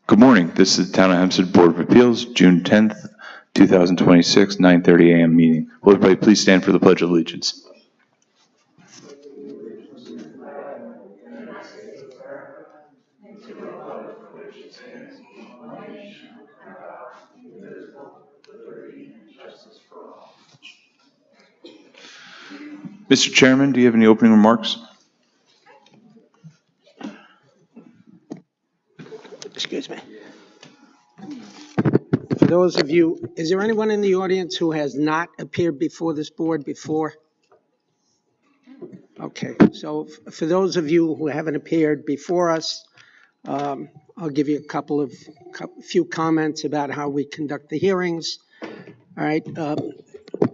Good morning. This is the Town of Hempstead Board of Appeals, June 10th, 2026, 9:30 a.m. meeting. Will everybody please stand for the Pledge of Allegiance? Mr. Chairman, do you have any opening remarks? Excuse me. For those of you, is there anyone in the audience who has not appeared before this board before? Okay, so for those of you who haven't appeared before us, I'll give you a few comments about how we conduct the hearings. All right.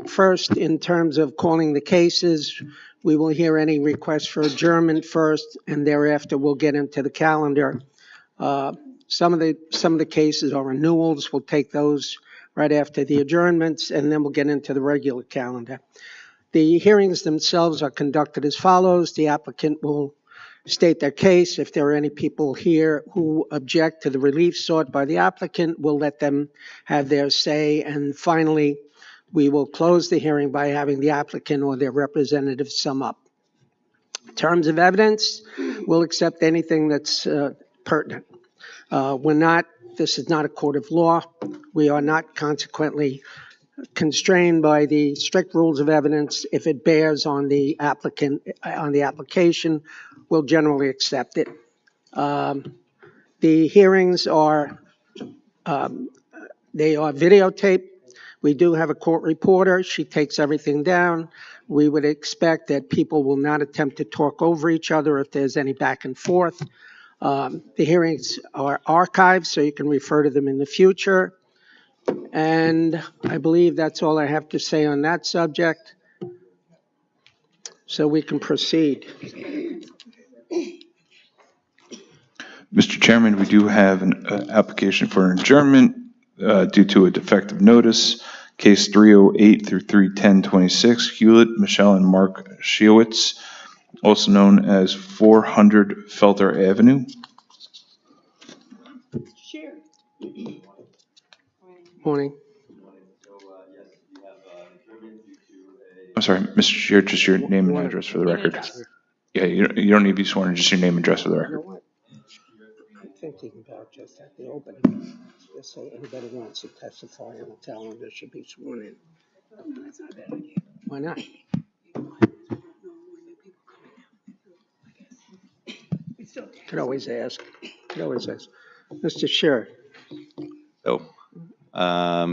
First, in terms of calling the cases, we will hear any requests for adjournment first, and thereafter we'll get into the calendar. Some of the cases are renewals. We'll take those right after the adjournments, and then we'll get into the regular calendar. The hearings themselves are conducted as follows. The applicant will state their case. If there are any people here who object to the relief sought by the applicant, we'll let them have their say. And finally, we will close the hearing by having the applicant or their representative sum up. In terms of evidence, we'll accept anything that's pertinent. This is not a court of law. We are not consequently constrained by the strict rules of evidence. If it bears on the application, we'll generally accept it. The hearings are videotaped. We do have a court reporter. She takes everything down. We would expect that people will not attempt to talk over each other if there's any back and forth. The hearings are archived, so you can refer to them in the future. And I believe that's all I have to say on that subject. So we can proceed. Mr. Chairman, we do have an application for an adjournment due to a defective notice. Case 308 through 31026, Hewlett, Michelle, and Mark Shiowitz, also known as 400 Felter Avenue. Sure. Morning. I'm sorry, Mr. Chair, just your name and address for the record. Yeah, you don't need to be sworn, just your name and address for the You know record. what? I'm thinking about just at the opening. Just say anybody wants to testify on the calendar should be sworn in. No, that's not a bad idea. Why not? We still Could always ask. Mr. Scherer, Oh,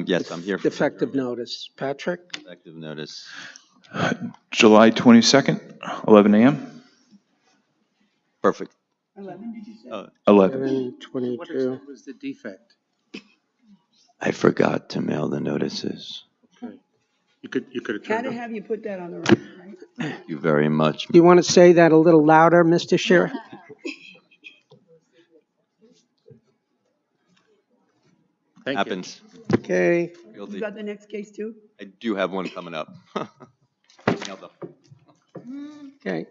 yes, I'm here for defective notice. Patrick? defective notice. July 22nd, 11 a.m. Perfect. 11, did you say? 11. 7/22. What was the defect? I forgot to mail the notices. Okay. You could have Gotta turned up. have you put that on the record, right? Thank you very much. You want to say that a little louder, Mr. Scherer? Thank you. Happens. Okay. You Guilty. got the next case too? I do have one coming up. Nailed them. Okay.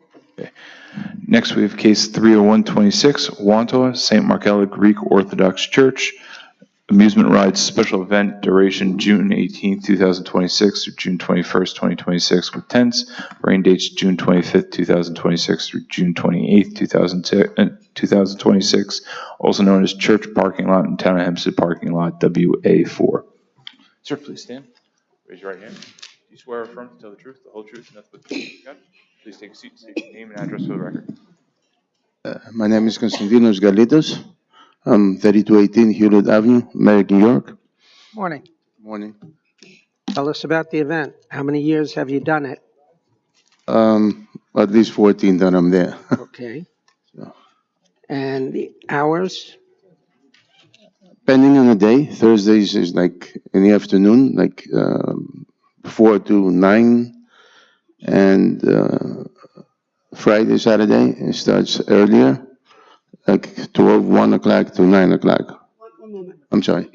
Next, we have case 30126, Wantoa, St. Markella Greek Orthodox Church, amusement rides special event, duration June 18th, 2026 through June 21st, 2026 with tents. Rain dates June 25th, 2026 through June 28th, 2026, also known as Church Parking Lot and Town of Hempstead Parking Lot, WA4. Sir, please stand. Raise your right hand. Do you swear or affirm to tell the truth, the whole truth, and nothing but the truth? Please take a seat, state your name and address for the record. My name is Konstantinos Galitos. I'm 3218 Hewlett Avenue, Merrick, New York. Morning. Morning. Tell us about the event. How many years have you done it? At least 14 that I'm there. Okay. So. And the hours? Depending on the day, Thursdays is like in the afternoon, like 4 to 9. And Friday, Saturday, it starts earlier, like 12, 1 o'clock to 9 o'clock. One moment. I'm sorry.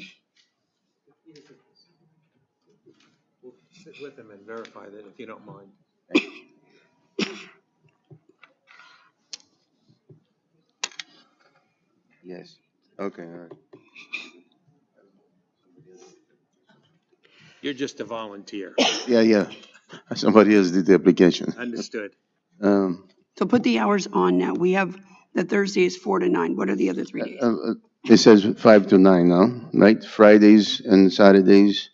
We'll sit with them and verify that if you don't mind. Yes. Okay, all right. You're just a volunteer. Yeah. Somebody else did the application. Understood. So put the hours on now. We have, the Thursday is 4 to 9. What are the other 3 days? It says 5 to 9 now, right? Fridays and Saturdays.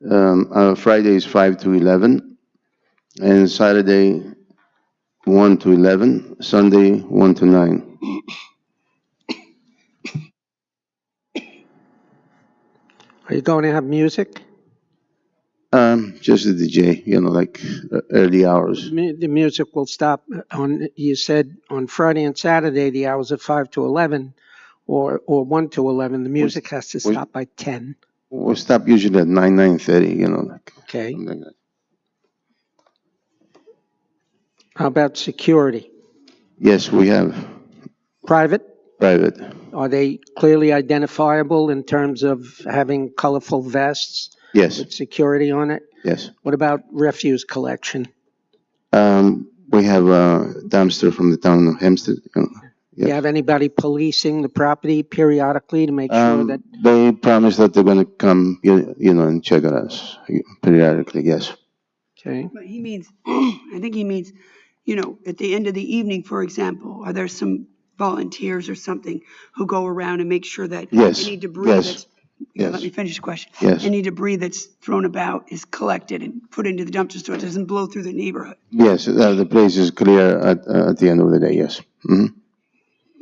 Friday is 5 to 11, and Saturday 1 to 11, Sunday 1 to 9. Are you going to have music? Just the DJ, like early hours. The music will stop on, you said on Friday and Saturday, the hours are 5 to 11 or 1 to 11. The music has to stop by 10. We'll stop usually at 9, 9:30, like Okay. something like that. How about security? Yes, we have Private? private. Are they clearly identifiable in terms of having colorful vests Yes, with security on it? yes. What about refuse collection? We have a dumpster from the town of Hempstead. Do you have anybody policing the property periodically to make sure that? They promise that they're going to come, and check on us periodically. Yes. Okay. But he means, I think he means, at the end of the evening, for example, are there some volunteers or something who go around and make sure that Yes, any debris yes, that's, yes. let me finish the question. Yes. Any debris that's thrown about is collected and put into the dumpster so it doesn't blow through the neighborhood. Yes, the place is clear at the end of the day. Yes. Hmm.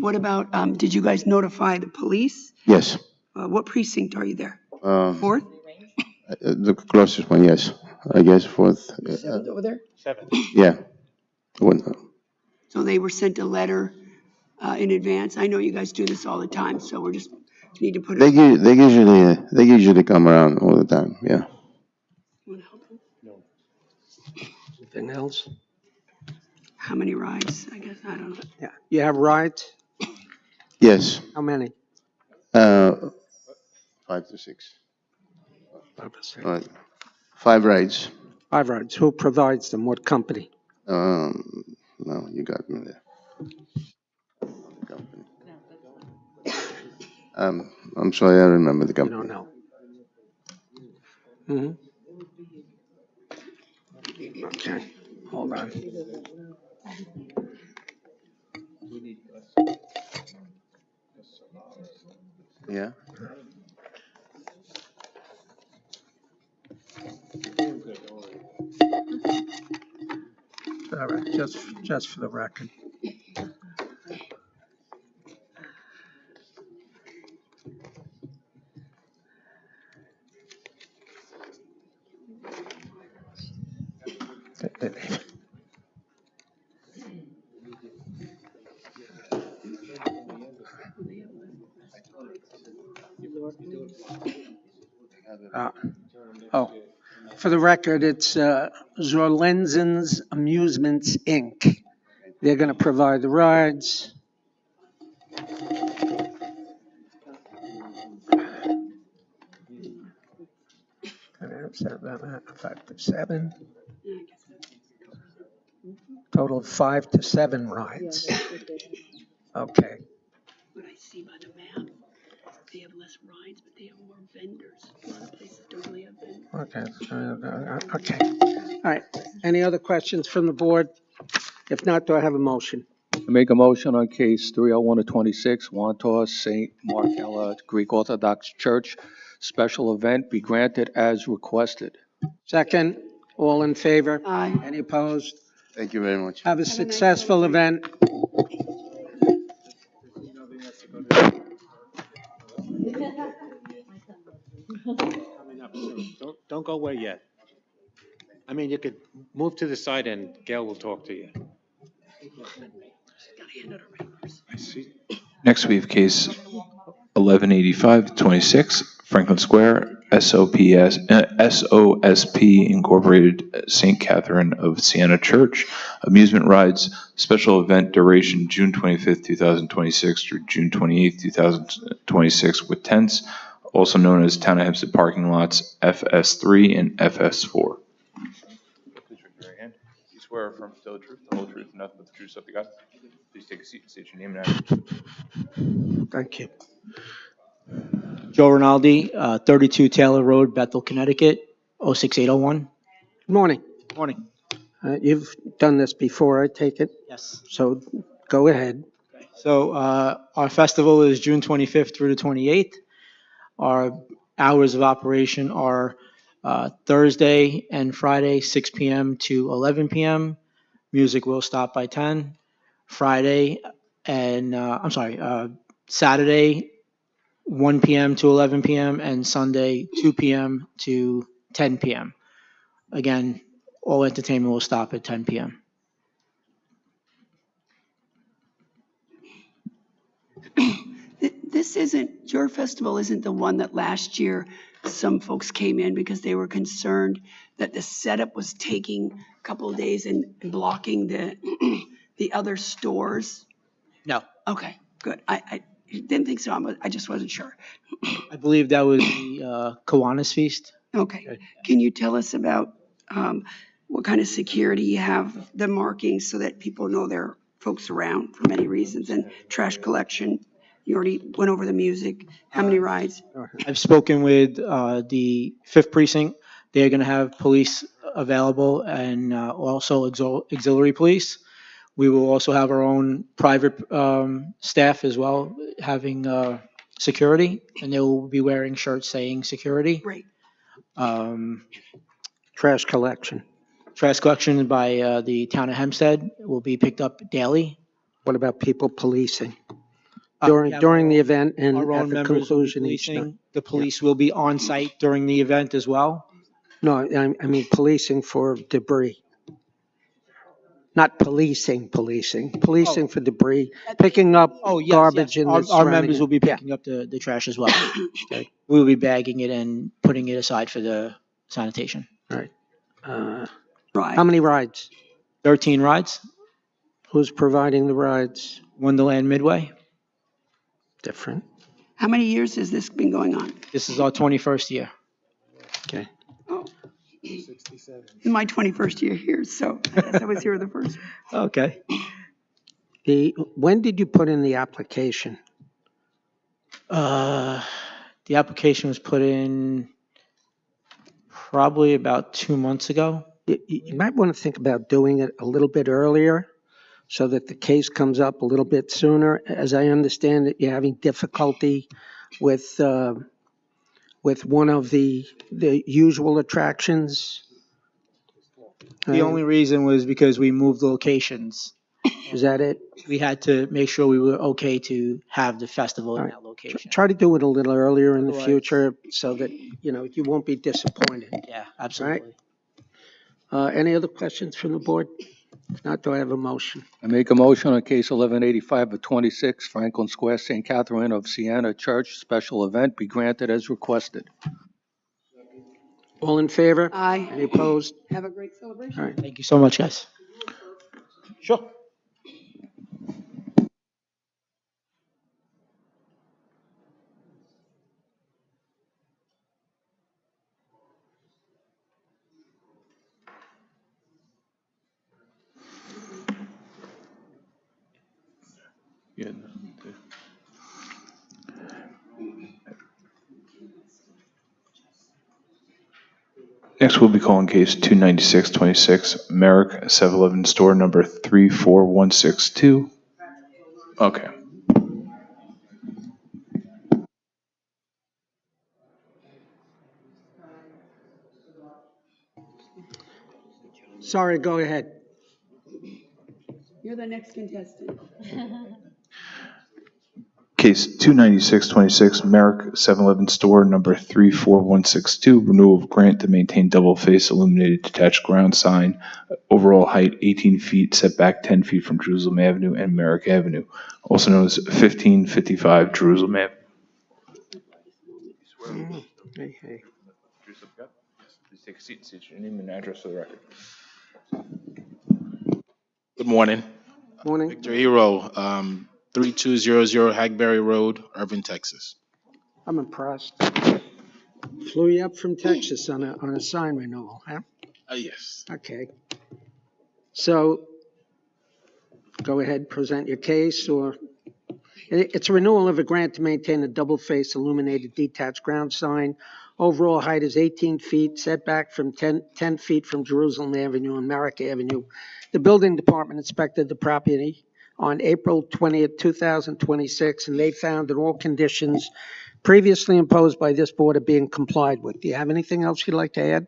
What about, did you guys notify the police? Yes. What precinct are you there? Uh, Fourth? the closest one. Yes, I guess fourth. Seventh over there? Yeah. One. So they were sent a letter in advance. I know you guys do this all the time, so we're just need to put They it. they usually come around all the time. Yeah. Anything else? How many rides? I guess, I don't know. Yeah. You have rides? Yes. How many? 5 to 6. 5 rides. 5 rides. Who provides them? What company? No, you got me there. Company. I'm sorry, I remember the You company. don't know. Mm-hmm. Okay. Hold on. Yeah. All right. Just for the record. For the record, it's Zorlenzens Amusements, Inc. They're going to provide the rides. Five to 7. Total of 5 to 7 rides. Okay. What I see by the map, they have less rides, but they have more vendors. A lot of places don't really have vendors. Okay. Okay. All right. Any other questions from the board? If not, do I have a motion? I make a motion on case 301-26, Wantor St. Markella Greek Orthodox Church, special event be granted as requested. Second, all in favor? Aye. Any opposed? Thank you very much. Have a successful event. Coming up soon. Don't go away yet. I mean, you could move to the side and Gail will talk to you. Next, we have case 1185-26, Franklin Square, SOSP Incorporated, St. Catherine of Siena Church. Amusement rides, special event duration June 25th, 2026 through June 28th, 2026 with tents, also known as Town of Hempstead parking lots FS3 and FS4. Please raise your right hand. You swear or affirm to tell the truth, the whole truth, and nothing but the truth, so help you God. Please take a seat and state your name and address. Thank you. Joe Rinaldi, 32 Taylor Road, Bethel, Connecticut, 06801. Good morning. Morning. You've done this before, I take it, Yes. so go ahead. So our festival is June 25th through the 28th. Our hours of operation are Thursday and Friday, 6 p.m. to 11 p.m. Music will stop by 10. Friday and, Saturday, 1 p.m. to 11 p.m. and Sunday, 2 p.m. to 10 p.m. Again, all entertainment will stop at 10 p.m. This isn't, your festival isn't the one that last year some folks came in because they were concerned that the setup was taking a couple of days and blocking the other stores? No, Okay, good. I didn't think so, I just wasn't sure. I believe that was the Kiwanis Feast. Okay. Can you tell us about what kind of security you have, the markings so that people know there are folks around for many reasons, and trash collection? You already went over the music. How many rides? I've spoken with the 5th Precinct. They're going to have police available and also auxiliary police. We will also have our own private staff as well, having security, and they will be wearing shirts saying security. Great. Trash collection. Trash collection by the town of Hempstead will be picked up daily. What about people policing? We have During the event and Our at own the members will be conclusion each night? policing. The police will be on site during the event as well. No, I mean policing for debris. Not policing for debris, picking up Oh, yes, garbage yes. in the Our members will be Yeah. picking up the trash as well. Okay. We will be bagging it and putting it aside for the sanitation. Uh, Right. How many rides? 13 rides, Who's providing the rides? Wonderland Midway. Different. How many years has this been going on? This is our 21st year. Okay. Oh, in my 21st year here, so I guess I was here the first. Okay. When did you put in the application? The application was put in probably about 2 months ago. You might want to think about doing it a little bit earlier so that the case comes up a little bit sooner. As I understand it, you're having difficulty with one of the usual attractions. The only reason was because we moved locations. Is that it? We had to make sure we were okay to have the festival in All right. that location. Try to do it a little earlier in the Otherwise- future so that, you won't be disappointed. Yeah, absolutely. Any other questions from the board? If not, do I have a motion? I make a motion on case 1185-26, Franklin Square, St. Catherine of Siena Church, special event be granted as requested. All in favor? Aye. Any opposed? Have a great celebration. All right. Thank you so much, guys. Sure. Yeah. Next, we'll be calling case 296-26, Merrick 7-Eleven store number 34162. Okay. Sorry, go ahead. You're the next contestant. Case 29626, Merrick 7-Eleven store number 34162, renewal of grant to maintain double-face illuminated detached ground sign, overall height 18 feet, setback 10 feet from Jerusalem Avenue and Merrick Avenue, also known as 1555 Jerusalem Avenue. Hey, hey. Please take a seat and state your name and address for the record. Good morning. Morning. Victor Hero, 3200 Hackberry Road, Irving, Texas. I'm impressed. Flew you up from Texas on a sign renewal, huh? Yes. Okay. So, go ahead, present your case, or, it's a renewal of a grant to maintain a double-face illuminated detached ground sign. Overall height is 18 feet, setback from 10 feet from Jerusalem Avenue and Merrick Avenue. The building department inspected the property on April 20th, 2026, and they found that all conditions previously imposed by this board are being complied with. Do you have anything else you'd like to add?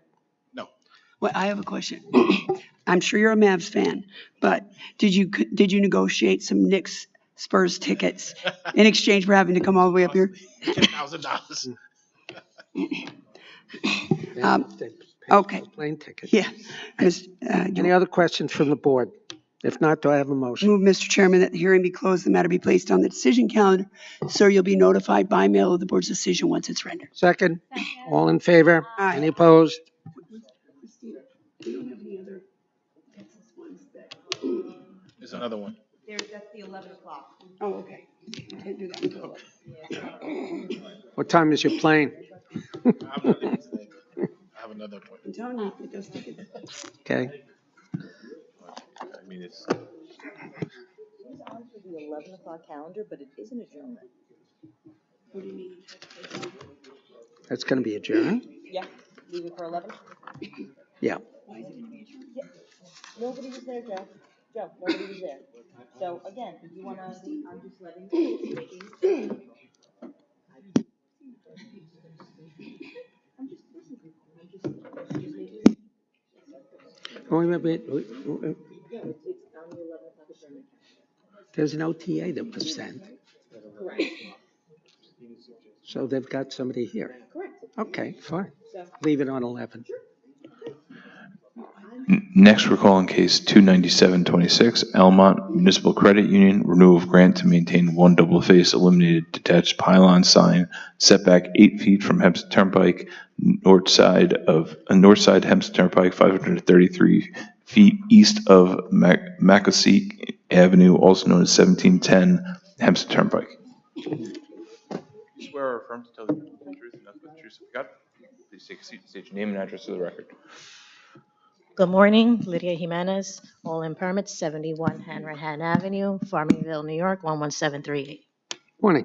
No. Well, I have a question. I'm sure you're a Mavs fan, but did you negotiate some Knicks Spurs tickets in exchange for having to come all the way up here? $10,000. Okay. Plane ticket. Yeah. Any other questions from the board? If not, do I have a motion? Move, Mr. Chairman, that the hearing be closed, the matter be placed on the decision calendar. Sir, you'll be notified by mail of the board's decision once it's rendered. Second? All in favor? Aye. Any opposed? We don't have any other Texas ones that. There's another one. That's the 11 o'clock. Oh, okay. Can't do that until 11. What time is your plane? I have another appointment. I'm telling you, with those tickets. Okay. I mean, it's. It's on for the 11 o'clock calendar, but it is an adjournment. What do you mean? That's going to be adjourned? Yeah, leave it for 11? Yeah. Nobody was there, Joe. Joe, nobody was there. So again, if you want to, I'm just letting you. Oh, wait. It's on the 11 o'clock adjournment. There's an OTA that was sent. Correct. So they've got somebody here. Correct. Okay, fine. Leave it on 11. Next, we're calling case 29726, Almont Municipal Credit Union, renewal of grant to maintain one double-face illuminated detached pylon sign, setback 8 feet from Hempstead Turnpike, north side Hempstead Turnpike, 533 feet east of Macassee Avenue, also known as 1710 Hempstead Turnpike. You swear or affirm to tell the truth and nothing but the truth so help you God? Please take a seat and state your name and address for the record. Good morning, Lydia Jimenez, all in permits, 71 Hanrahan Avenue, Farmingville, New York, 11738. Morning.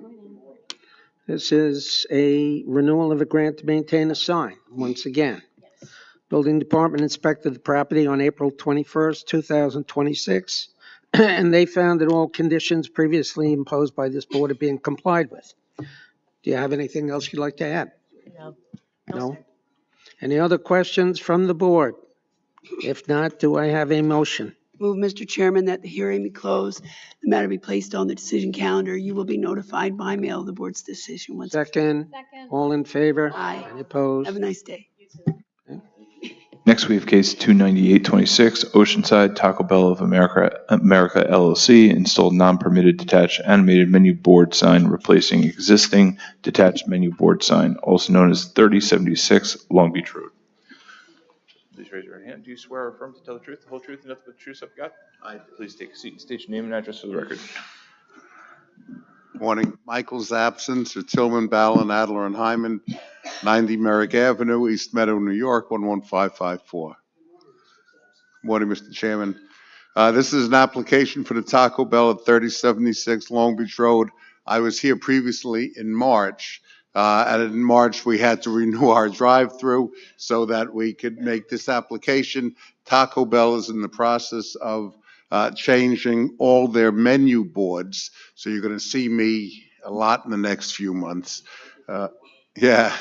This is a renewal of a grant to maintain a sign, once again. Building department inspected the property on April 21st, 2026, and they found that all conditions previously imposed by this board are being complied with. Do you have anything else you'd like to add? No. No? Any other questions from the board? If not, do I have a motion? Move, Mr. Chairman, that the hearing be closed, the matter be placed on the decision calendar. You will be notified by mail of the board's decision once. Second? All in favor? Aye. Any opposed? Have a nice day. Next, we have case 29826, Oceanside Taco Bell of America LLC, installed non-permitted detached animated menu board sign replacing existing detached menu board sign, also known as 3076 Long Beach Road. Please raise your right hand. Do you swear or affirm to tell the truth, the whole truth, and nothing but the truth so help you God? Aye. Please take a seat and state your name and address for the record. Morning. Michael's absence are Tillman, Ballin, Adler, and Hyman, 90 Merrick Avenue, East Meadow, New York, 11554. Morning, Mr. Chairman. This is an application for the Taco Bell at 3076 Long Beach Road. I was here previously in March. And in March, we had to renew our drive-through so that we could make this application. Taco Bell is in the process of changing all their menu boards. So you're going to see me a lot in the next few months. Yeah,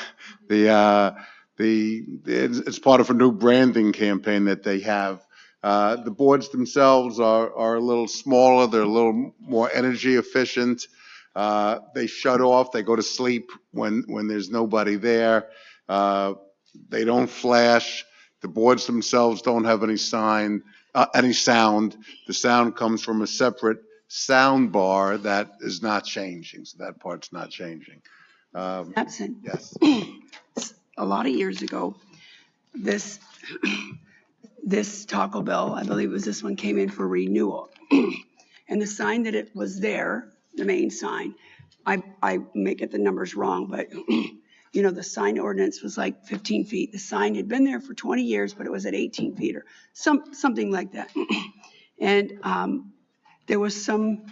it's part of a new branding campaign that they have. The boards themselves are a little smaller, they're a little more energy efficient. They shut off, they go to sleep when there's nobody there. They don't flash. The boards themselves don't have any sound. The sound comes from a separate sound bar that is not changing, so that part's not changing. Absent. Yes. A lot of years ago, this Taco Bell, I believe it was this one, came in for renewal. And the sign that it was there, the main sign, I may get the numbers wrong, but you know, the sign ordinance was like 15 feet. The sign had been there for 20 years, but it was at 18 feet or something like that. And there was some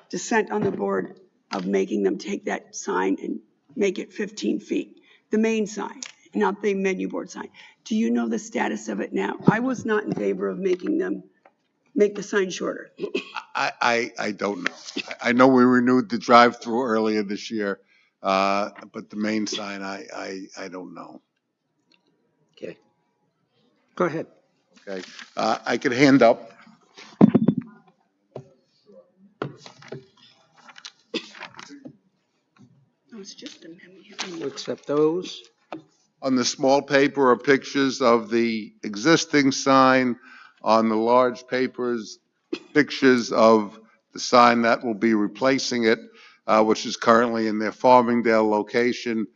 dissent on the board of making them take that sign and make it 15 feet, the main sign, not the menu board sign. Do you know the status of it now? I was not in favor of making them make the sign shorter. I don't know. I know we renewed the drive-through earlier this year, but the main sign, I don't know. Okay. Go ahead. Okay, I could hand up. No, it's just a We'll accept those. On the small paper are pictures of the existing sign. On the large papers, pictures of the sign that will be replacing it, which is currently in their Farmingdale location.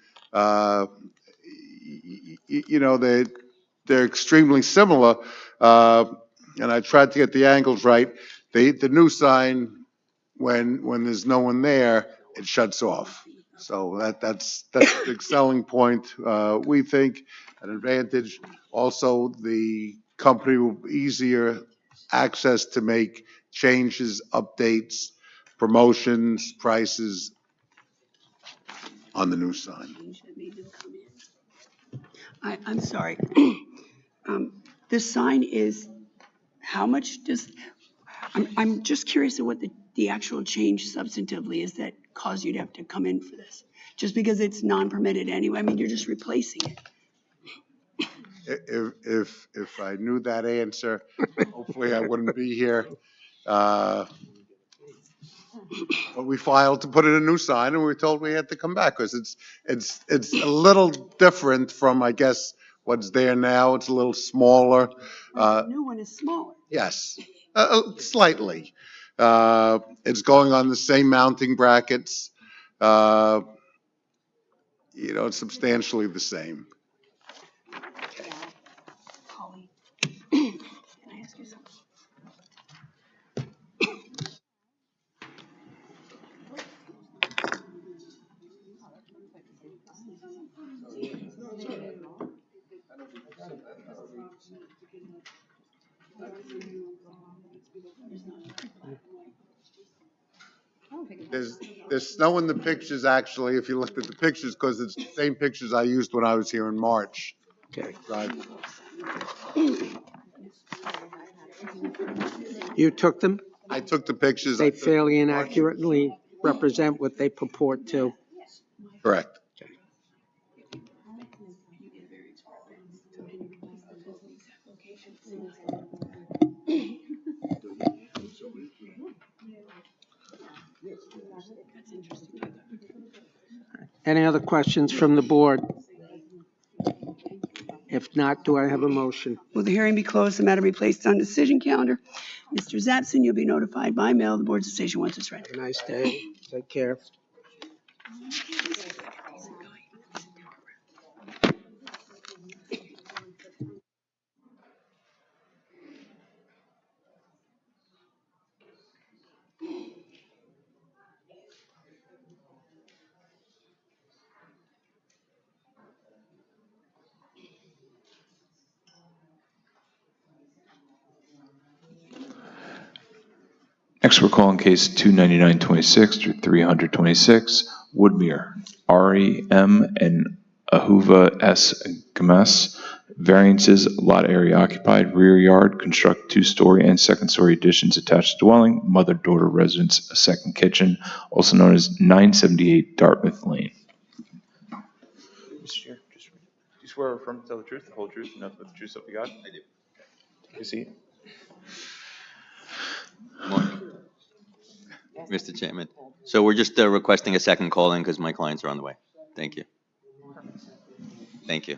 You know, they're extremely similar, and I tried to get the angles right. The new sign, when there's no one there, it shuts off. So that's a big selling point, we think, an advantage. Also, the company will be easier access to make changes, updates, promotions, prices on the new sign. I'm sorry. The sign is, how much does, I'm just curious of what the actual change substantively is that caused you to have to come in for this? Just because it's non-permitted anyway, I mean, you're just replacing it. If I knew that answer, hopefully I wouldn't be here. But we filed to put in a new sign, and we were told we had to come back because it's a little different from, I guess, what's there now. It's a little smaller. The new one is smaller. Yes, slightly. It's going on the same mounting brackets. You know, it's substantially the same. Holly, can I ask you something? There's snow in the pictures, actually, if you looked at the pictures, because it's the same pictures I used when I was here in March. Okay. Right. You took them? I took the pictures. They fairly and accurately represent what they purport to. Correct. Any other questions from the board? If not, do I have a motion? Will the hearing be closed, the matter be placed on decision calendar? Mr. Zapson, you'll be notified by mail of the board's decision once it's ready. Have a nice day. Take care. Next, we're calling case 29926 through 326, Woodmere, Ari M. and Ahuva S. Gamas. Variances, lot area occupied, rear yard, construct two-story and second-story additions attached dwelling, mother-daughter residence, a second kitchen, also known as 978 Dartmouth Lane. Mr. Chair, do you swear or affirm to tell the truth, the whole truth, and nothing but the truth, so help you God? I do. You see? Morning, Mr. Chairman. So we're just requesting a second call-in because my clients are on the way. Thank you. Thank you.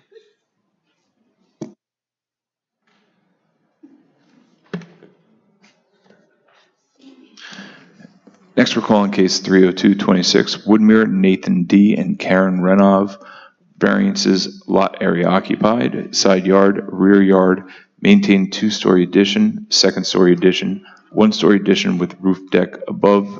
Next, we're calling case 30226, Woodmere, Nathan D. and Karen Renov. Variances, lot area occupied, side yard, rear yard, maintained two-story addition, second-story addition, one-story addition with roof deck above,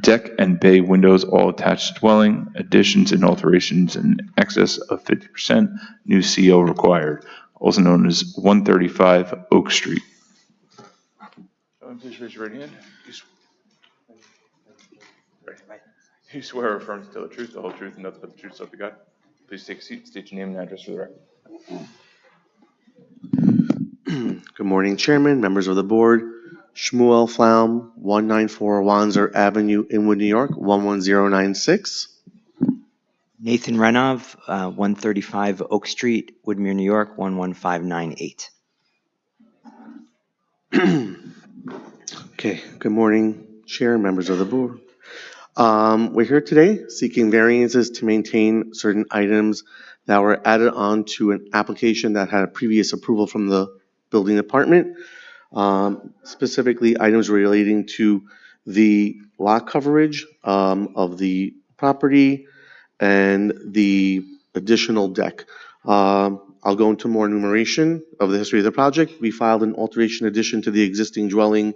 deck and bay windows all attached dwelling, additions and alterations in excess of 50%, new CO required, also known as 135 Oak Street. Please raise your right hand. You swear or affirm to tell the truth, the whole truth, and nothing but the truth, so help you God. Please take a seat, state your name and address for the record. Good morning, Chairman, members of the board. Shmuel Flaum, 194 Wanzer Avenue, Inwood, New York, 11096. Nathan Renov, 135 Oak Street, Woodmere, New York, 11598. Okay, good morning, Chair, members of the board. We're here today seeking variances to maintain certain items that were added on to an application that had a previous approval from the building department. Specifically items relating to the lot coverage of the property and the additional deck. I'll go into more enumeration of the history of the project. We filed an alteration addition to the existing dwelling,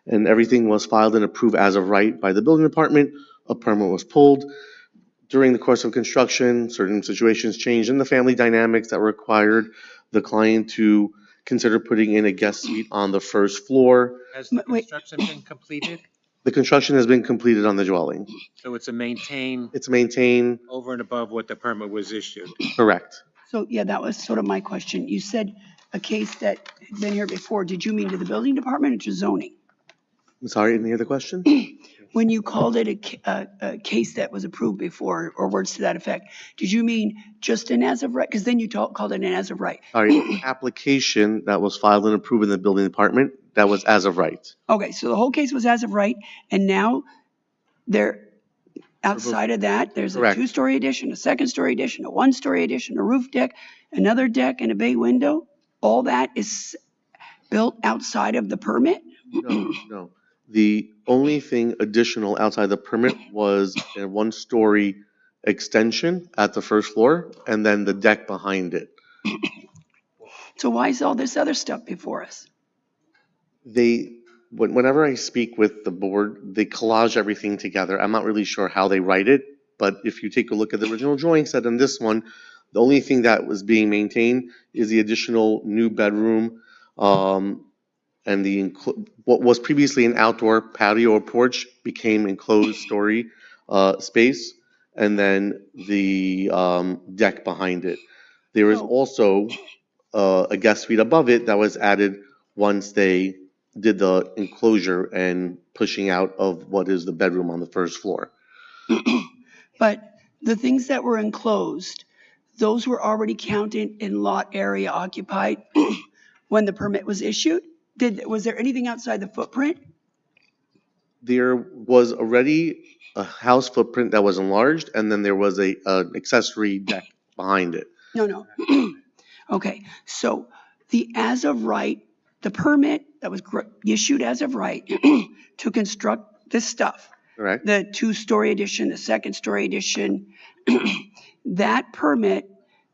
and everything was filed and approved as of right by the building department. A permit was pulled. During the course of construction, certain situations changed in the family dynamics that required the client to consider putting in a guest suite on the first floor. Has the construction been completed? The construction has been completed on the dwelling. So it's maintained It's maintained, over and above what the permit was issued? correct. So, yeah, that was sort of my question. You said a case that had been here before. Did you mean to the building department or to zoning? I'm sorry, I didn't hear the question. When you called it a case that was approved before, or words to that effect, did you mean just an as of right? Because then you called it an as of right. Sorry, application that was filed and approved in the building department, that was as of right. Okay, so the whole case was as of right, and now they're outside of that, there's a Correct. two-story addition, a second-story addition, a one-story addition, a roof deck, another deck, and a bay window. All that is built outside of the permit? No. The only thing additional outside the permit was a one-story extension at the first floor and then the deck behind it. So why is all this other stuff before us? Whenever I speak with the board, they collage everything together. I'm not really sure how they write it, but if you take a look at the original drawing set and this one, the only thing that was being maintained is the additional new bedroom, and what was previously an outdoor patio or porch became enclosed story space, and then the deck behind it. There is also a guest suite above it that was added once they did the enclosure and pushing out of what is the bedroom on the first floor. But the things that were enclosed, those were already counted in lot area occupied when the permit was issued? Was there anything outside the footprint? There was already a house footprint that was enlarged, and then there was an accessory deck behind it. No. Okay, so the as of right, the permit that was issued as of right to construct this stuff. Correct. The two-story addition, the second-story addition, that permit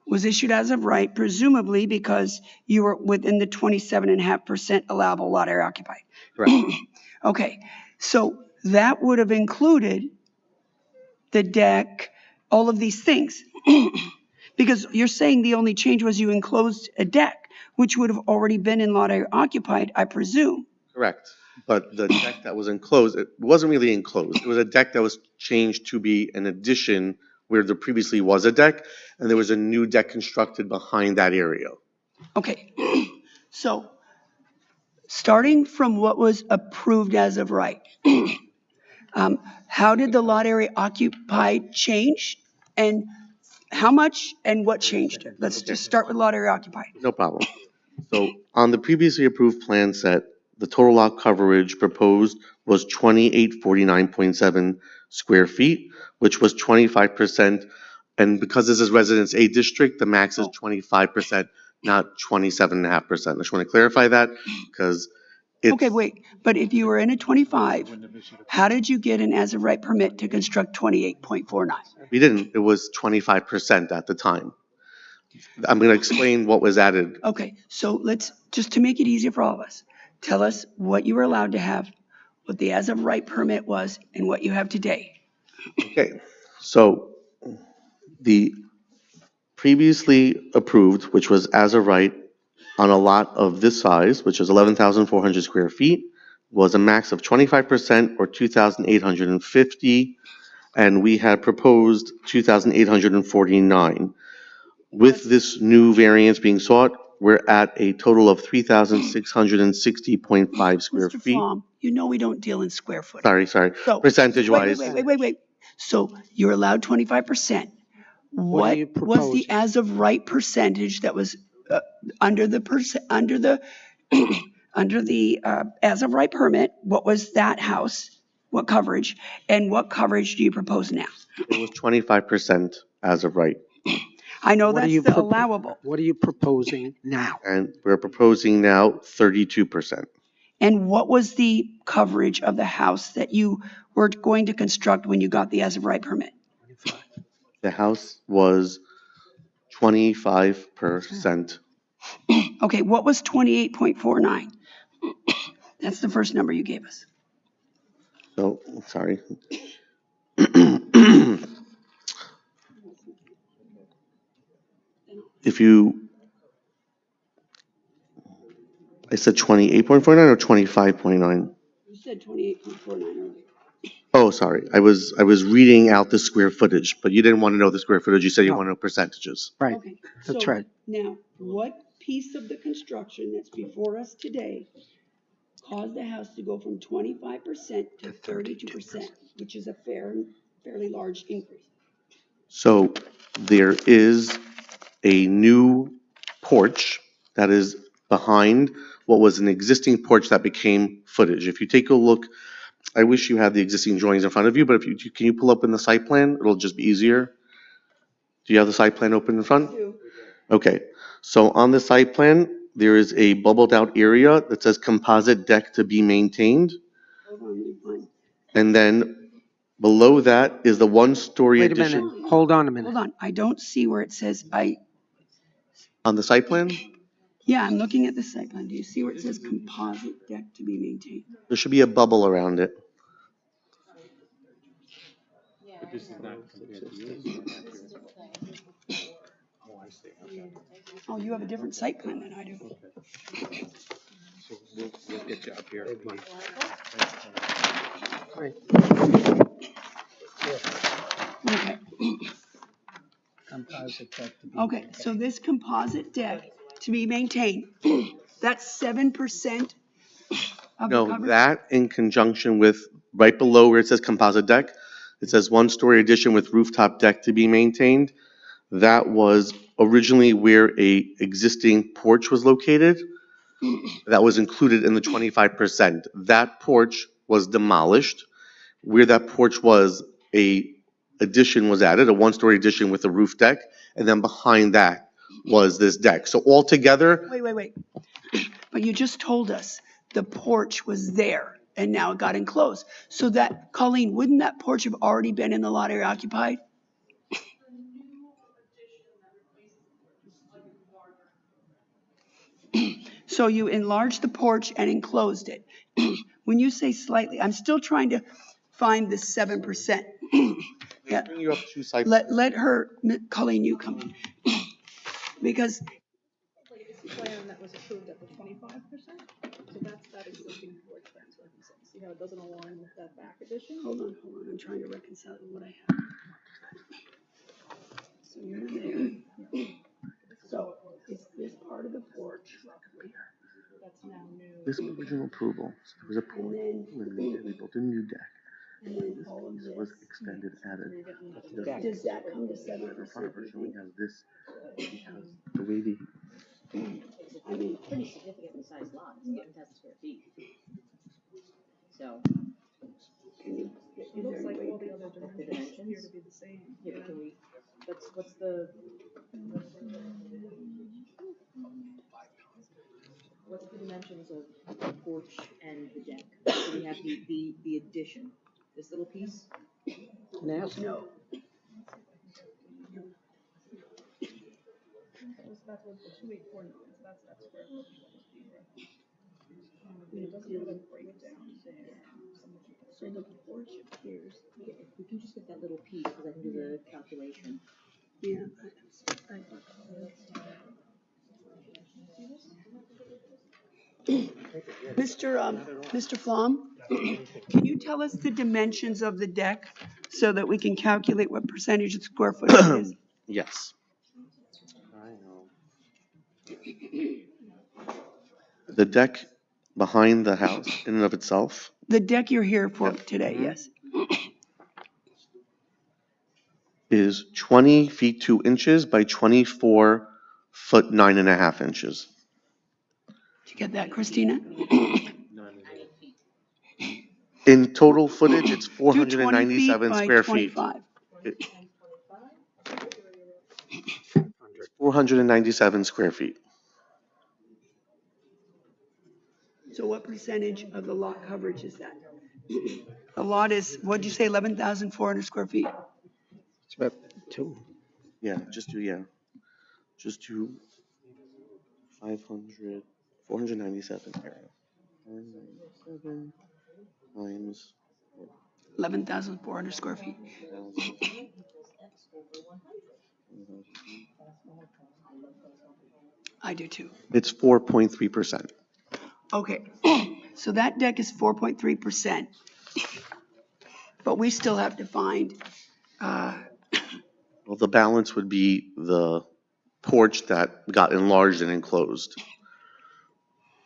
was issued as of right, presumably because you were within the 27.5% allowable lot area occupied. Correct. Okay, so that would have included the deck, all of these things. Because you're saying the only change was you enclosed a deck, which would have already been in lot area occupied, I presume. Correct. But the deck that was enclosed, it wasn't really enclosed. It was a deck that was changed to be an addition where there previously was a deck, and there was a new deck constructed behind that area. Okay, so starting from what was approved as of right, how did the lot area occupied change? And how much and what changed it? Let's just start with lot area occupied. No problem. So on the previously approved plan set, the total lot coverage proposed was 2849.7 square feet, which was 25%. And because this is Residence A district, the max is 25%, not 27.5%. I just want to clarify that because it's. Okay, wait, but if you were in a 25, how did you get an as-of-right permit to construct 28.49? We didn't. It was 25% at the time. I'm going to explain what was added. Okay, so let's, just to make it easier for all of us, tell us what you were allowed to have, what the as-of-right permit was, and what you have today. Okay, so the previously approved, which was as of right on a lot of this size, which is 11,400 square feet, was a max of 25% or 2,850, and we had proposed 2,849. With this new variance being sought, we're at a total of 3,660.5 square Mr. feet. Flom, you know we don't deal in square footage. Sorry, So, percentage-wise. Wait. So you're allowed 25%. What are you What was the proposing? as-of-right percentage that was under the as-of-right permit? What was that house? What coverage? And what coverage do you propose now? It was 25% as of right. I know What are that's you the propo- allowable. What are you proposing now? And we're proposing now 32%. And what was the coverage of the house that you were going to construct when you got the as-of-right permit? The house was 25%. Okay, what was 28.49? That's the first number you gave us. So, sorry. I said 28.49 or 25.9? You said 28.49 earlier. Oh, sorry. I was reading out the square footage, but you didn't want to know the square footage. You said you want to know percentages. Right, Okay, that's so right. now, what piece of the construction that's before us today caused the house to go from 25% to 32%, which is a fairly large increase? So there is a new porch that is behind what was an existing porch that became footage. If you take a look, I wish you had the existing drawings in front of you, but can you pull up in the site plan? It'll just be easier. Do you have the site plan open in front? I do. Okay, so on the site plan, there is a bubbled out area that says composite deck to be maintained. Hold on, let me find. And then below that is the one-story Wait a addition. minute, hold on a minute. Hold on, I don't see where it says, On the site plan, yeah, I'm looking at the site plan. Do you see where it says composite deck to be maintained? there should be a bubble around it. But this is not compared to yours. Oh, I see, okay. Oh, you have a different site plan than I do. So we'll get you up here. Right. Okay. Composite deck to be- Okay, so this composite deck to be maintained, that's 7% of the No, coverage? that in conjunction with, right below where it says composite deck, it says one-story addition with rooftop deck to be maintained. That was originally where a existing porch was located. That was included in the 25%. That porch was demolished. Where that porch was, a addition was added, a one-story addition with a roof deck, and then behind that was this deck. So altogether, Wait. But you just told us the porch was there and now it got enclosed. So that, Colleen, wouldn't that porch have already been in the lot area occupied? So you enlarged the porch and enclosed it. When you say slightly, I'm still trying to find the 7%. Yeah. bring you up to site. Let her, Colleen, you come in. Because Plan that was approved at the 25%, so that's that existing porch that's what I'm saying. See how it doesn't align with that back addition? hold on, I'm trying to reconcile what I have. So you're there. So it's this part of the porch. That's now new. This original approval, there was a porch, And then, we built a new deck. and then all of This was this. extended, added. Does that come to 7%? Unfortunately, has this, because the way I mean, Pretty significantly sized lot, it's 11,000 square feet. So, It looks like all the other dimensions appear to be the same. yeah, but can we, what's the dimensions of the porch and the deck? So we have the addition, this little piece? Can I ask? no. That's what the 2849, so that's square footage that was being referenced. I mean, it doesn't really break down there. So the porch appears, if we can just get that little piece, because I can do the calculation. Yeah. Mr. Flom, can you tell us the dimensions of the deck so that we can calculate what percentage of square footage it is? Yes. The deck behind the house in and of itself The deck you're here for today, Mhm. yes. is 20 feet 2 inches by 24 foot 9.5 inches. Did you get that, Christina? In total footage, it's Do 20 feet 497 by square feet. 25. 497 square feet. So what percentage of the lot coverage is that? The lot is, what'd you say, 11,400 square feet? It's about two. Yeah, just do 500, 497 area. 497 times 11,400 square feet. I do too. It's 4.3%. Okay, so that deck is 4.3%. But we still have to find, Well, the balance would be the porch that got enlarged and enclosed.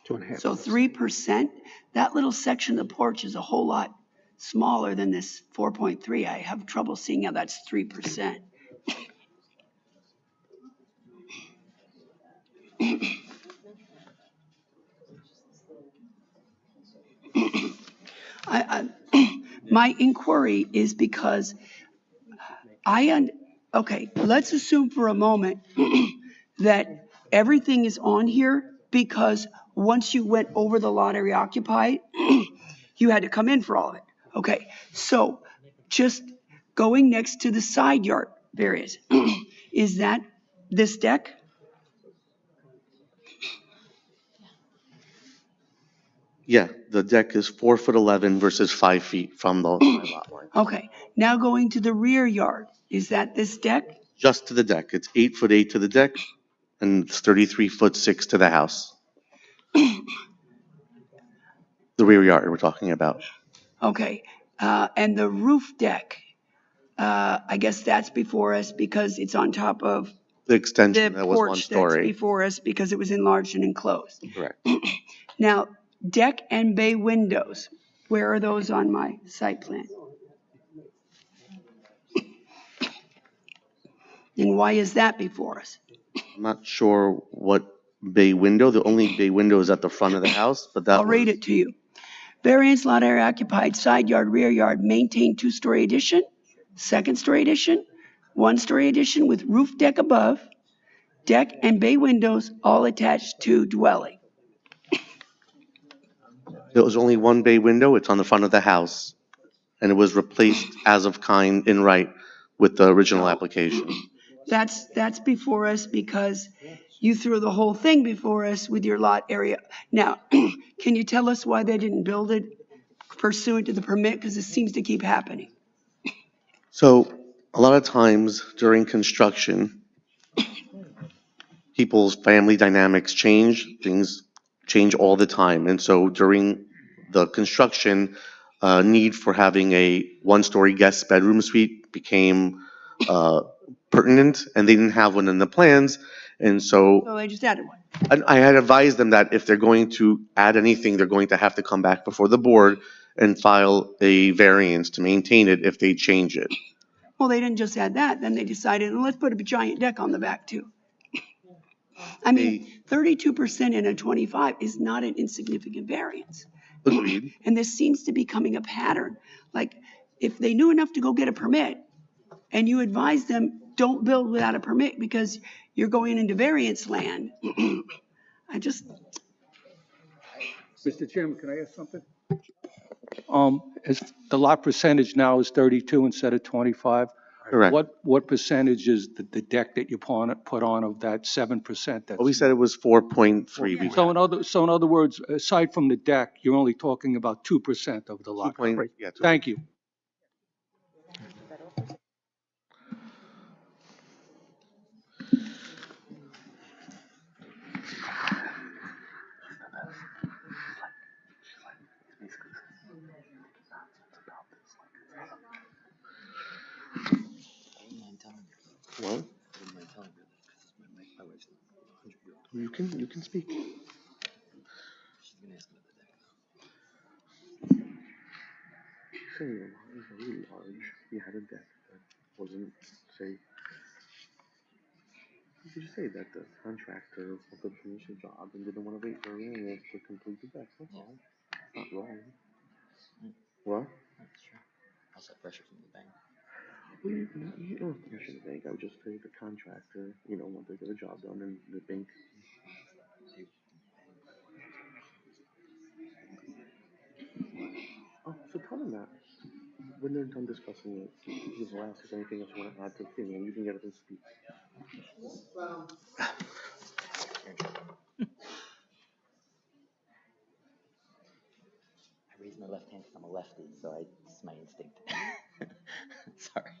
2.5. so 3%, that little section of the porch is a whole lot smaller than this 4.3. I have trouble seeing how that's 3%. My inquiry is because okay, let's assume for a moment that everything is on here because once you went over the lot area occupied, you had to come in for all of it. Okay, so just going next to the side yard variance, is that this deck? Yeah, the deck is 4'11" versus 5 feet from the lot line. Okay, now going to the rear yard, is that this deck? Just to the deck. It's 8'8" to the deck and it's 33'6" to the house. The rear yard we're talking about. Okay, and the roof deck, I guess that's before us because it's on top of The extension the that was 1 porch that's story. before us because it was enlarged and enclosed. Correct. Now, deck and bay windows, where are those on my site plan? And why is that before us? I'm not sure what bay window. The only bay window is at the front of the house, but that I'll read it to you. Variance lot area occupied, side yard, rear yard, maintained 2-story addition, 2nd-story addition, 1-story addition with roof deck above, deck and bay windows all attached to dwelling. There was only one bay window. It's on the front of the house. And it was replaced as of kind in right with the original application. That's before us because you threw the whole thing before us with your lot area. Now, can you tell us why they didn't build it pursuant to the permit? Because it seems to keep happening. So a lot of times during construction, people's family dynamics change, things change all the time. And so during the construction, need for having a 1-story guest bedroom suite became pertinent, and they didn't have one in the plans. And so So they just added one. I had advised them that if they're going to add anything, they're going to have to come back before the board and file a variance to maintain it if they change it. Well, they didn't just add that. Then they decided, well, let's put a giant deck on the back too. I mean, 32% in a 25 is not an insignificant variance. Agreed. And this seems to be becoming a pattern. Like, if they knew enough to go get a permit, and you advise them, don't build without a permit because you're going into variance land. I just, Mr. Chairman, can I ask something? As the lot percentage now is 32 instead of 25. Correct. What percentage is the deck that you put on of that 7%? Well, we said it was 4.3. So in other words, aside from the deck, you're only talking about 2% of the lot coverage. Yeah, Thank you. What? You can speak. Saying the lot is really large. We had a deck that wasn't, say, you could just say that the contractor wanted to finish the job and didn't want to wait for a variance to complete the deck. That's all. It's not wrong. What? That's true. Also pressure from the bank. Well, you don't pressure the bank. I would just say the contractor, wanted to get a job done and the bank. Oh, so tell them that. When they're done discussing it, please allow if there's anything else you want to add to the thing, and you can get up and speak. I raise my left hand because I'm a lefty, so it's my instinct. Sorry.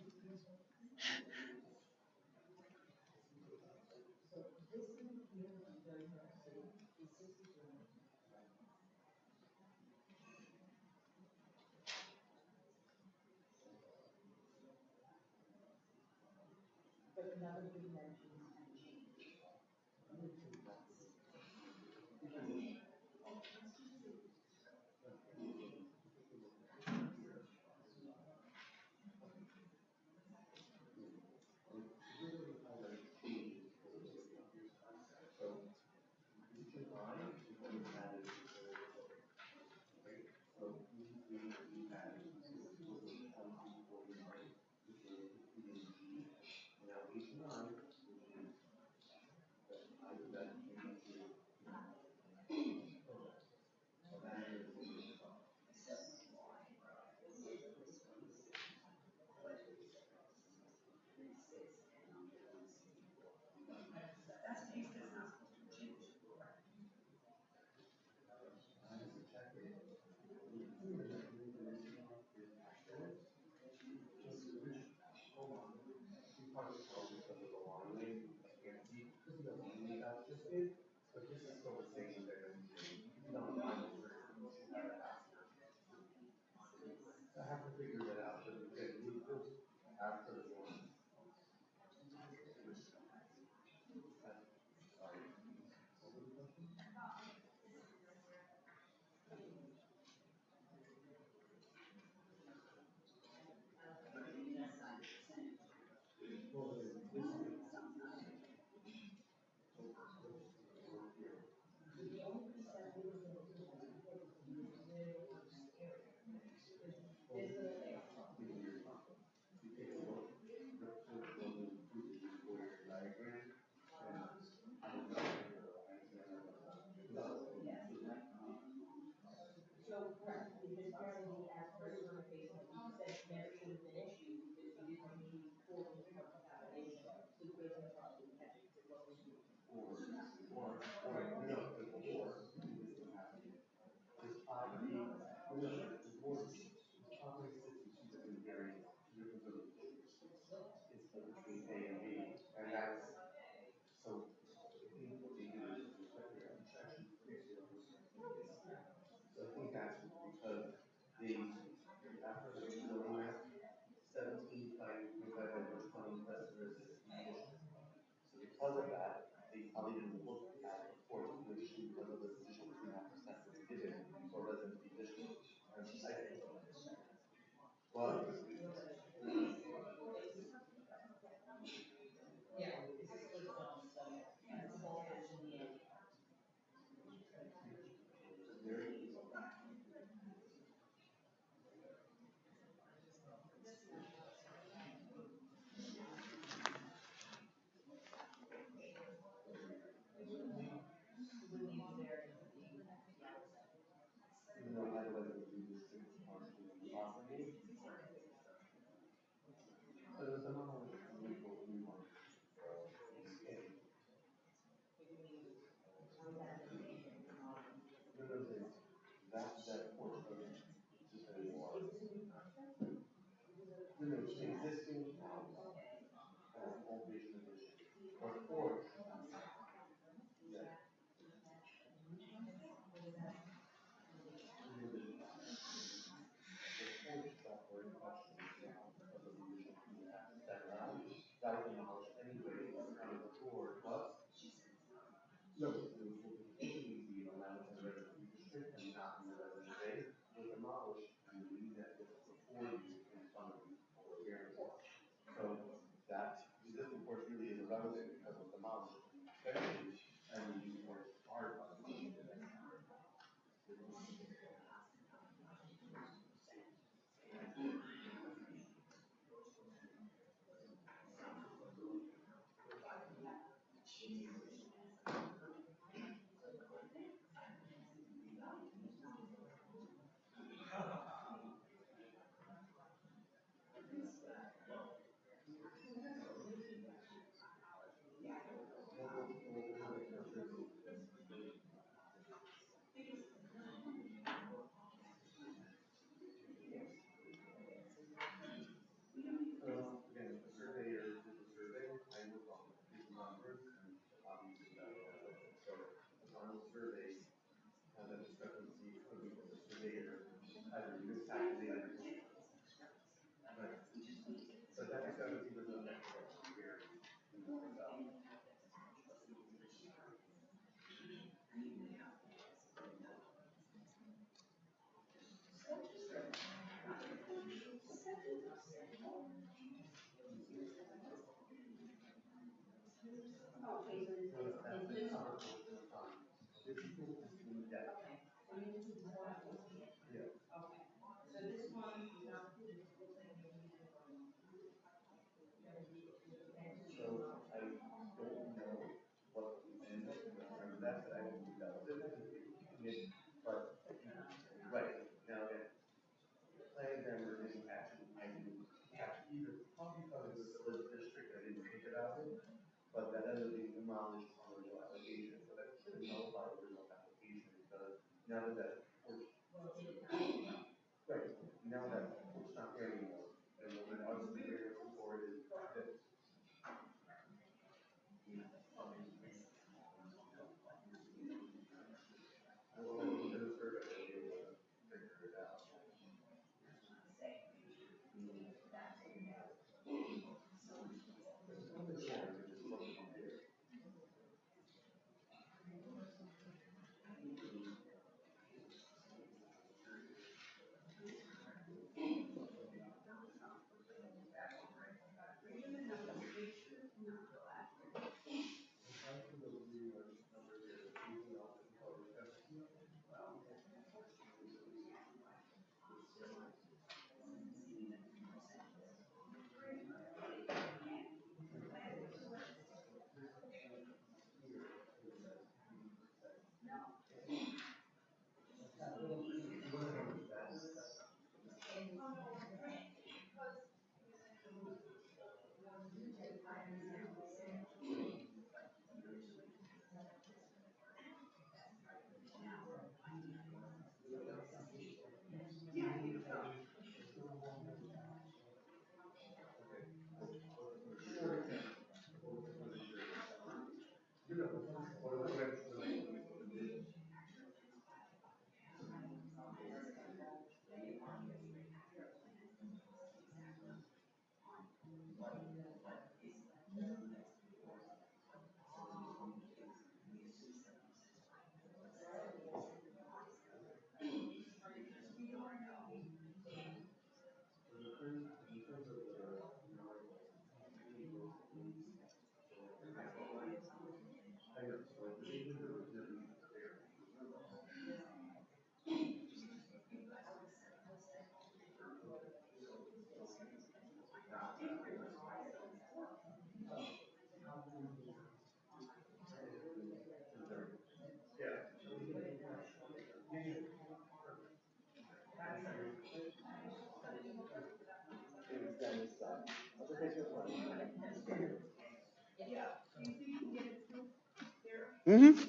Mm-hmm.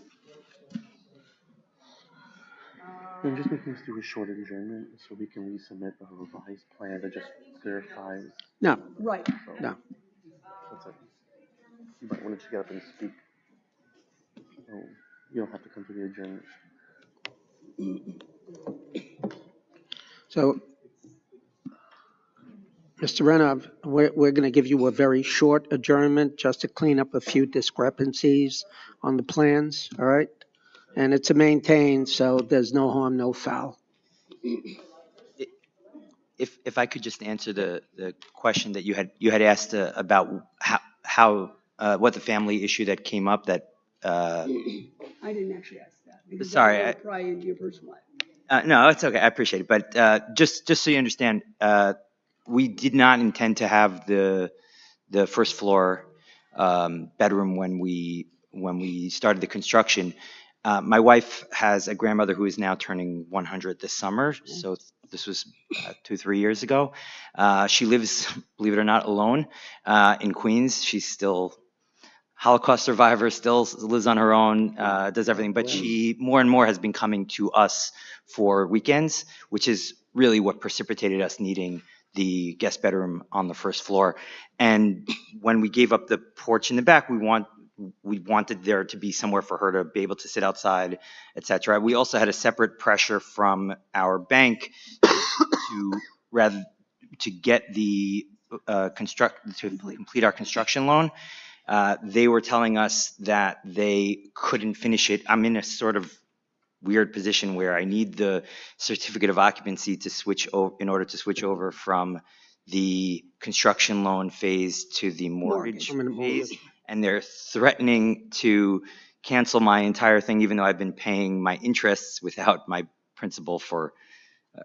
And just making us do a short adjournment so we can resubmit a revised plan that just clarifies. No, Right. no. That's it. But why don't you get up and speak? Oh, you don't have to come to the adjournment. So, Mr. Renov, we're going to give you a very short adjournment just to clean up a few discrepancies on the plans, all right? And it's a maintain, so there's no harm, no foul. If I could just answer the question that you had asked about what the family issue that came up that. I didn't actually ask that. Because Sorry, that would pry into your personal life. No, it's okay. I appreciate it. But just so you understand, we did not intend to have the first floor bedroom when when we started the construction. My wife has a grandmother who is now turning 100 this summer, so this was 2-3 years ago. She lives, believe it or not, alone in Queens. She's still Holocaust survivor, still lives on her own, does everything, but she more and more has been coming to us for weekends, which is really what precipitated us needing the guest bedroom on the first floor. And when we gave up the porch in the back, we wanted there to be somewhere for her to be able to sit outside, etc. We also had a separate pressure from our bank to get the complete our construction loan. They were telling us that they couldn't finish it. I'm in a sort of weird position where I need the certificate of occupancy to switch over in order to switch over from the construction loan phase to the mortgage phase. And they're threatening to cancel my entire thing, even though I've been paying my interests without my principal for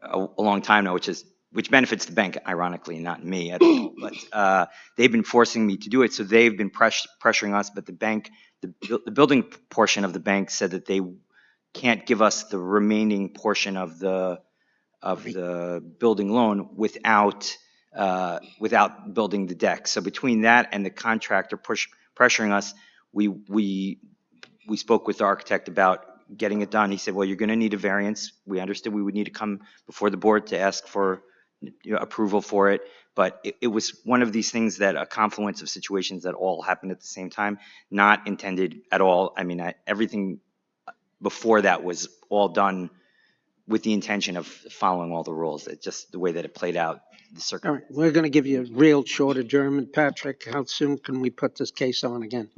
a long time now, which benefits the bank, ironically, not me at all. But they've been forcing me to do it, so they've been pressuring us. But the bank, the building portion of the bank, said that they can't give us the remaining portion of the building loan without building the deck. So between that and the contractor pressuring us, we spoke with the architect about getting it done. He said, well, you're going to need a variance. We understood we would need to come before the board to ask for approval for it. But it was one of these things that a confluence of situations that all happened at the same time, not intended at all. I mean, everything before that was all done with the intention of following all the rules. It's just the way that it played out. All right, we're going to give you a real short adjournment. Patrick, how soon can we put this case on again?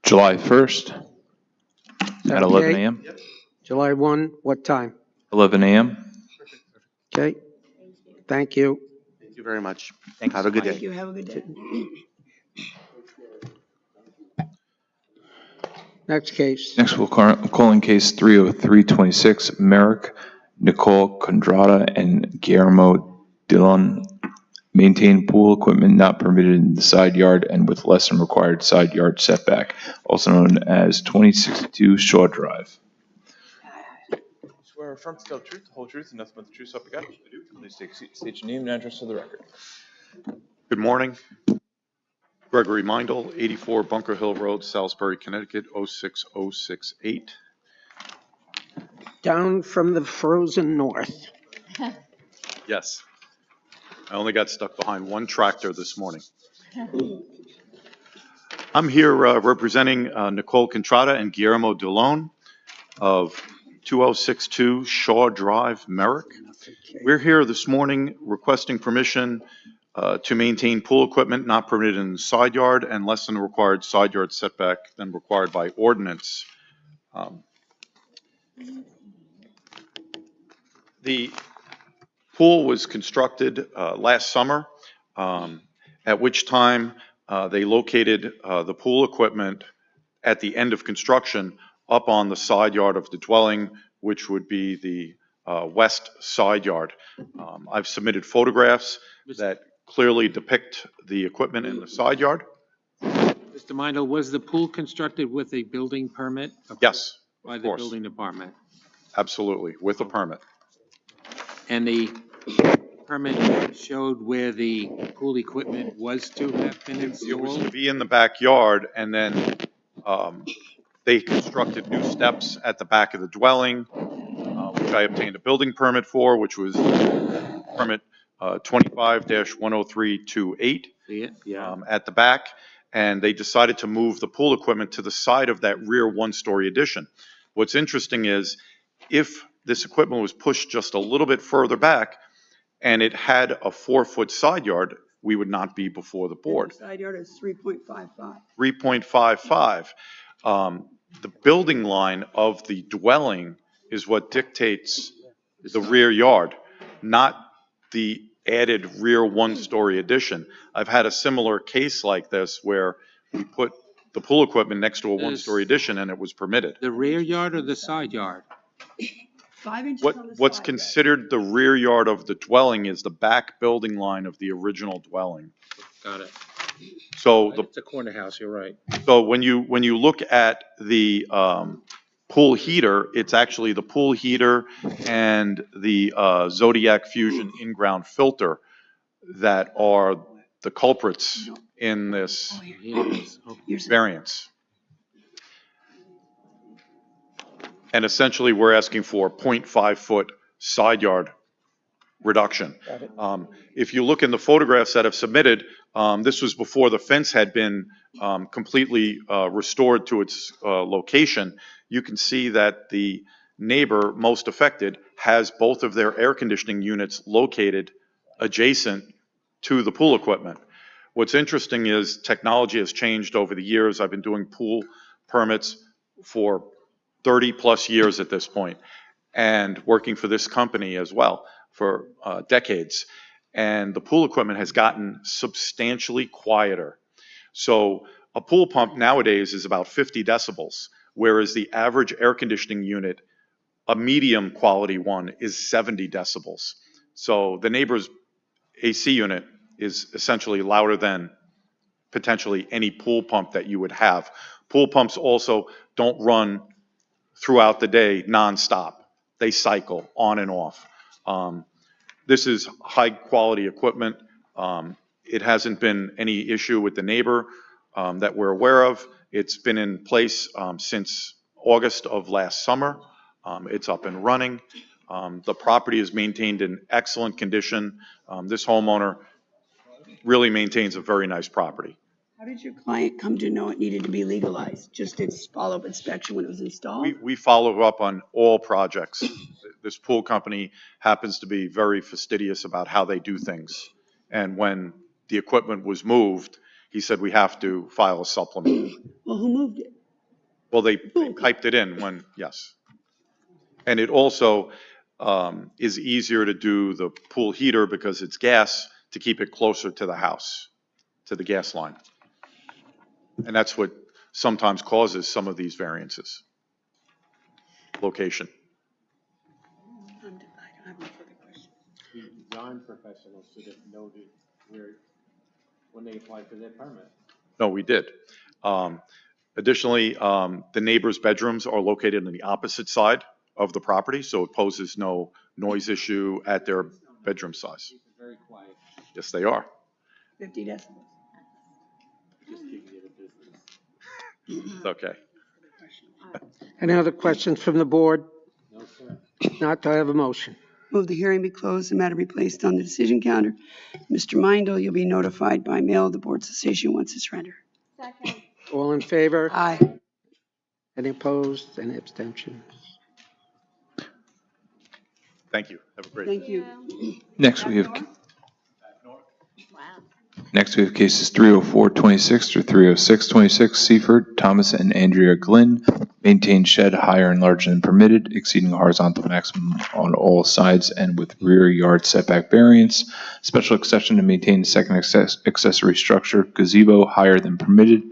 July 1st at 11 Okay. a.m. July 1, what time? 11 a.m. Okay, thank you. Thank you very much. Thank you Have so a good much. day. You have a good day. Next case. Next, we'll call in case 30326, Merrick, Nicole Condrada, and Guillermo Dillon. Maintain pool equipment not permitted in the side yard and with less than required side yard setback, also known as 2062 Shaw Drive. Swear affirm to tell the truth, the whole truth, and nothing but the truth, so help you God. Please state your name and address for the record. Good morning. Gregory Mindel, 84 Bunker Hill Road, Salisbury, Connecticut, 06068. Down from the frozen north. Yes. I only got stuck behind one tractor this morning. I'm here representing Nicole Contrada and Guillermo Dillon of 2062 Shaw Drive, Merrick. We're here this morning requesting permission to maintain pool equipment not permitted in the side yard and less than the required side yard setback than required by ordinance. The pool was constructed last summer, at which time they located the pool equipment at the end of construction up on the side yard of the dwelling, which would be the west side yard. I've submitted photographs that clearly depict the equipment in the side yard. Mr. Mindel, was the pool constructed with a building permit? Yes, By of the course. building department? Absolutely, with a permit. And the permit showed where the pool equipment was to have been It was installed? to be in the backyard, and then they constructed new steps at the back of the dwelling, which I obtained a building permit for, which was permit 25-10328. See it? Yeah. At the back, and they decided to move the pool equipment to the side of that rear one-story addition. What's interesting is if this equipment was pushed just a little bit further back and it had a 4-foot side yard, we would not be before the board. And the side yard is 3.55. 3.55. The building line of the dwelling is what dictates the rear yard, not the added rear one-story addition. I've had a similar case like this where we put the pool equipment next to a one-story addition and it was permitted. The rear yard or the side yard? 5 inches on the side. What's considered the rear yard of the dwelling is the back building line of the original dwelling. Got it. So It's a corner house, you're right. so when you look at the pool heater, it's actually the pool heater and the Zodiac Fusion in-ground filter that are the culprits in this variance. And essentially, we're asking for 0.5-foot side yard reduction. If you look in the photographs that have submitted, this was before the fence had been completely restored to its location. You can see that the neighbor most affected has both of their air conditioning units located adjacent to the pool equipment. What's interesting is technology has changed over the years. I've been doing pool permits for 30 plus years at this point, and working for this company as well for decades. And the pool equipment has gotten substantially quieter. So a pool pump nowadays is about 50 decibels, whereas the average air conditioning unit, a medium quality one, is 70 decibels. So the neighbor's AC unit is essentially louder than potentially any pool pump that you would have. Pool pumps also don't run throughout the day nonstop. They cycle on and off. This is high quality equipment. It hasn't been any issue with the neighbor that we're aware of. It's been in place since August of last summer. It's up and running. The property is maintained in excellent condition. This homeowner really maintains a very nice property. How did your client come to know it needed to be legalized? Just its follow-up inspection when it was installed? We follow up on all projects. This pool company happens to be very fastidious about how they do things. And when the equipment was moved, he said, we have to file a supplement. Well, who moved it? Well, they piped it in when, yes. And it also is easier to do the pool heater because it's gas to keep it closer to the house, to the gas line. And that's what sometimes causes some of these variances. Location. The design professionals should have noted when they applied for their permit. No, we did. Additionally, the neighbors' bedrooms are located on the opposite side of the property, so it poses no noise issue at their bedroom size. Very quiet. Yes, they are. 50 decibels. Just giving you the business. It's okay. Any other questions from the board? No, sir. Not, do I have a motion? Move the hearing be closed, the matter be placed on the decision calendar. Mr. Mindel, you'll be notified by mail of the board's decision once it's rendered. Second. All in favor? Aye. Any opposed? Any abstentions? Thank you. Have a great day. Thank you. Next, we have cases 30426 through 30626, Seaford, Thomas, and Andrea Glynn. Maintain shed higher and larger than permitted, exceeding horizontal maximum on all sides and with rear yard setback variance. Special exception to maintain a second accessory structure, gazebo higher than permitted.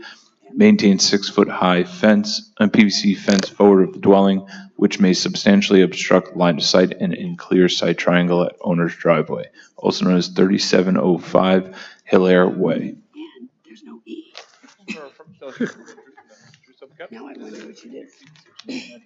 Maintain 6-foot high fence, a PVC fence forward of the dwelling, which may substantially obstruct line of sight and in clear sight triangle at owner's driveway, also known as 3705 Hilaire Way. And there's no E. Now I wonder what you did.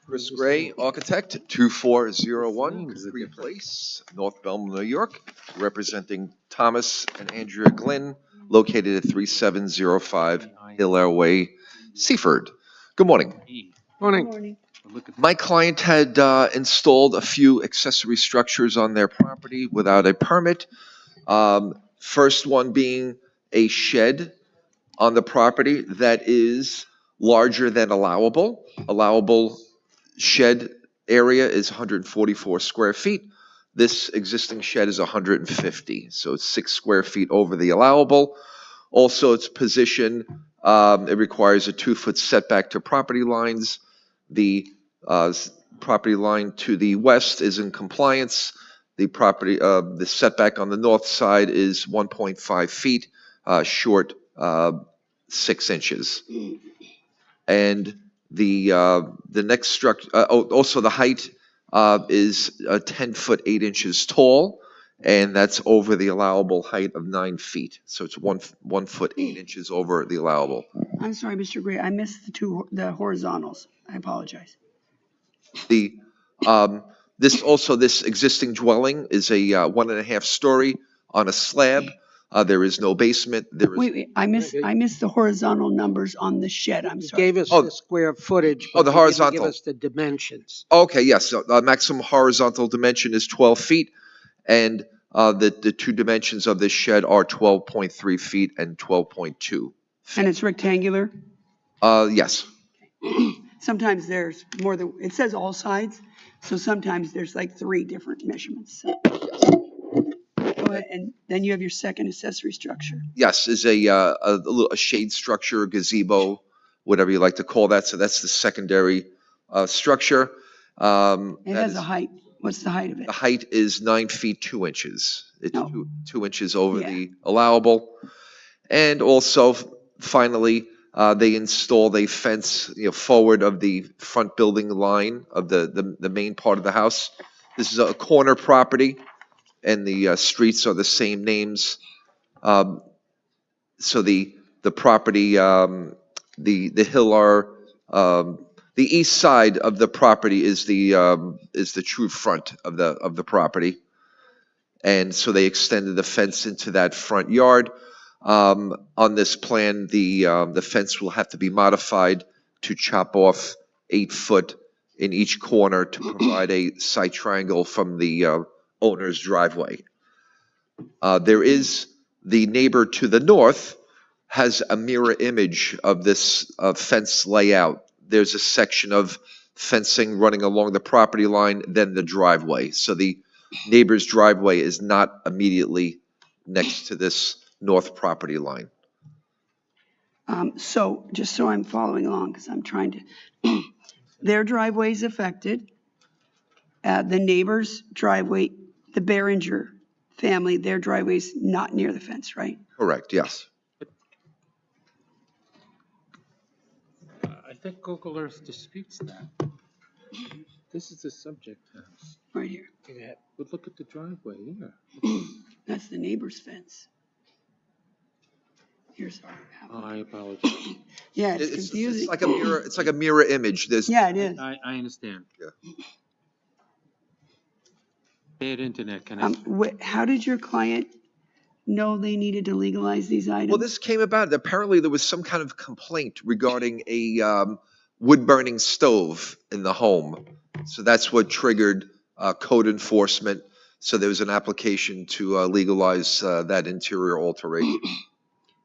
Chris Gray, architect, 2401 Capri Place, North Belmont, New York, representing Thomas and Andrea Glynn, located at 3705 Hilaire Way, Seaford. Good morning. Morning. My client had installed a few accessory structures on their property without a permit. First one being a shed on the property that is larger than allowable. Allowable shed area is 144 square feet. This existing shed is 150, so it's 6 square feet over the allowable. Also, its position, it requires a 2-foot setback to property lines. The property line to the west is in compliance. The setback on the north side is 1.5 feet, short 6 inches. And the next structure, also the height is 10 foot 8 inches tall, and that's over the allowable height of 9 feet. So it's 1 foot 8 inches over the allowable. I'm sorry, Mr. Gray, I missed the horizontals. I apologize. The, this existing dwelling is a 1.5 story on a slab. There is no basement. Wait, I missed the horizontal numbers on the shed. I'm You sorry. gave us the square footage, Oh, but the you didn't give horizontal. us the dimensions. Okay, yes, so the maximum horizontal dimension is 12 feet, and the two dimensions of this shed are 12.3 feet and 12.2. And it's rectangular? Yes. Sometimes there's more than, it says all sides, so sometimes there's like 3 different measurements. Go ahead, and then you have your second accessory structure. Yes, is a shade structure, gazebo, whatever you like to call that. So that's the secondary structure. It has a height. What's the height of it? The height is 9 feet 2 inches. It's No. 2 inches over the allowable. And also, finally, they installed a fence, forward of the front building line of the main part of the house. This is a corner property, and the streets are the same names. So the property, the hill are, the east side of the property is the true front of the property. And so they extended the fence into that front yard. On this plan, the fence will have to be modified to chop off 8 foot in each corner to provide a sight triangle from the owner's driveway. There is the neighbor to the north has a mirror image of this fence layout. There's a section of fencing running along the property line, then the driveway. So the neighbor's driveway is not immediately next to this north property line. So just so I'm following along, because I'm trying to, their driveway is affected. The neighbor's driveway, the Behringer family, their driveway is not near the fence, right? Correct, yes. I think Google Earth disputes that. This is the subject house. Right here. Yeah, but look at the driveway here. That's the neighbor's fence. Here's our. Oh, I apologize. Yeah, it's confusing. It's like a mirror. It's like a mirror image. Yeah, it is. I understand. Yeah. Bad internet connection. How did your client know they needed to legalize these items? Well, this came about. Apparently, there was some kind of complaint regarding a wood-burning stove in the home. So that's what triggered code enforcement. So there was an application to legalize that interior alteration.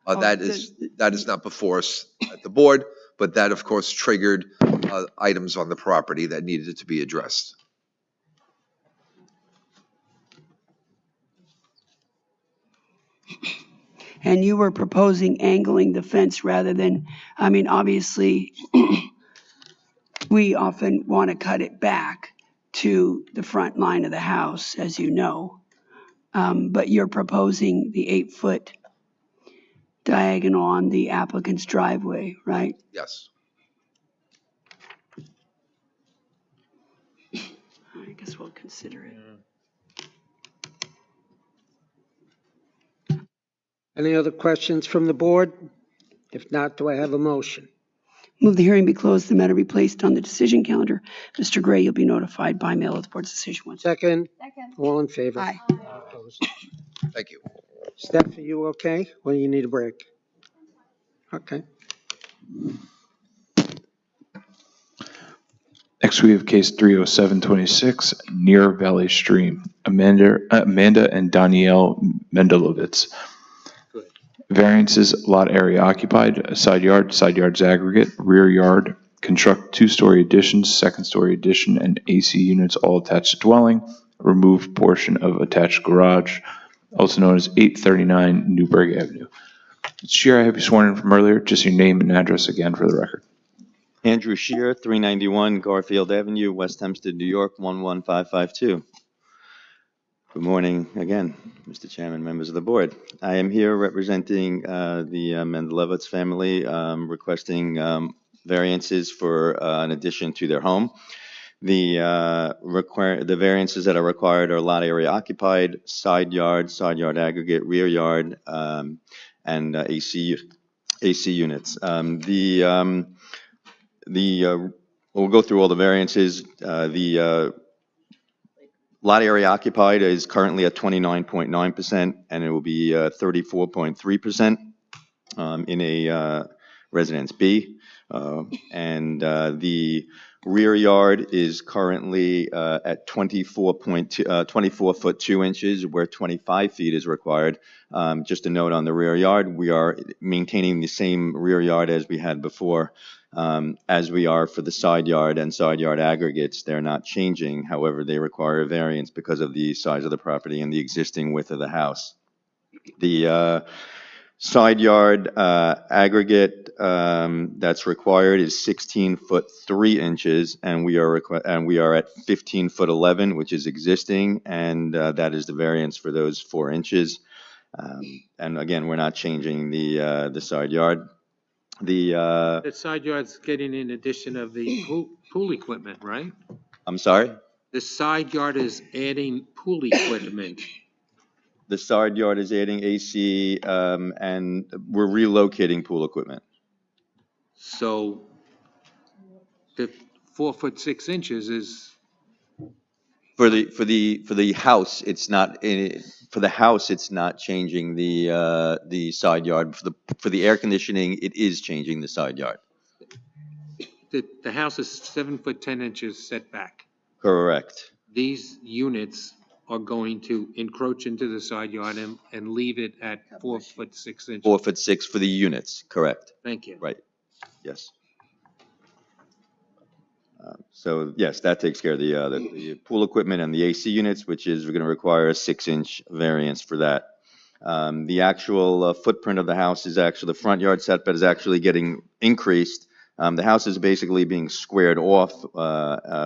That is not before us at the board, but that, of course, triggered items on the property that needed to be addressed. And you were proposing angling the fence rather than, I mean, obviously, we often want to cut it back to the front line of the house, as you know. But you're proposing the 8-foot diagonal on the applicant's driveway, right? Yes. I guess we'll consider it. Any other questions from the board? If not, do I have a motion? Move the hearing be closed, the matter be placed on the decision calendar. Mr. Gray, you'll be notified by mail of the board's decision once. Second? Second. All in favor? Aye. Opposed? Thank you. Steph, are you okay? Or do you need a break? Okay. Next, we have case 30726, near Valley Stream, Amanda and Danielle Mendelovitz. Variances, lot area occupied, side yards aggregate, rear yard, construct 2-story additions, 2nd-story addition, and AC units all attached to dwelling, remove portion of attached garage, also known as 839 Newburgh Avenue. Chair, I have you sworn in from earlier, just your name and address again for the record. Andrew Shear, 391 Garfield Avenue, West Hempstead, New York, 11552. Good morning again, Mr. Chairman, members of the board. I am here representing the Mendelovitz family, requesting variances for an addition to their home. The variances that are required are lot area occupied, side yard aggregate, rear yard, and AC units. We'll go through all the variances. The lot area occupied is currently at 29.9%, and it will be 34.3% in a Residence B. And the rear yard is currently at 24 foot 2 inches, where 25 feet is required. Just a note on the rear yard, we are maintaining the same rear yard as we had before. As we are for the side yard and side yard aggregates, they're not changing. However, they require a variance because of the size of the property and the existing width of the house. The side yard aggregate that's required is 16 foot 3 inches, and we are at 15 foot 11, which is existing, and that is the variance for those 4 inches. And again, we're not changing the side yard. The side yard's getting in addition of the pool equipment, right? I'm sorry? The side yard is adding pool equipment. The side yard is adding AC, and we're relocating pool equipment. So the 4 foot 6 inches is, For the house, it's not for the house. It's not changing the side yard. For the air conditioning, it is changing the side yard. the house is 7 foot 10 inches setback. Correct. These units are going to encroach into the side yard and leave it at 4 foot 6 inches. 4 foot 6 for the units. Correct. Thank you. Right. Yes. So yes, that takes care of the pool equipment and the AC units, which is we're going to require a 6-inch variance for that. The actual footprint of the house is actually, the front yard setback is actually getting increased. The house is basically being squared off.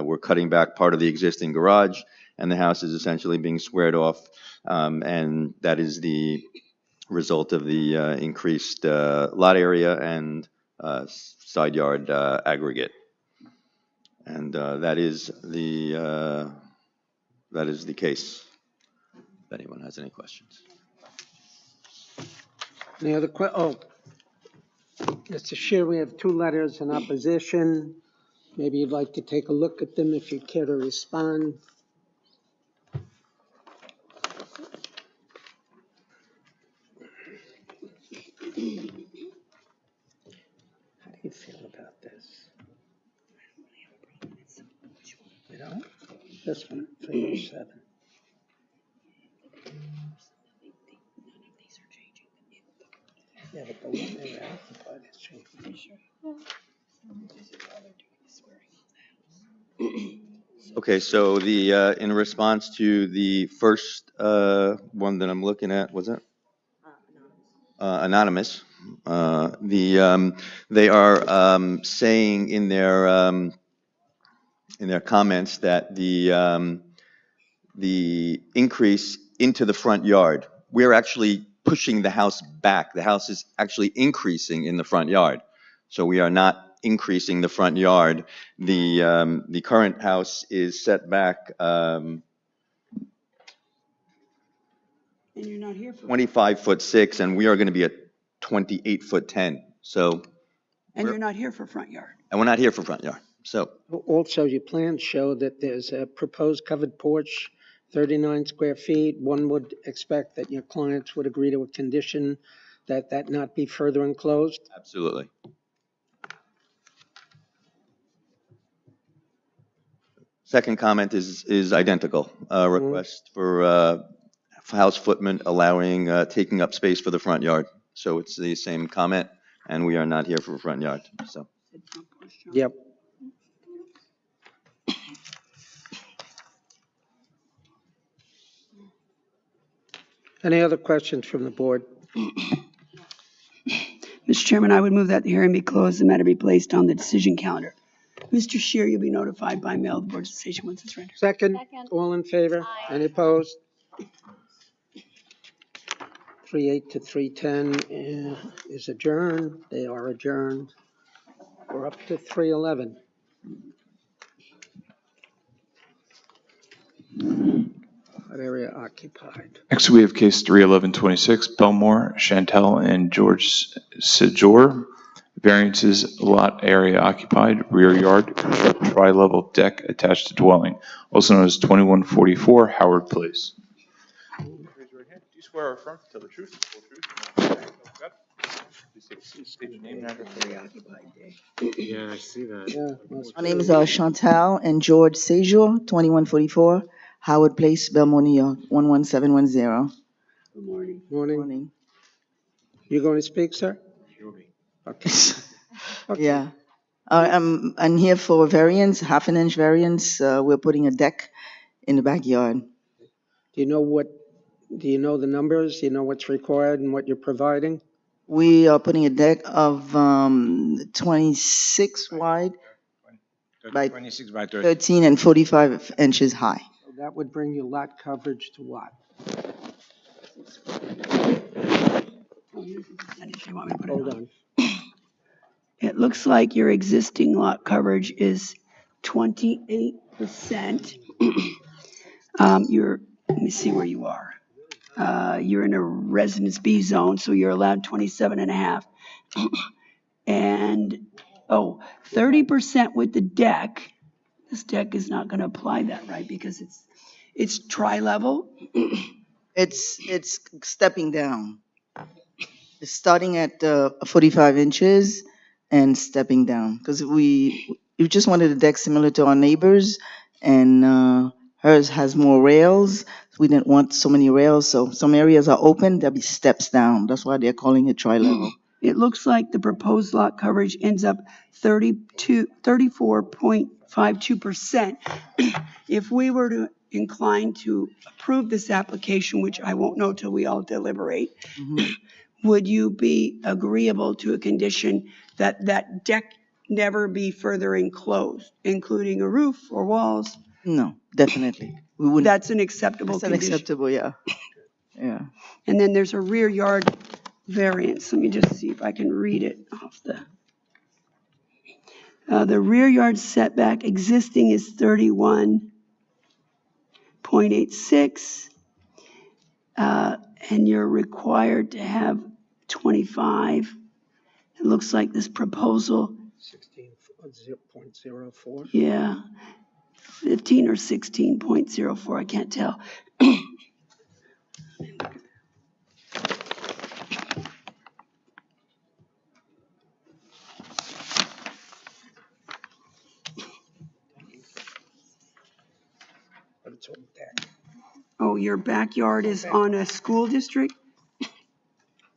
We're cutting back part of the existing garage, and the house is essentially being squared off, and that is the result of the increased lot area and side yard aggregate. And that is the case. If anyone has any questions. Any other Mr. Shear, we have 2 letters in opposition. Maybe you'd like to take a look at them if you care to respond. How do you feel about this? You know, this one, 307. Yeah, but the one they were occupied is changing. Okay, so in response to the first one that I'm looking at, was it? Anonymous. They are saying in their comments that the increase into the front yard, we're actually pushing the house back. The house is actually increasing in the front yard. So we are not increasing the front yard. The current house is set back And you're not here for. 25 foot 6, and we are going to be at 28 foot 10. So. And you're not here for front yard. And we're not here for front yard. So. Also, your plans show that there's a proposed covered porch, 39 square feet. One would expect that your clients would agree to a condition that not be further enclosed. Absolutely. Second comment is identical. Request for house footment allowing taking up space for the front yard. So it's the same comment, and we are not here for front yard. So. Yep. Any other questions from the board? Mr. Chairman, I would move that the hearing be closed, the matter be placed on the decision calendar. Mr. Shear, you'll be notified by mail of the board's decision once it's rendered. Second, all in favor? Any opposed? 3-8 to 310 is adjourned. They are adjourned. We're up to 311. Lot area occupied. Next, we have case 31126, Belmore, Chantel, and George Sejor. Variances, lot area occupied, rear yard, construct tri-level deck attached to dwelling, also known as 2144 Howard Place. Raise your right hand. Do you swear or affirm to tell the truth, the whole truth? State your name and address. Yeah, I see that. My name is Chantal and George Sejour, 2144 Howard Place, Belmore, New York, 11710. Good morning. Morning. You going to speak, sir? Okay. Yeah. I'm here for a variance, half an inch variance. We're putting a deck in the backyard. Do you know the numbers? Do you know what's required and what you're providing? We are putting a deck of 26 wide by 26 by 30. 13 and 45 inches high. So that would bring your lot coverage to what? Hold on. It looks like your existing lot coverage is 28%. Let me see where you are. You're in a Residence B zone, so you're allowed 27 and a half. And, 30% with the deck. This deck is not gonna apply that, right? Because it's tri-level. It's stepping down. It's starting at 45 inches and stepping down because we just wanted a deck similar to our neighbors, and hers has more rails. We didn't want so many rails, so some areas are open. There'll be steps down. That's why they're calling it tri-level. It looks like the proposed lot coverage ends up 34.52%. If we were to incline to approve this application, which I won't know till we all deliberate, would you be agreeable to a condition that that deck never be further enclosed, including a roof or walls? No, definitely. We wouldn't. That's an acceptable That's condition. unacceptable, yeah. Yeah. And then there's a rear yard variance. Let me just see if I can read it off the rear yard setback existing is 31.86. And you're required to have 25. It looks like this proposal, 16.04. yeah, 15 or 16.04, I can't tell. Oh, your backyard is on a school district?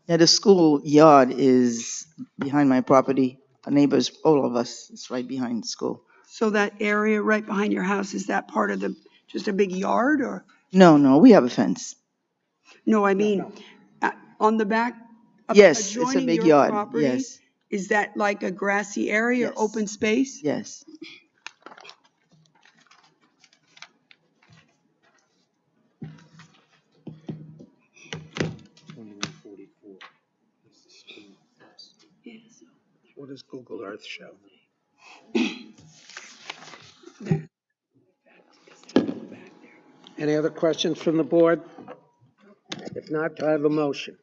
Yeah, the school yard is behind my property. Our neighbors, all of us, it's right behind the school. So that area right behind your house, is that part of just a big yard or? No, we have a fence. No, I mean, on the back? Yes, it's a adjoining big your yard, property, yes. Is that like a grassy area or open space? Yes. What does Google Earth show? Any other questions from the board? If not, do I have a motion?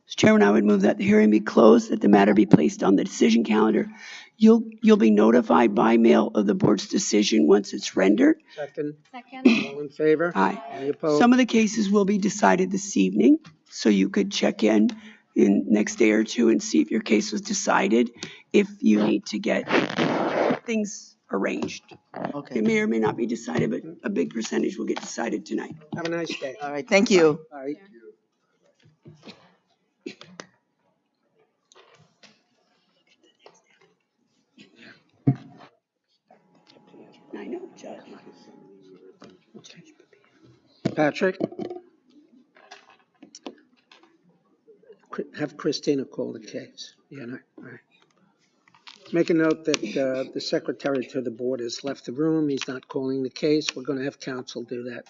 Mr. Chairman, I would move that the hearing be closed, that the matter be placed on the decision calendar. You'll be notified by mail of the board's decision once it's rendered. Second. All in favor? Aye. Any opposed? Some of the cases will be decided this evening, so you could check in next day or two and see if your case was decided, if you need to get things arranged. Okay. It may or may not be decided, but a big percentage will get decided tonight. Have a nice day. All right, thank you. All right. I know, Judge. Patrick? Have Christina call the case. Yeah, no, all right. Make a note that the secretary to the board has left the room. He's not calling the case. We're going to have counsel do that.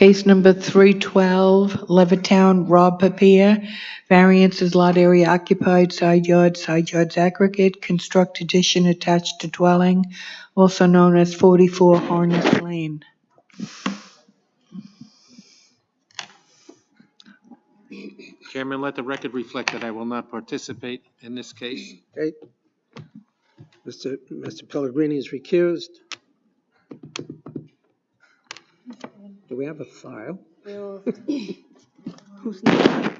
Case number 312, Levittown, Rob Papia. Variances, lot area occupied, side yards aggregate, construct addition attached to dwelling, also known as 44 Harness Lane. Chairman, let the record reflect that I will not participate in this case. Okay. Mr. Pellegrini is recused. Do we have a file? Who's nothing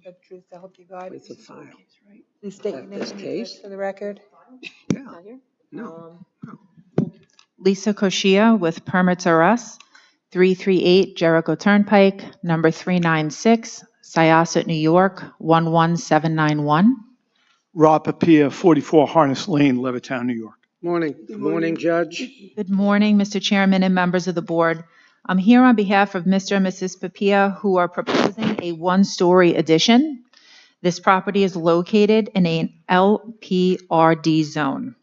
but truth to help you guide. With the file. Please state your name This and address case? for the record. Yeah. No. Lisa Koshia with Permits R Us, 338 Jericho Turnpike, number 396, Syosset, New York, 11791. Rob Papia, 44 Harness Lane, Levittown, New York. Morning. Good morning, Judge. Good morning, Mr. Chairman and members of the board. I'm here on behalf of Mr. and Mrs. Papia, who are proposing a one-story addition. This property is located in an LPRD zone.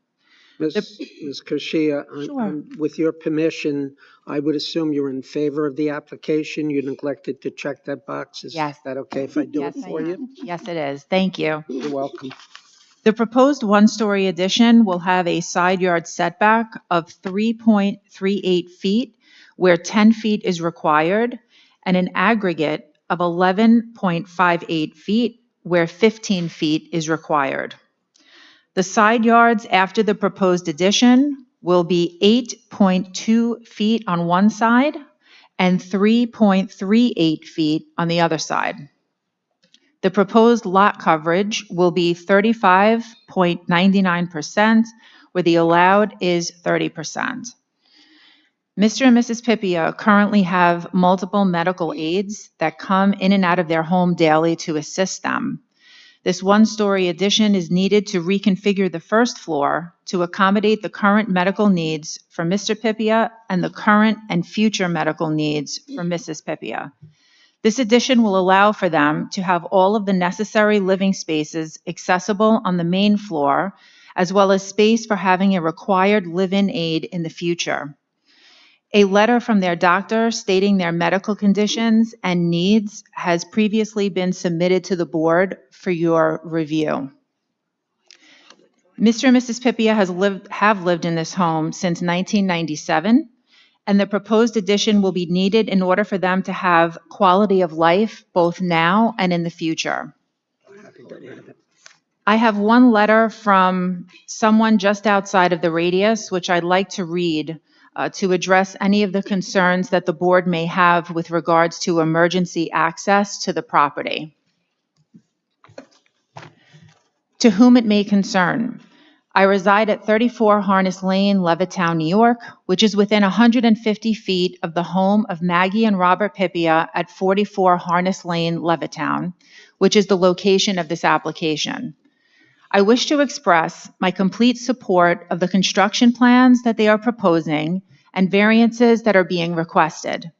Ms. Koshia, Sure. with your permission, I would assume you're in favor of the application. You neglected to check that box. Is Yes. that okay if I do it for you? Yes, it is. Thank you. You're welcome. The proposed one-story addition will have a side yard setback of 3.38 feet, where 10 feet is required, and an aggregate of 11.58 feet, where 15 feet is required. The side yards after the proposed addition will be 8.2 feet on one side and 3.38 feet on the other side. The proposed lot coverage will be 35.99%, where the allowed is 30%. Mr. and Mrs. Pipia currently have multiple medical aides that come in and out of their home daily to assist them. This one-story addition is needed to reconfigure the first floor to accommodate the current medical needs for Mr. Pipia and the current and future medical needs for Mrs. Pipia. This addition will allow for them to have all of the necessary living spaces accessible on the main floor, as well as space for having a required live-in aide in the future. A letter from their doctor stating their medical conditions and needs has previously been submitted to the board for your review. Mr. and Mrs. Pipia have lived in this home since 1997, and the proposed addition will be needed in order for them to have quality of life both now and in the future. I have one letter from someone just outside of the radius, which I'd like to read to address any of the concerns that the board may have with regards to emergency access to the property. To whom it may concern, I reside at 34 Harness Lane, Levittown, New York, which is within 150 feet of the home of Maggie and Robert Pipia at 44 Harness Lane, Levittown, which is the location of this application. I wish to express my complete support of the construction plans that they are proposing and variances that are being requested.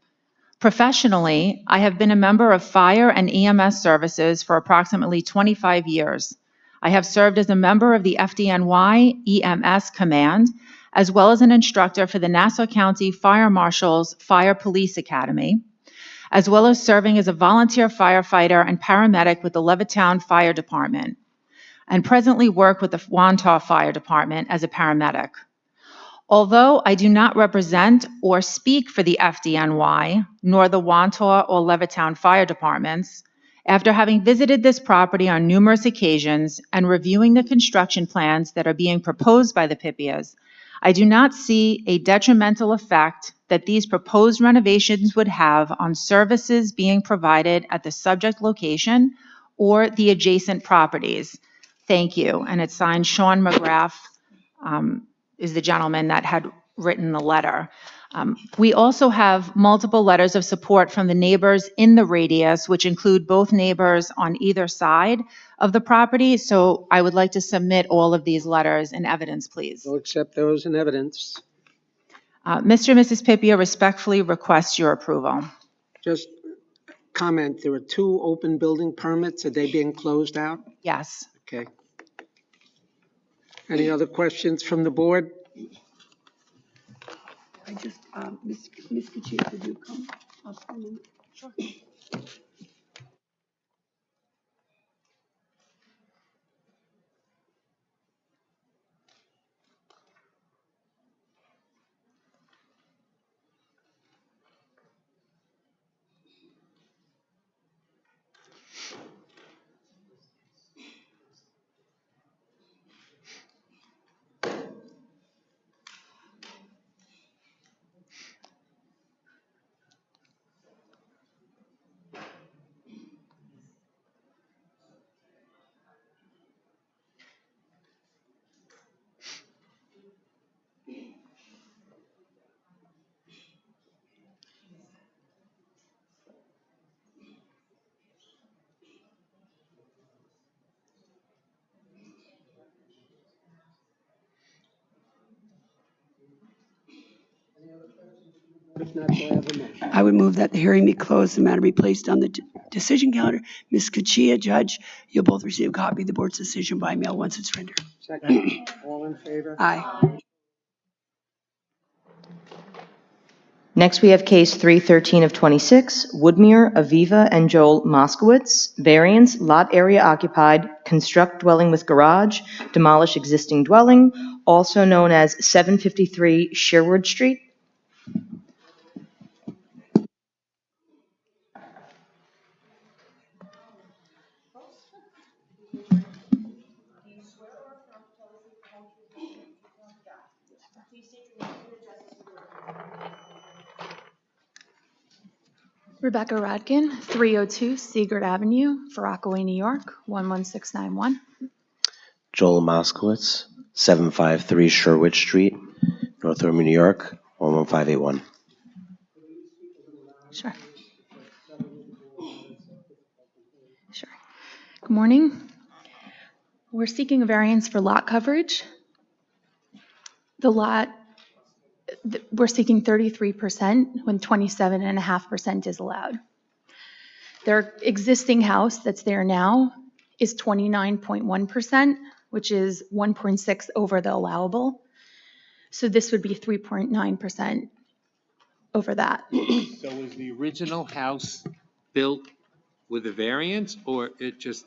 Professionally, I have been a member of fire and EMS services for approximately 25 years. I have served as a member of the FDNY EMS Command, as well as an instructor for the Nassau County Fire Marshal's Fire Police Academy, as well as serving as a volunteer firefighter and paramedic with the Levittown Fire Department, and presently work with the Wantagh Fire Department as a paramedic. Although I do not represent or speak for the FDNY, nor the Wantagh or Levittown Fire Departments, after having visited this property on numerous occasions and reviewing the construction plans that are being proposed by the Pipias, I do not see a detrimental effect that these proposed renovations would have on services being provided at the subject location or the adjacent properties. Thank you. And it's signed Sean McGrath, is the gentleman that had written the letter. We also have multiple letters of support from the neighbors in the radius, which include both neighbors on either side of the property. So I would like to submit all of these letters in evidence, please. We'll accept those in evidence. Mr. and Mrs. Pipia respectfully request your approval. Just comment, there are 2 open building permits. Are they being closed out? Yes. Okay. Any other questions from the board? just, Ms. Kachia, could you come up for a moment? Sure. If not, do I have a motion? I would move that the hearing be closed, the matter be placed on the decision calendar. Ms. Kachia, Judge, you'll both receive a copy of the board's decision by mail once it's rendered. Second, all in favor? Aye. Next, we have case 313 of 26, Woodmere, Aviva, and Joel Moskowitz. Variance, lot area occupied, construct dwelling with garage, demolish existing dwelling, also known as 753 Sherwood Street. Rebecca Radkin, 302 Seagard Avenue, Rockaway, New York, 11691. Joel Moskowitz, 753 Sherwood Street, North Ormond, New York, 11581. Sure. Sure. Good morning. We're seeking a variance for lot coverage. The lot, we're seeking 33% when 27.5% is allowed. Their existing house that's there now is 29.1%, which is 1.6 over the allowable. So this would be 3.9% over that. So was the original house built with a variance, or it just?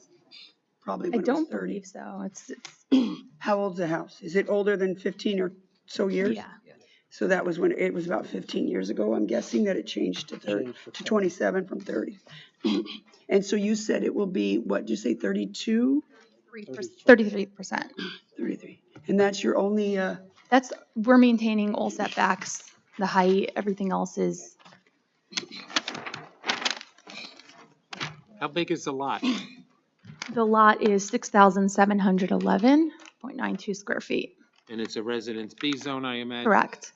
Probably I when it was don't 30. believe so. It's How old's the house? Is it older than 15 or so years? yeah. So that was when, it was about 15 years ago, I'm guessing, that it changed to 30, to 27 from 30. And so you said it will be, what, did you say 32? 33%. 33. And that's your only, That's, we're maintaining all setbacks, the height, everything else is, How big is the lot? the lot is 6,711.92 square feet. And it's a Residence B zone, I imagine? Correct.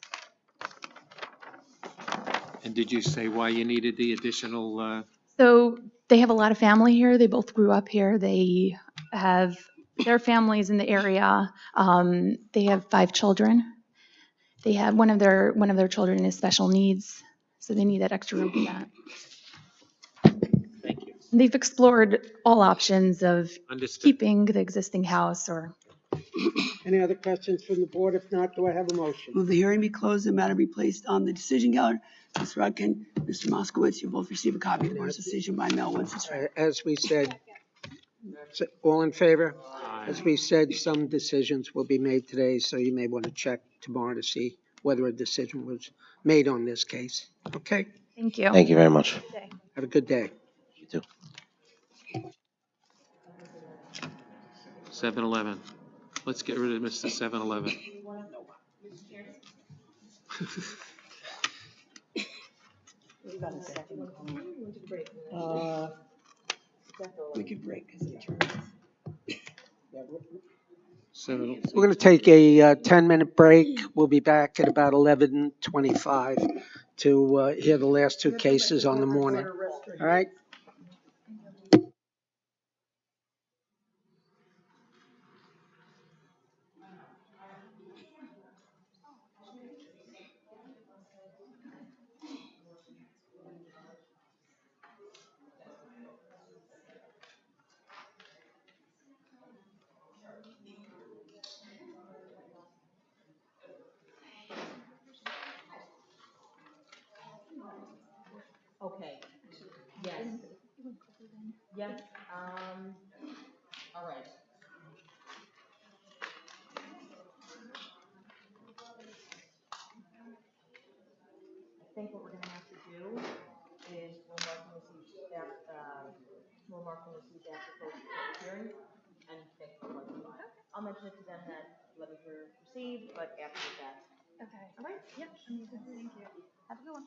And did you say why you needed the additional, So they have a lot of family here. They both grew up here. They have their families in the area. They have 5 children. They have one of their children is special needs, so they need that extra room for that. Thank you. They've explored all options of Understood. keeping the existing house or. Any other questions from the board? If not, do I have a motion? move the hearing be closed, the matter be placed on the decision calendar. Ms. Rudkin, Mr. Moskowitz, you both receive a copy of the board's decision by mail once it's ready. As we said, all in favor? As we said, some decisions will be made today, so you may want to check tomorrow to see whether a decision was made on this case. Okay? Thank you. Thank you very much. Have a good day. You too. 7-Eleven? Let's get rid of Mr. 7-Eleven. We could break. Seven. We're going to take a 10-minute break. We'll be back at about 11:25 to hear the last 2 cases on the morning. All right? Yes, all right. I think what we're gonna have to do is we'll mark and receive after close the hearing and fix the letter. I'll mention it to them that letters were received, but after that. Okay. All right? Yep, amazing, thank you. Have a good one.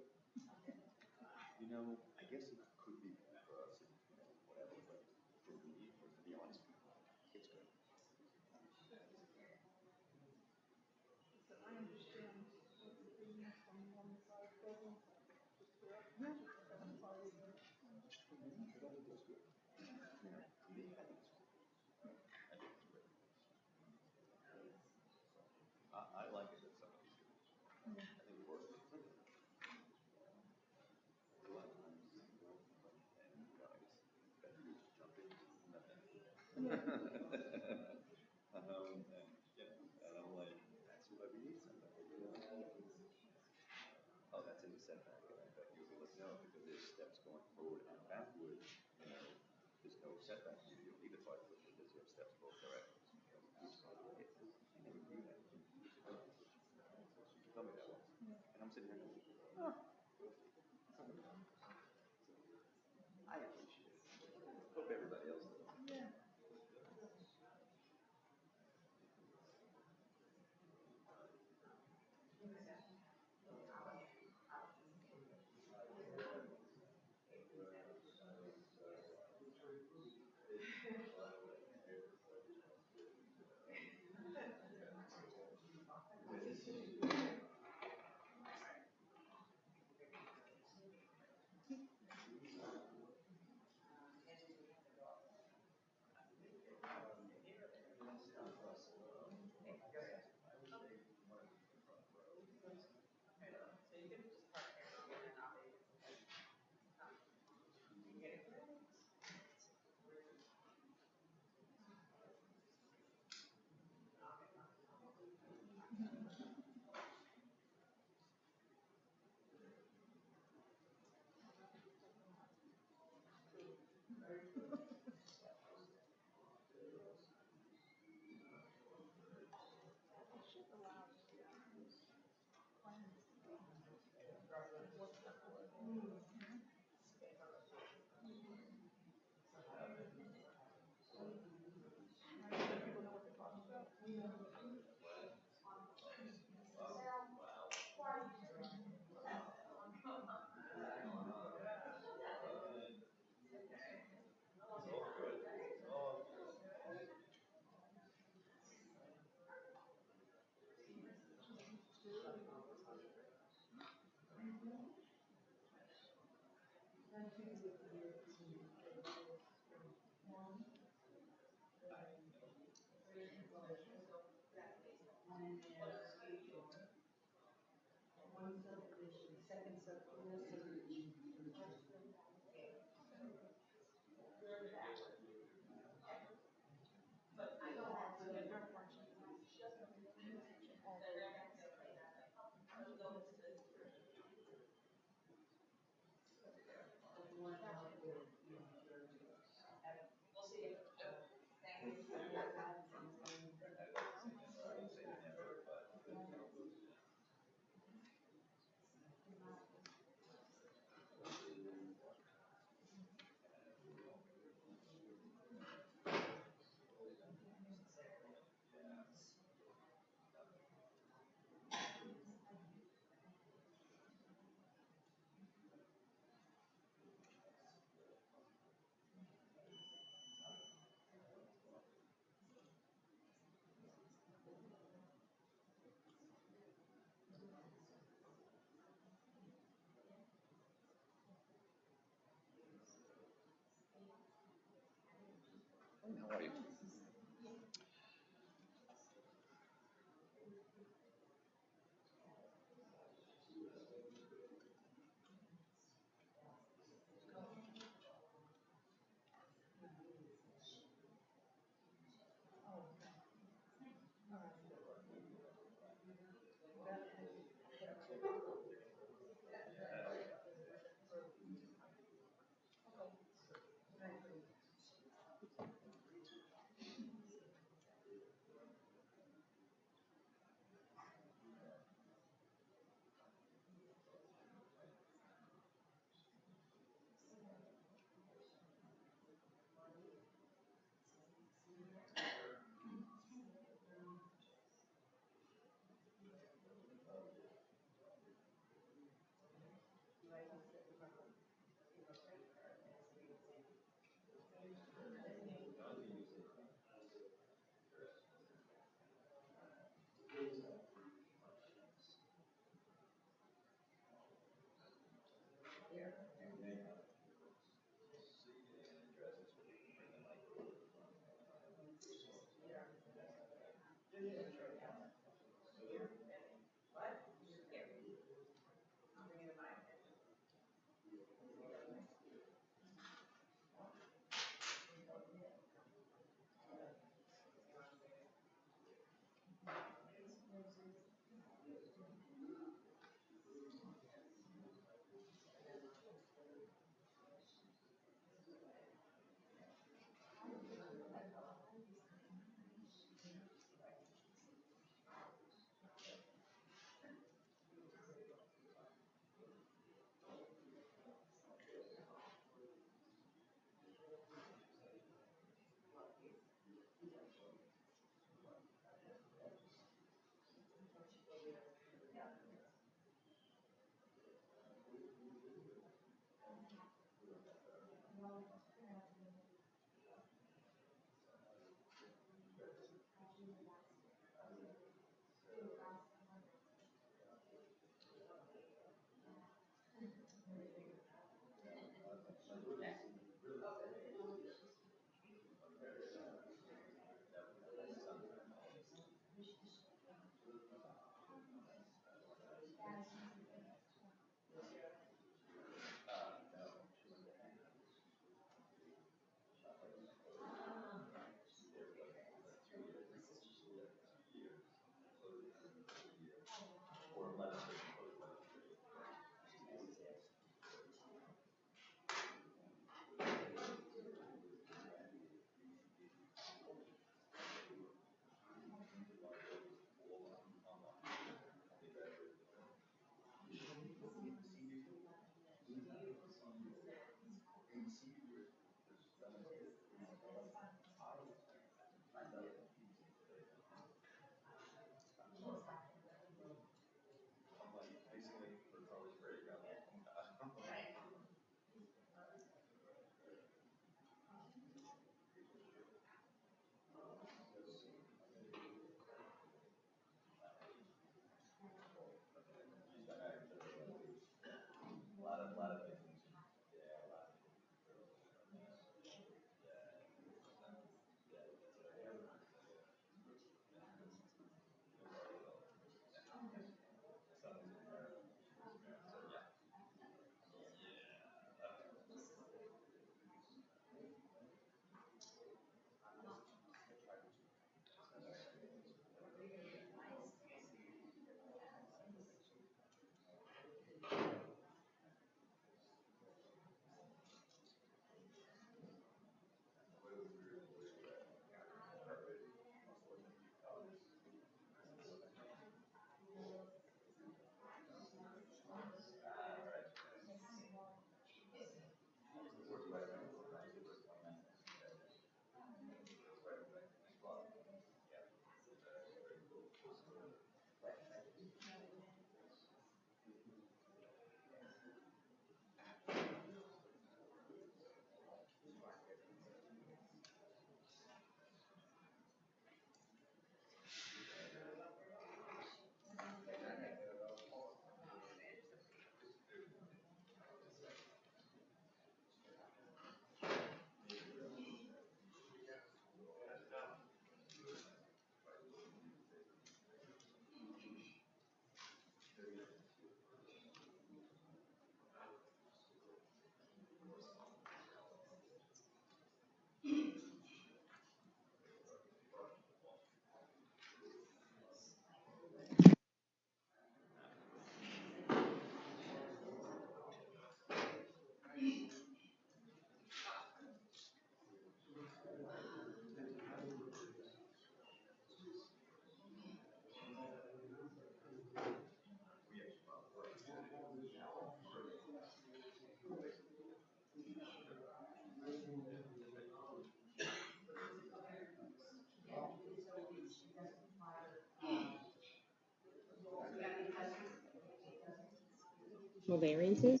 additional variances.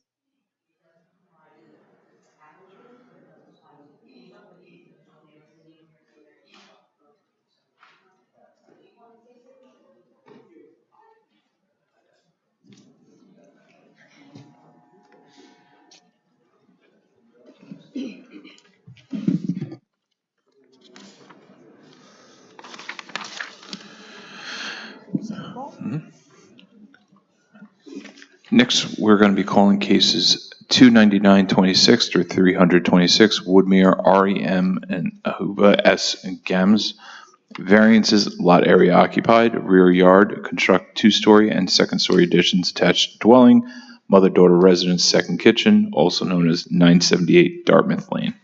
Next, we're going to be calling cases 29926 through 326, Woodmere, REM, and Ahuba S. and GEMS. Variances, lot area occupied, rear yard, construct two-story and second-story additions attached to dwelling, mother-daughter residence, second kitchen, also known as 978 Dartmouth Lane.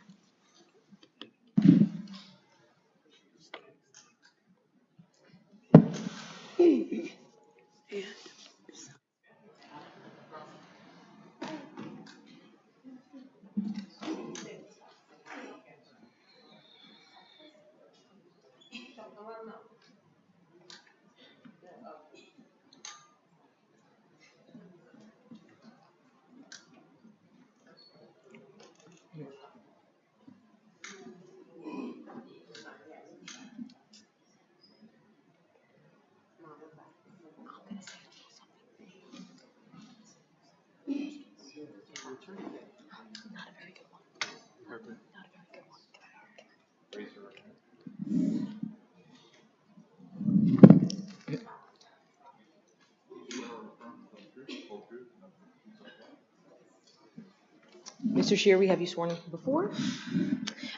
Mr. Shear, we have you sworn in before.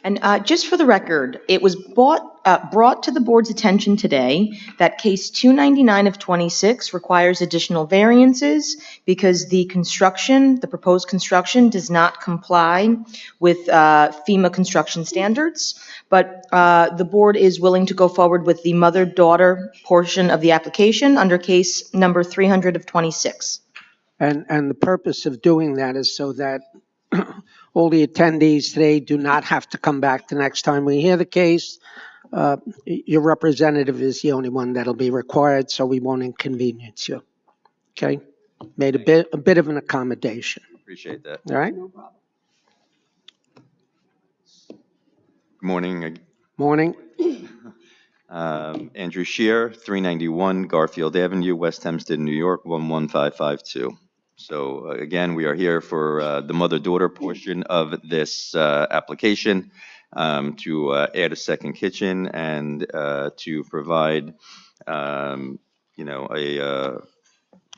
And just for the record, it was brought to the board's attention today that case 299 of 26 requires additional variances because the proposed construction does not comply with FEMA construction standards. But the board is willing to go forward with the mother-daughter portion of the application under case number 300 of 26. And the purpose of doing that is so that all the attendees today do not have to come back the next time we hear the case. Your representative is the only one that'll be required, so we won't inconvenience you. Okay? Made a bit of an accommodation. Appreciate that. All right? Good morning. Morning. Andrew Shear, 391 Garfield Avenue, West Hempstead, New York, 11552. So again, we are here for the mother-daughter portion of this application to add a second kitchen and to provide, a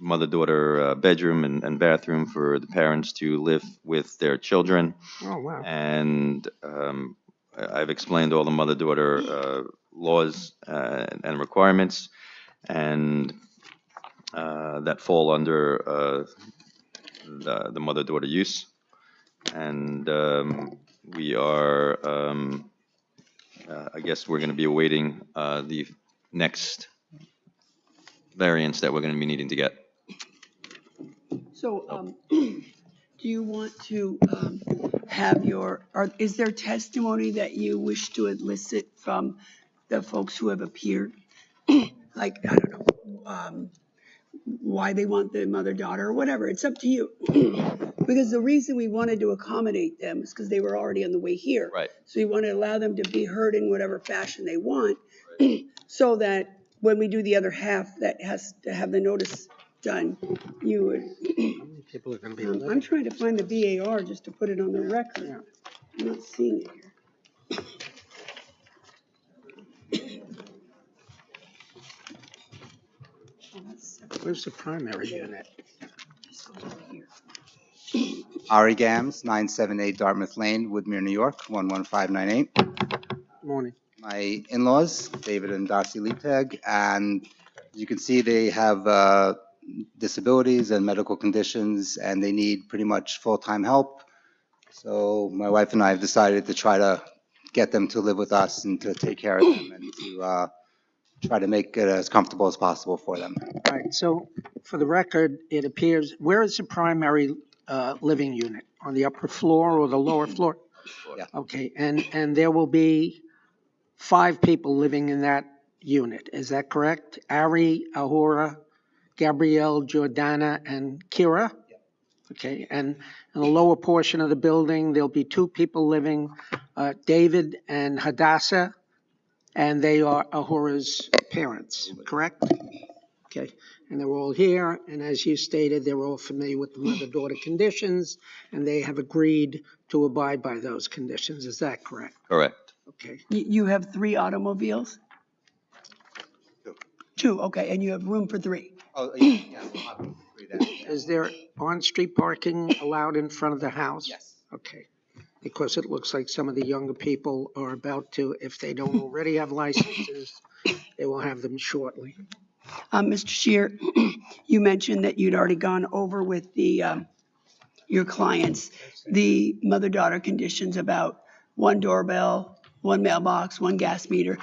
mother-daughter bedroom and bathroom for the parents to live with their children. Oh, wow. And I've explained all the mother-daughter laws and requirements, and that fall under the mother-daughter use. And we are, I guess we're going to be awaiting the next variance that we're going to be needing to get. So, do you want to have is there testimony that you wish to elicit from the folks who have appeared? Like, I don't know, why they want the mother-daughter or whatever, it's up to you. Because the reason we wanted to accommodate them is because they were already on the way here. Right. So we want to allow them to be heard in whatever fashion they want, so that when we do the other half that has to have the notice done, you would. People are going to be. I'm trying to find the VAR just to put it on the record. I'm not seeing it here. Where's the primary unit? Ari Gams, 978 Dartmouth Lane, Woodmere, New York, 11598. Morning. My in-laws, David and Darcy Liebtag, and as you can see, they have disabilities and medical conditions, and they need pretty much full-time help. So my wife and I have decided to try to get them to live with us and to take care of them and to try to make it as comfortable as possible for them. All right, so for the record, it appears, where is the primary living unit? On the upper floor or the lower floor? Yeah. Okay, and there will be 5 people living in that unit, is that correct? Ari, Ahura, Gabrielle, Jordana, and Kira? Okay, and in the lower portion of the building, there'll be two people living, David and Hadassah, and they are Ahura's parents, correct? Okay, and they're all here, and as you stated, they're all familiar with the mother-daughter conditions, and they have agreed to abide by those conditions. Is that correct? Correct. Okay. You have 3 automobiles? 2, okay, and you have room for 3? Oh, yeah, we'll have 3 there. Is there on-street parking allowed in front of the house? Yes. Okay, because it looks like some of the younger people are about to, if they don't already have licenses, they will have them shortly. Mr. Shear, you mentioned that you'd already gone over with your clients the mother-daughter conditions about 1 doorbell, 1 mailbox, 1 gas meter.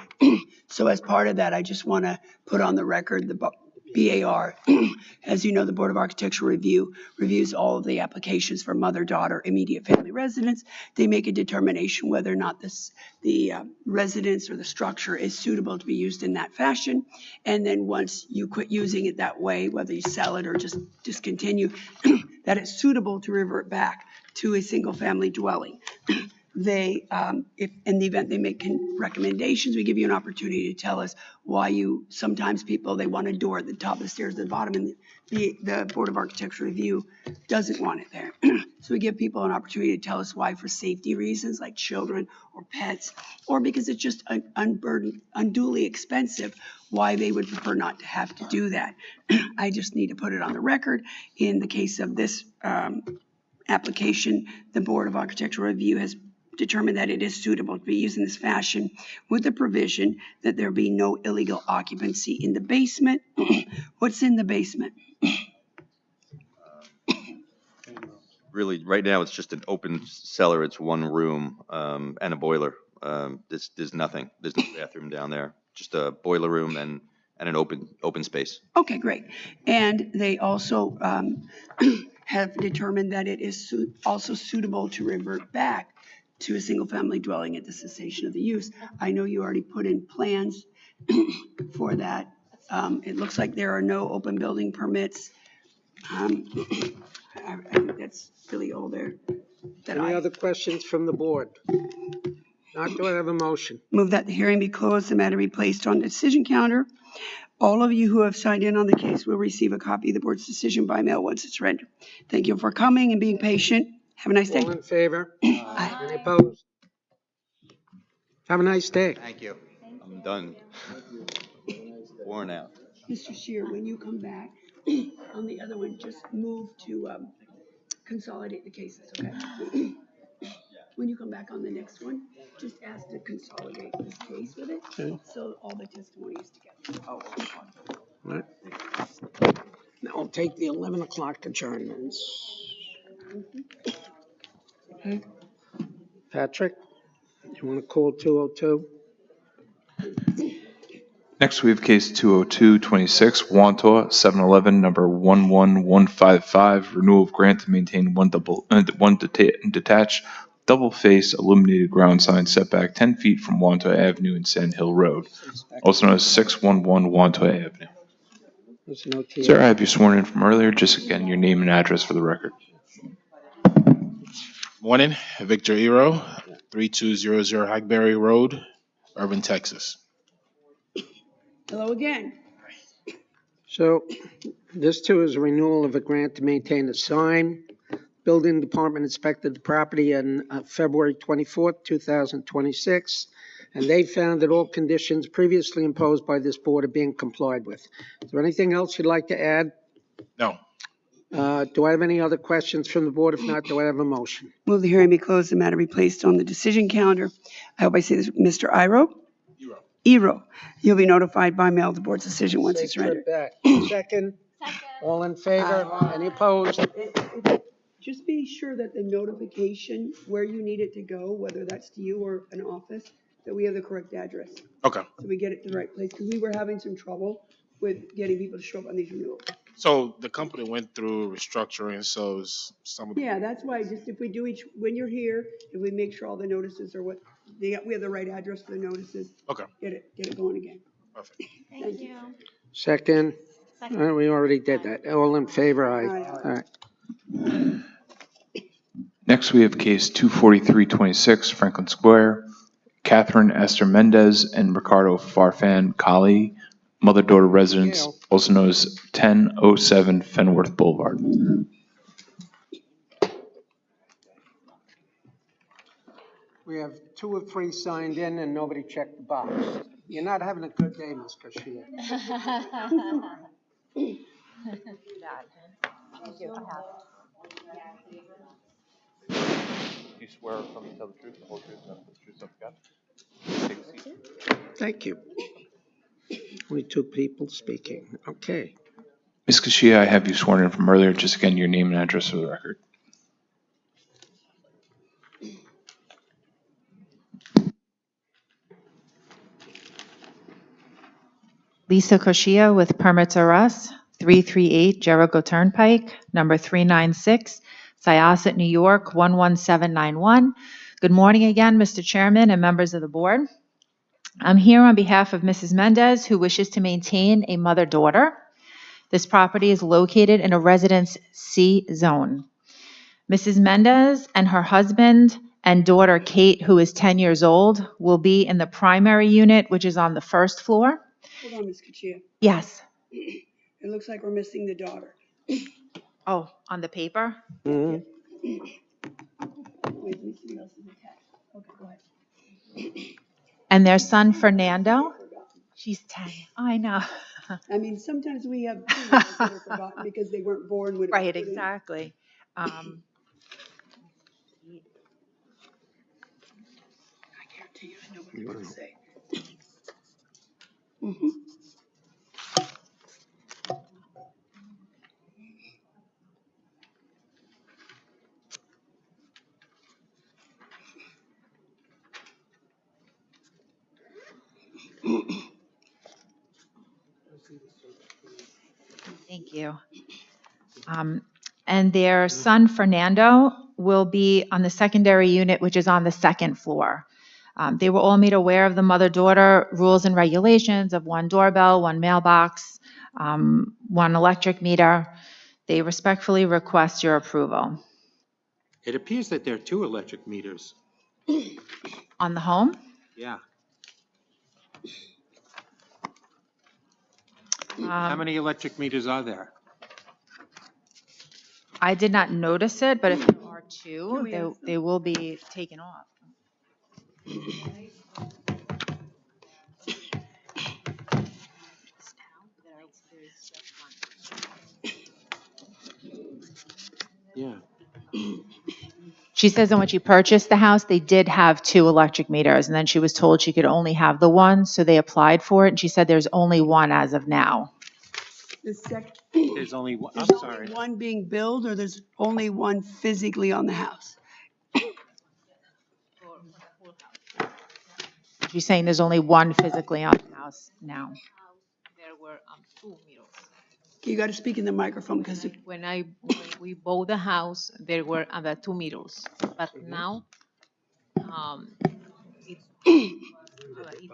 So as part of that, I just want to put on the record the BAR. As you know, the Board of Architectural Review reviews all of the applications for mother-daughter immediate family residence. They make a determination whether or not the residence or the structure is suitable to be used in that fashion. And then once you quit using it that way, whether you sell it or just discontinue, that it's suitable to revert back to a single-family dwelling. They, if in the event they make recommendations, we give you an opportunity to tell us why sometimes people, they want a door at the top of the stairs at the bottom, and the Board of Architectural Review doesn't want it there. So we give people an opportunity to tell us why, for safety reasons, like children or pets, or because it's just unduly expensive, why they would prefer not to have to do that. I just need to put it on the record. In the case of this application, the Board of Architectural Review has determined that it is suitable to be used in this fashion with the provision that there be no illegal occupancy in the basement. What's in the basement? Really, right now, it's just an open cellar. It's 1 room and a boiler. There's nothing. There's no bathroom down there. Just a boiler room and an open space. Okay, great. And they also have determined that it is also suitable to revert back to a single-family dwelling at the cessation of the use. I know you already put in plans for that. It looks like there are no open building permits. I think that's really all there. Any other questions from the board? Not, do I have a motion? Move that the hearing be closed, the matter be placed on the decision counter. All of you who have signed in on the case will receive a copy of the board's decision by mail once it's rendered. Thank you for coming and being patient. Have a nice day. All in favor? Any opposed? Have a nice day. Thank you. I'm done. Worn out. Mr. Shear, when you come back on the other one, just move to consolidate the cases, okay? When you come back on the next one, just ask to consolidate this case with it, Okay. so all the testimony is together. Oh, Right. Now I'll take the 11 o'clock adjournments. Okay. Patrick, you want to call 202? Next, we have case 20226, Wantor, 711, number 11155, renewal of grant to maintain one detached, double-face illuminated ground sign setback 10 feet from Wantor Avenue and Sand Hill Road, also known as 611 Wantor Avenue. There's no TA. Sir, I have you sworn in from earlier. Just again, your name and address for the record. Morning, Victor Ero, 3200 Hackberry Road, Urban, Texas. Hello again. So this too is a renewal of a grant to maintain a sign. Building department inspected the property on February 24th, 2026, and they found that all conditions previously imposed by this board are being complied with. Is there anything else you'd like to add? No. Mm-hmm. Do I have any other questions from the board? If not, do I have a motion? Move the hearing be closed, the matter be placed on the decision calendar. I hope I say this, Mr. Iro? Iro. You'll be notified by mail of the board's decision once it's rendered. Second? All in favor? Any opposed? Just be sure that the notification where you need it to go, whether that's to you or an office, that we have the correct address. Okay. So we get it to the right place, because we were having some trouble with getting people to show up on these renewals. So the company went through restructuring, so some of the. Yeah, that's why, just if we do when you're here, if we make sure all the notices are we have the right address for the notices. Okay. Get it going again. Perfect. Thank you. Second? We already did that. All in favor? Aye. All right. Next, we have case 24326, Franklin Square, Catherine Esther Mendez and Ricardo Farfan Kali, mother-daughter residence, also known as 1007 Fenworth Boulevard. We have 2 or 3 signed in and nobody checked the box. You're not having a good day, Ms. Garcia. You swear affirm to tell the truth, the whole truth, and nothing but the truth, so help you God? Thank you. Only 2 people speaking. Okay. Ms. Kashia, I have you sworn in from earlier. Just again, your name and address for the record. Lisa Koshia with Permits R Us, 338 Jericho Turnpike, number 396, Syosset, New York, 11791. Good morning again, Mr. Chairman and members of the board. I'm here on behalf of Mrs. Mendez, who wishes to maintain a mother-daughter. This property is located in a Residence C zone. Mrs. Mendez and her husband and daughter, Kate, who is 10 years old, will be in the primary unit, which is on the first floor. Hold on, Ms. Kachia. Yes. It looks like we're missing the daughter. Oh, on the paper? Wait, let me see what else is attached. Okay, go ahead. And their son, Fernando. She's 10. I know. I mean, sometimes we have two that are forgotten because they weren't born when it was Right, put in. exactly. I guarantee you, I know what they're going to say. Mm-hmm. Thank you. And their son, Fernando, will be on the secondary unit, which is on the second floor. They were all made aware of the mother-daughter rules and regulations of 1 doorbell, 1 mailbox, 1 electric meter. They respectfully request your approval. It appears that there are 2 electric meters. On the home? Yeah. How many electric meters are there? I did not notice it, but if there are 2, they will be taken off. Yeah. She says that when she purchased the house, they did have 2 electric meters, and then she was told she could only have the 1, so they applied for it, and she said there's only 1 as of now. There's only one, I'm sorry. Only one being billed, or there's only one physically on the house? She's saying there's only 1 physically on the house now. There were 2 mirrors. You got to speak in the microphone because When we bought the house, there were 2 mirrors, but now it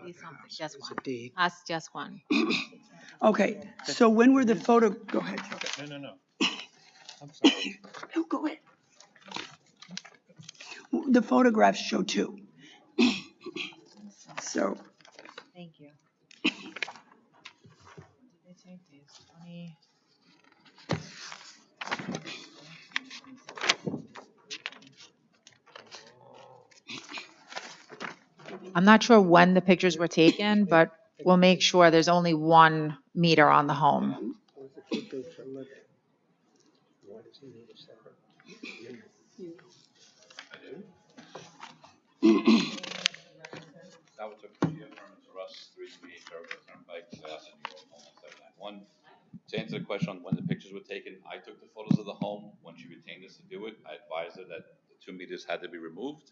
is just one. Has just one. Okay, so when were the go ahead. No. I'm sorry. No, go ahead. The photographs show 2. So. Thank you. I'm not sure when the pictures were taken, but we'll make sure there's only 1 meter on the home. To answer the question on when the pictures were taken, I took the photos of the home. When she retained us to do it, I advised her that the 2 meters had to be removed.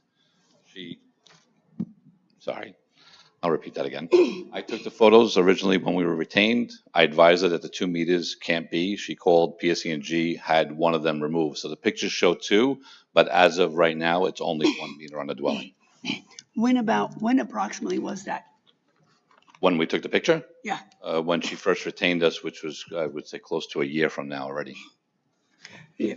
I'll repeat that again. I took the photos originally when we were retained. I advised her that the 2 meters can't be. She called PSE&G, had one of them removed. So the pictures show 2, but as of right now, it's only 1 meter on the dwelling. When approximately was that? When we took the picture? Yeah. When she first retained us, which was, I would say, close to a year from now already. Yeah.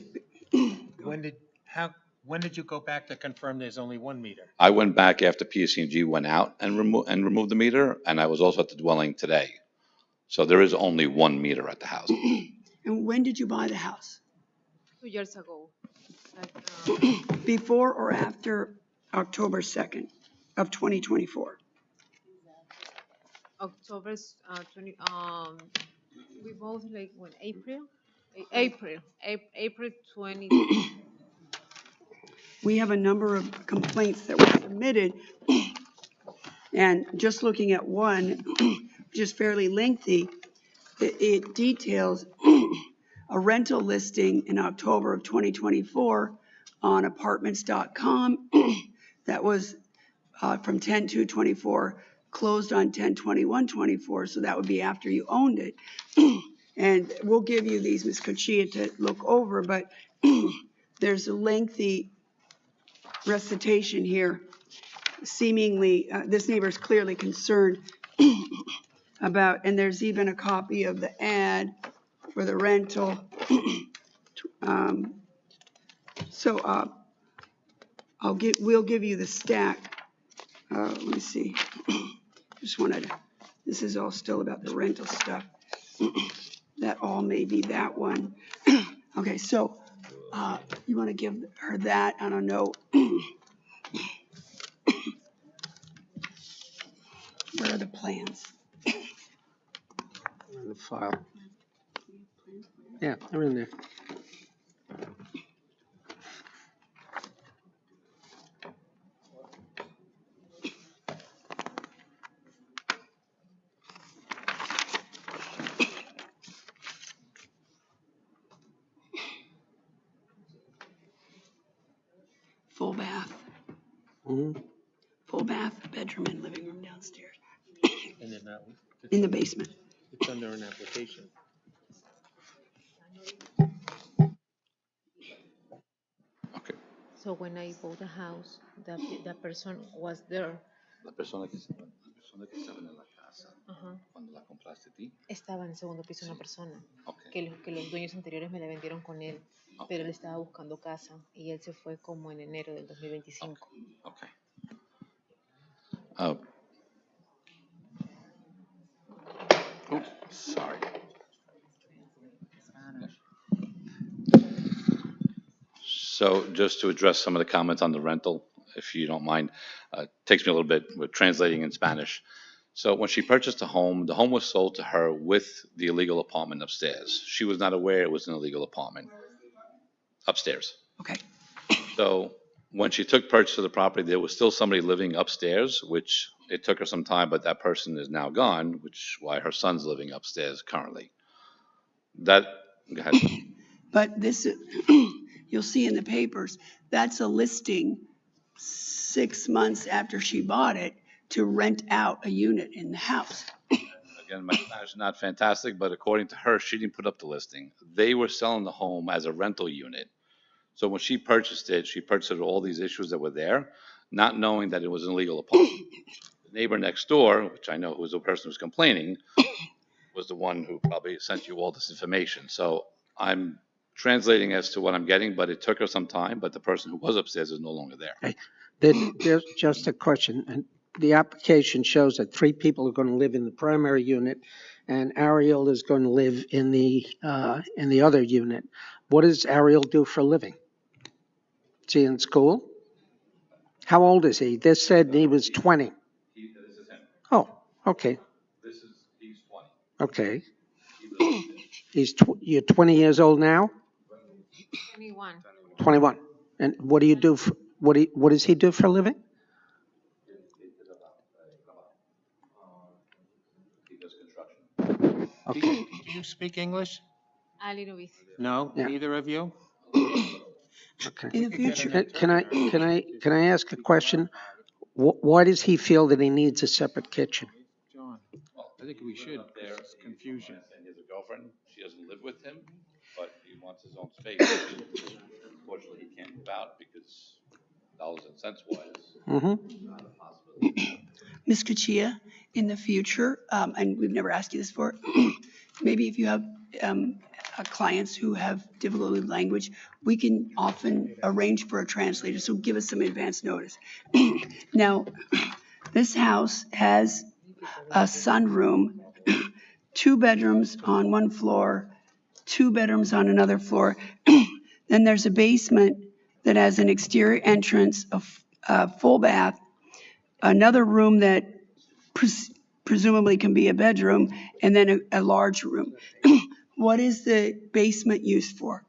When did you go back to confirm there's only 1 meter? I went back after PSC&G went out and removed the meter, and I was also at the dwelling today. So there is only 1 meter at the house. And when did you buy the house? 2 years ago. Before or after October 2nd of 2024? October 20, we both like when April 20. We have a number of complaints that were submitted, and just looking at one, which is fairly lengthy, it details a rental listing in October of 2024 on apartments.com that was from 10/2/24, closed on 10/21/24, so that would be after you owned it. And we'll give you these, Ms. Kochia, to look over, but there's a lengthy recitation here. Seemingly, this neighbor is clearly concerned about, and there's even a copy of the ad for the rental. So we'll give you the stack. Let me see. Just wanted to, this is all still about the rental stuff. That all may be that one. Okay, so you want to give her that? I don't know. Where are the plans? In the file. Yeah, they're in there. Full bath. Mm-hmm. Full bath, bedroom and living room downstairs. And then In the basement. it's under an application. So when I bought the house, that person was there. La persona que estaba en la casa cuando la compraste a ti. Estaba en el segundo piso una persona Okay. que los dueños anteriores me la vendieron con él, pero él estaba buscando casa y él se fue como en enero del 2025. Okay. Oh. Oh, sorry. So just to address some of the comments on the rental, if you don't mind, takes me a little bit with translating in Spanish. So when she purchased the home was sold to her with the illegal apartment upstairs. She was not aware it was an illegal apartment upstairs. Okay. So when she took purchase of the property, there was still somebody living upstairs, which it took her some time, but that person is now gone, which why her son's living upstairs currently. Go ahead. But this, you'll see in the papers, that's a listing 6 months after she bought it to rent out a unit in the house. Again, my Spanish is not fantastic, but according to her, she didn't put up the listing. They were selling the home as a rental unit. So when she purchased it with all these issues that were there, not knowing that it was an illegal apartment. The neighbor next door, which I know who was the person who's complaining, was the one who probably sent you all this information. So I'm translating as to what I'm getting, but it took her some time, but the person who was upstairs is no longer there. Okay. There's just a question. And the application shows that 3 people are going to live in the primary unit and Ariel is going to live in the other unit. What does Ariel do for a living? Is he in school? How old is he? This said he was 20. This is him. Oh, okay. He's 20. Okay. You're 20 years old now? 21. 21. And what do you do for, what does he do for a living? He does construction. Okay. Do you speak English? A little bit. No, Yeah. neither of you? Okay. In the future. Can I ask a question? Why does he feel that he needs a separate kitchen? John, I think we should. There's confusion. And he has a girlfriend. She doesn't live with him, but he wants his own space. Unfortunately, he can't move out because dollars and cents wise, not a possibility. Ms. Kochia, in the future, and we've never asked you this before, maybe if you have clients who have difficulty with language, we can often arrange for a translator, so give us some advance notice. Now, this house has a sunroom, 2 bedrooms on one floor, 2 bedrooms on another floor. Then there's a basement that has an exterior entrance, a full bath, another room that presumably can be a bedroom, and then a large room. What is the basement used for?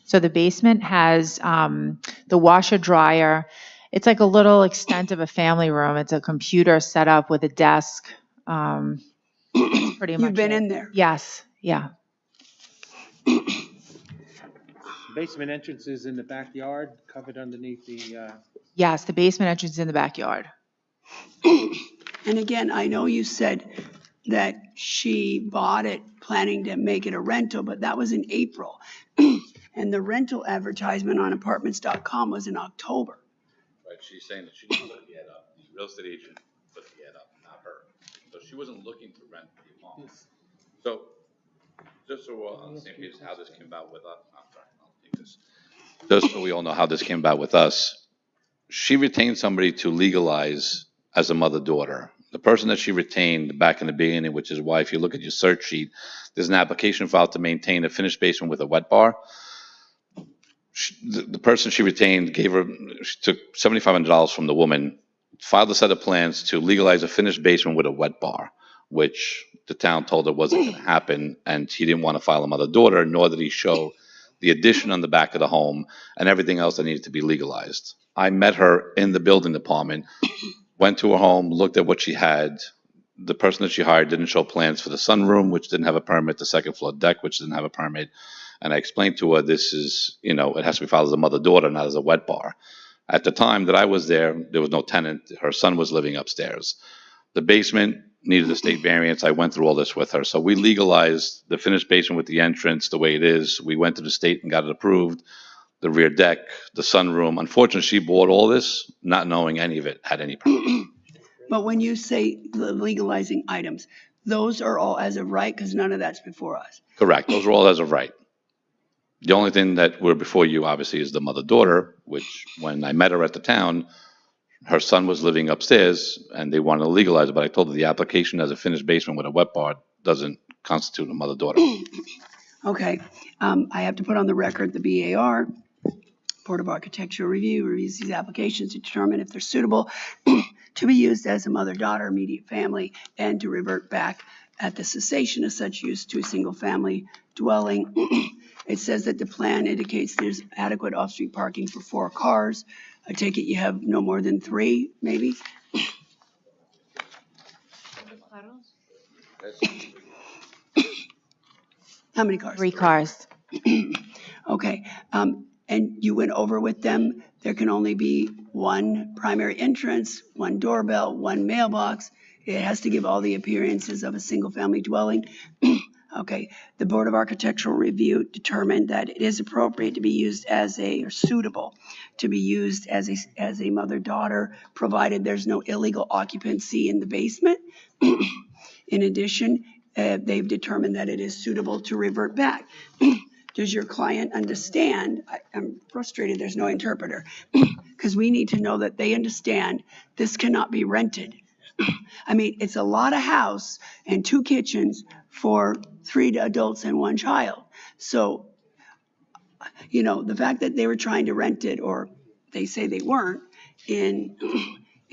So the basement has the washer dryer. It's like a little extent of a family room. It's a computer set up with a desk. That's pretty much You've been it. in there? Yes, yeah. Basement entrance is in the backyard, covered underneath the, Yes, the basement entrance is in the backyard. And again, I know you said that she bought it planning to make it a rental, but that was in April. And the rental advertisement on apartments.com was in October. Right, she's saying that she didn't put the ad up. The real estate agent put the ad up, not her. So she wasn't looking to rent the apartment. So, just so we're all on the same page, how this came about with us, I'm sorry, I'll take this. Just so we all know how this came about with us, she retained somebody to legalize as a mother-daughter. The person that she retained back in the beginning, which is why if you look at your search sheet, there's an application filed to maintain a finished basement with a wet bar. The person she retained she took $7,500 from the woman, filed a set of plans to legalize a finished basement with a wet bar, which the town told her wasn't going to happen, and he didn't want to file a mother-daughter, nor did he show the addition on the back of the home and everything else that needed to be legalized. I met her in the building department, went to her home, looked at what she had. The person that she hired didn't show plans for the sunroom, which didn't have a permit, the second floor deck, which didn't have a permit. And I explained to her, this is, it has to be filed as a mother-daughter, not as a wet bar. At the time that I was there was no tenant. Her son was living upstairs. The basement needed a state variance. I went through all this with her. So we legalized the finished basement with the entrance the way it is. We went to the state and got it approved. The rear deck, the sunroom. Unfortunately, she bought all this, not knowing any of it had any permit. But when you say legalizing items, those are all as of right, because none of that's before us. Correct. Those are all as of right. The only thing that we're before you, obviously, is the mother-daughter, which when I met her at the town, her son was living upstairs and they wanted to legalize it, but I told her the application as a finished basement with a wet bar doesn't constitute a mother-daughter. Okay, I have to put on the record the BAR, Board of Architectural Review, reviews these applications to determine if they're suitable to be used as a mother-daughter, immediate family, and to revert back at the cessation of such use to a single-family dwelling. It says that the plan indicates there's adequate off-street parking for 4 cars. I take it you have no more than 3, maybe? How many cars? 3 cars. Okay, and you went over with them, there can only be 1 primary entrance, 1 doorbell, 1 mailbox. It has to give all the appearances of a single-family dwelling. Okay, the Board of Architectural Review determined that it is appropriate to be used or suitable to be used as a mother-daughter, provided there's no illegal occupancy in the basement. In addition, they've determined that it is suitable to revert back. Does your client understand? I'm frustrated there's no interpreter, because we need to know that they understand this cannot be rented. I mean, it's a lot of house and 2 kitchens for 3 adults and 1 child. So, the fact that they were trying to rent it, or they say they weren't, in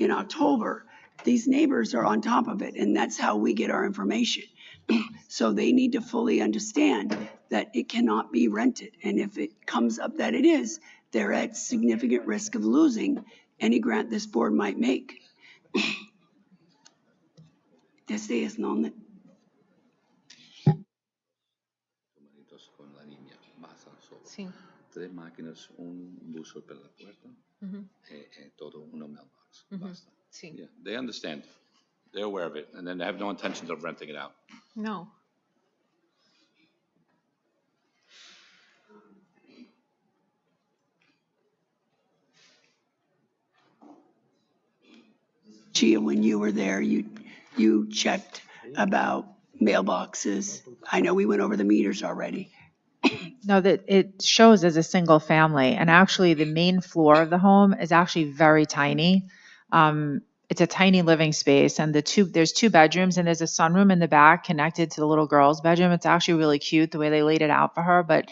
October, these neighbors are on top of it, and that's how we get our information. So they need to fully understand that it cannot be rented. And if it comes up that it is, they're at significant risk of losing any grant this board might make. Este es non. Sí. 3 máquinas, un buzo per la puerta, todo una mailbox. Basta. Sí. Yeah, they understand. They're aware of it, and then they have no intentions of renting it out. No. Chia, when you were there, you checked about mailboxes? I know we went over the meters already. No, that it shows as a single family, and actually the main floor of the home is actually very tiny. It's a tiny living space, and there's two bedrooms, and there's a sunroom in the back connected to the little girl's bedroom. It's actually really cute the way they laid it out for her, but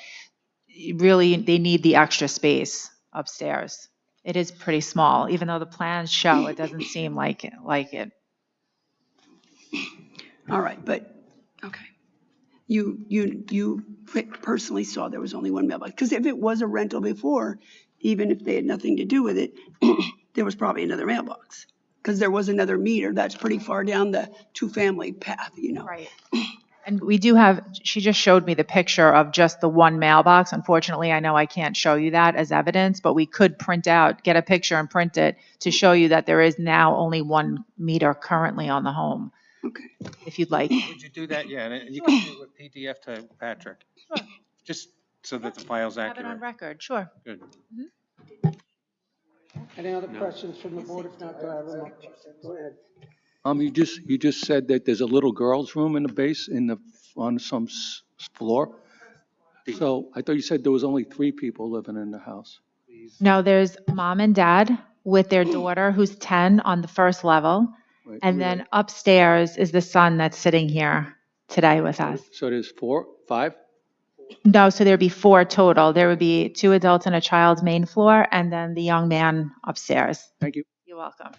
really they need the extra space upstairs. It is pretty small, even though the plans show it doesn't seem like it. All right, but, okay. You personally saw there was only one mailbox? Because if it was a rental before, even if they had nothing to do with it, there was probably another mailbox. Because there was another meter that's pretty far down the two-family path, you know? Right. And we do have, she just showed me the picture of just the one mailbox. Unfortunately, I know I can't show you that as evidence, but we could get a picture and print it to show you that there is now only one meter currently on the home. Okay. If you'd like. Would you do that? Yeah, and you can do it with PDF to Patrick. Sure. Just so that the file's Have it on accurate. record, sure. Good. Any other questions from the board? If not, do I have a motion? Go ahead. You just said that there's a little girl's room in the base, on some floor. So I thought you said there was only 3 people living in the house. No, there's mom and dad with their daughter who's 10 on the first level. Right. And then upstairs is the son that's sitting here today with us. So there's 4, 5? No, so there'd be 4 total. There would be 2 adults and a child's main floor, and then the young man upstairs. Thank you. You're welcome.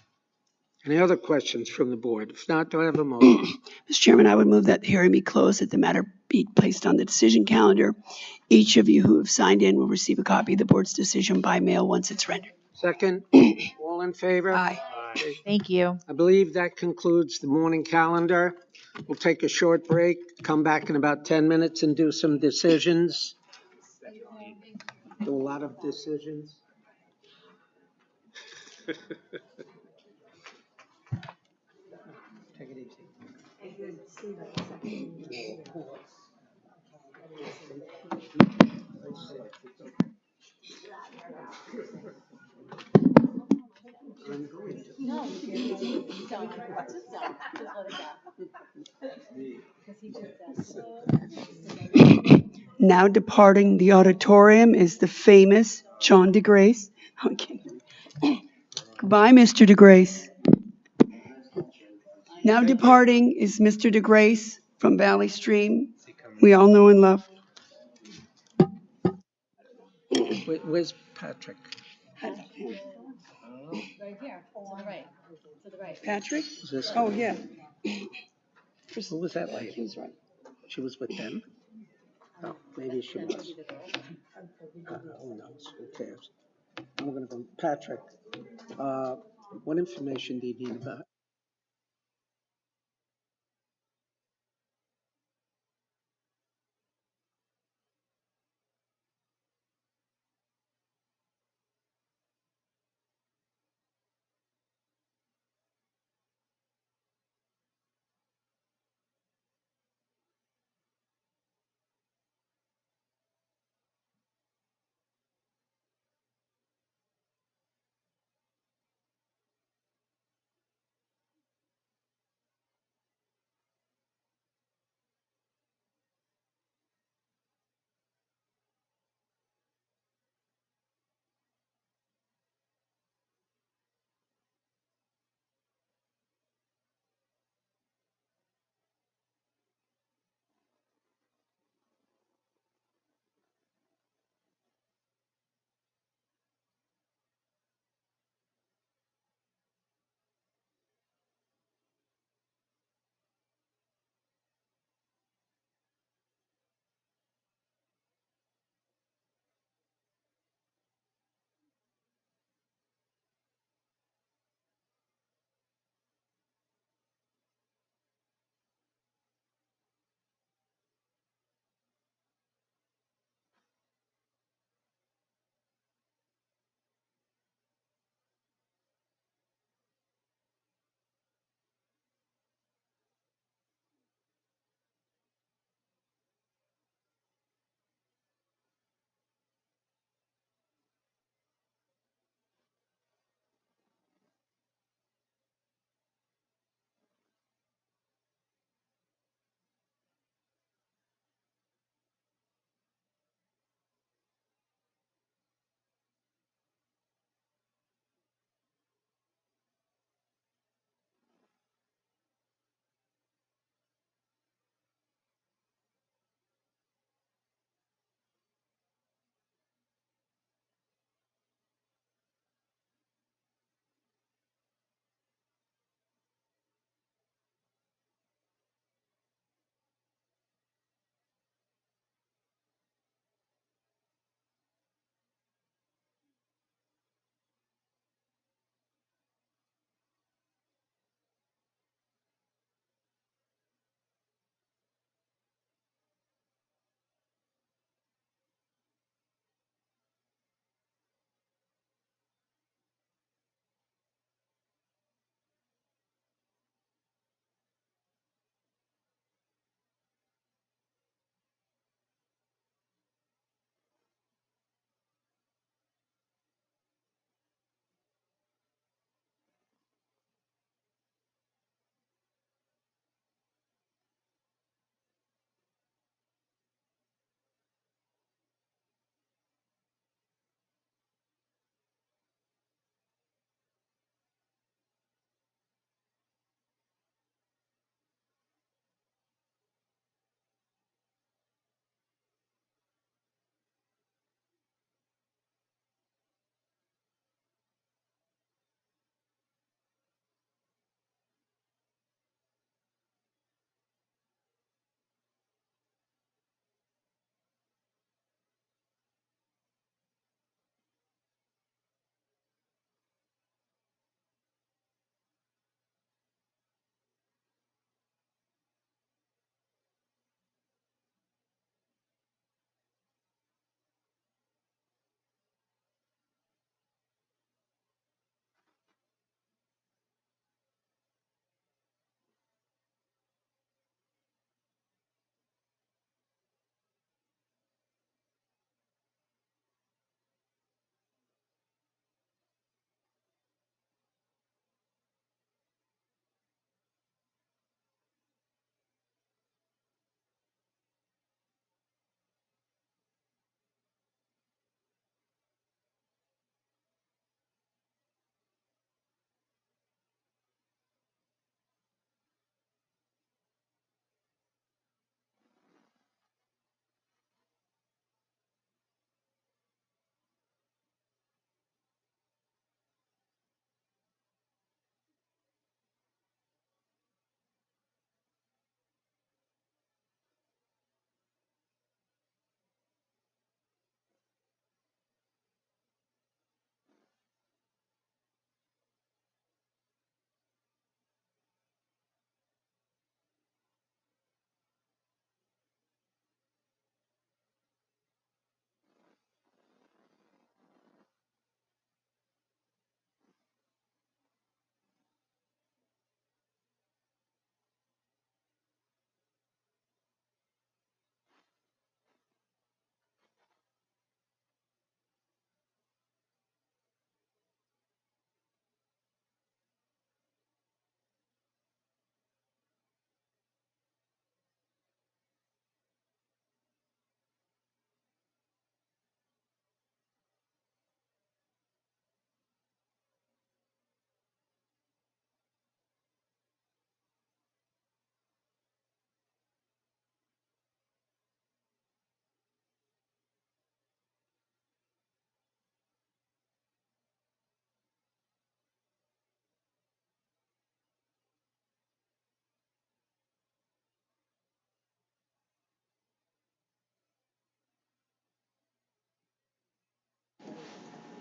Any other questions from the board? If not, do I have a motion? Mr. Chairman, I would move that the hearing be closed, that the matter be placed on the decision calendar. Each of you who have signed in will receive a copy of the board's decision by mail once it's rendered. Second, all in favor? Aye. Thank you. I believe that concludes the morning calendar. We'll take a short break, come back in about 10 minutes and do some decisions. Do a lot of decisions. Take it easy. No, just don't. Just let it go. Now departing the auditorium is the famous John DeGrace. Okay. Goodbye, Mr. DeGrace. Now departing is Mr. DeGrace from Valley Stream. We all know and love. Where's Patrick? Right here, to the right, to the right. Patrick? Is this- Oh, yeah. Who was that lady? He was right. She was with them? Oh, maybe she was. Who knows? Who cares? I'm gonna go, Patrick, what information do you need about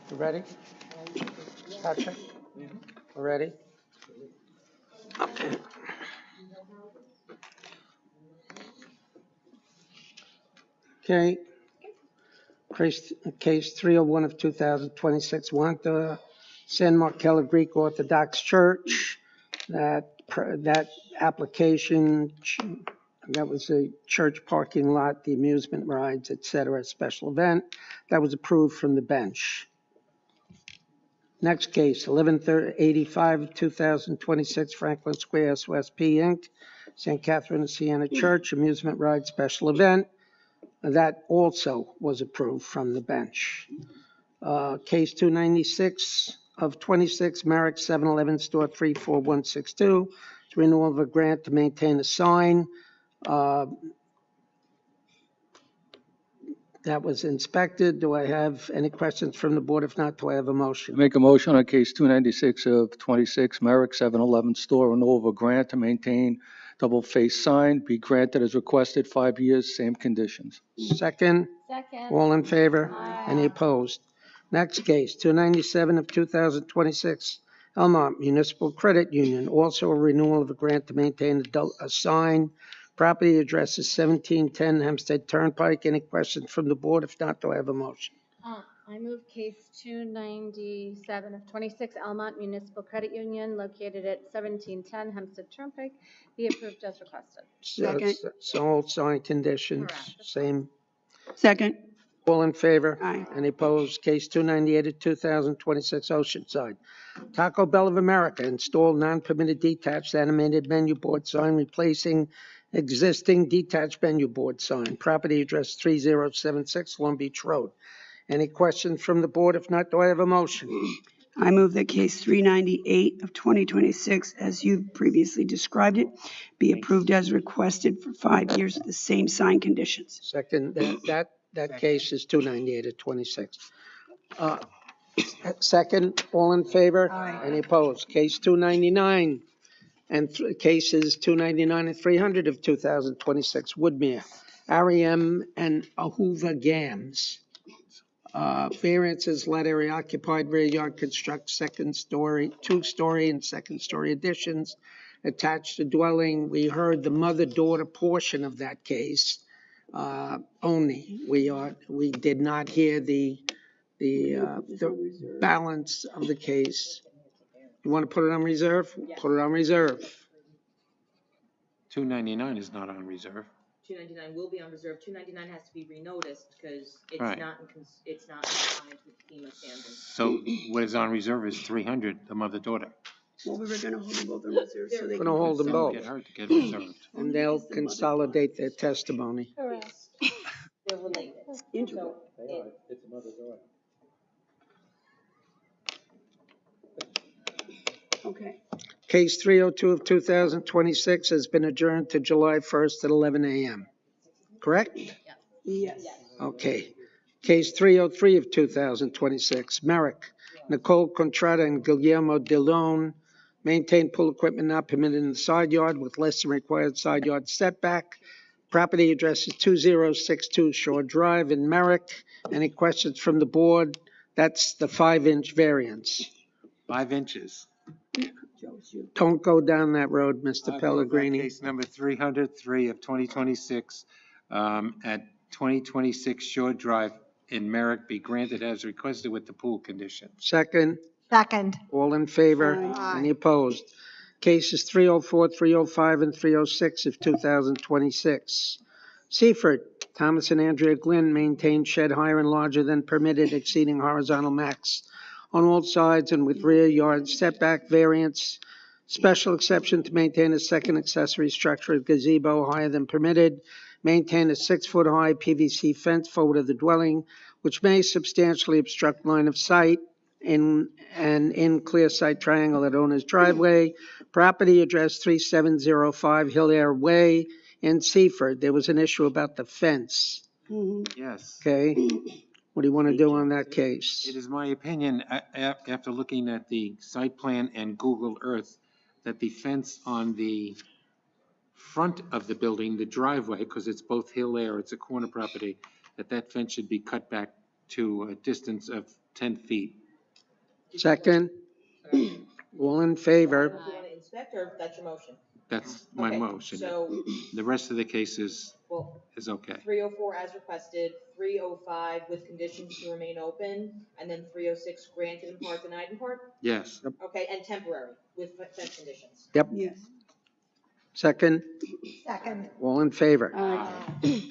You ready? Patrick? We're ready? Okay. Okay. Case 301 of 2026, Wanta, San Marcello Greek Orthodox Church. That application, that was a church parking lot, the amusement rides, et cetera, special event. That was approved from the bench. Next case, 1185 of 2026, Franklin Square, SOSP Inc., St. Catherine of Siena Church, amusement ride, special event. That also was approved from the bench. Case 296 of 26, Merrick 7-Eleven store 34162. It's renewal of a grant to maintain a sign. That was inspected. Do I have any questions from the board? If not, do I have a motion? Make a motion on case 296 of 26, Merrick 7-Eleven store, renewal of a grant to maintain double-faced sign, be granted as requested, 5 years, same conditions. Second? Second. All in favor? Any opposed? Next case, 297 of 2026, Elmont Municipal Credit Union, also a renewal of a grant to maintain a sign. Property address is 1710 Hempstead Turnpike. Any questions from the board? If not, do I have a motion? I move case 297 of 26, Almont Municipal Credit Union, located at 1710 Hempstead Turnpike, be approved as requested. Second. So all sign conditions, same. Second. All in favor? Aye. Any opposed? Case 298 of 2026, Oceanside. Taco Bell of America installed non-permitted detached animated menu board sign replacing existing detached menu board sign. Property address 3076 Long Beach Road. Any questions from the board? If not, do I have a motion? I move that case 398 of 2026, as you previously described it, be approved as requested for 5 years with the same sign conditions. Second, that case is 298 of 26. Second, all in favor? Aye. Any opposed? Case 299 and cases 299 and 300 of 2026, Woodmere, Ariam and Ahuva Gams. Variances, lot area occupied, rear yard construct, second story, 2-story and second story additions attached to dwelling. We heard the mother-daughter portion of that case only. We did not hear the balance of the case. You want to put it on reserve? Put it on reserve. 299 is not on reserve. 299 will be on reserve. 299 has to be renoticed because it's Right. it's not in compliance with FEMA standards. So what is on reserve is 300, the mother-daughter. Well, we were going to hold them both in reserve so they Going to hold them both. Get her to get reserved. And they'll consolidate their testimony. Correct. They're related. Integral. It's a mother-daughter. Okay. Case 302 of 2026 has been adjourned to July 1st at 11 a.m. Correct? Yes. Okay. Case 303 of 2026, Merrick, Nicole Contrada and Guillermo Delone, maintain pool equipment not permitted in the side yard with less than required side yard setback. Property address is 2062 Shore Drive in Merrick. Any questions from the board? That's the 5-inch variance. 5 inches. Don't go down that road, Mr. Pellegrini. Case number 303 of 2026 at 2026 Shore Drive in Merrick be granted as requested with the pool condition. Second, Second. all in favor? Aye. Any opposed? Cases 304, 305, and 306 of 2026. Seaford, Thomas and Andrea Glynn maintain shed higher and larger than permitted exceeding horizontal max on all sides and with rear yard setback variance. Special exception to maintain a second accessory structure at gazebo higher than permitted. Maintain a 6-foot-high PVC fence forward of the dwelling, which may substantially obstruct line of sight in clear sight triangle at owner's driveway. Property address 3705 Hill Air Way in Seaford. There was an issue about the fence. Yes. Okay. What do you want to do on that case? It is my opinion, after looking at the site plan and Google Earth, that the fence on the front of the building, the driveway, because it's both hill air, it's a corner property, that fence should be cut back to a distance of 10 feet. Second? All in favor? Do you want to inspect, or that's your motion? That's my Okay, motion. So, The rest of the case is well, okay. 304 as requested, 305 with conditions to remain open, and then 306 granted in part, denied in part? Yes. Okay, and temporary with fence conditions? Yep. Yes. Second? Second. All in favor? Aye.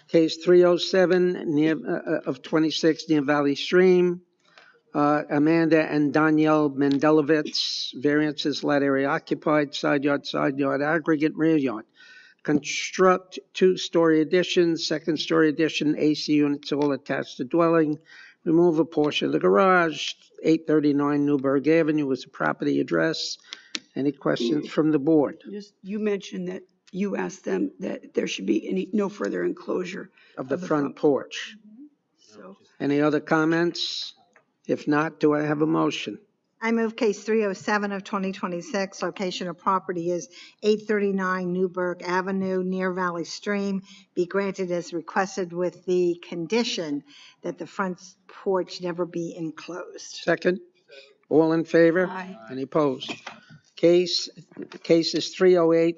Case 307 of 26 near Valley Stream. Amanda and Danielle Mendelovitz, variances, lot area occupied, side yard, aggregate, rear yard. Construct two-story addition, second-story addition, AC units all attached to dwelling. Remove a portion of the garage. 839 Newburgh Avenue is the property address. Any questions from the board? Just, you mentioned that you asked them that there should be no further enclosure Of the front porch. So, Any other comments? If not, do I have a motion? I move case 307 of 2026. Location of property is 839 Newburgh Avenue near Valley Stream. Be granted as requested with the condition that the front porch never be enclosed. Second? All in favor? Aye. Any opposed? Case is 308,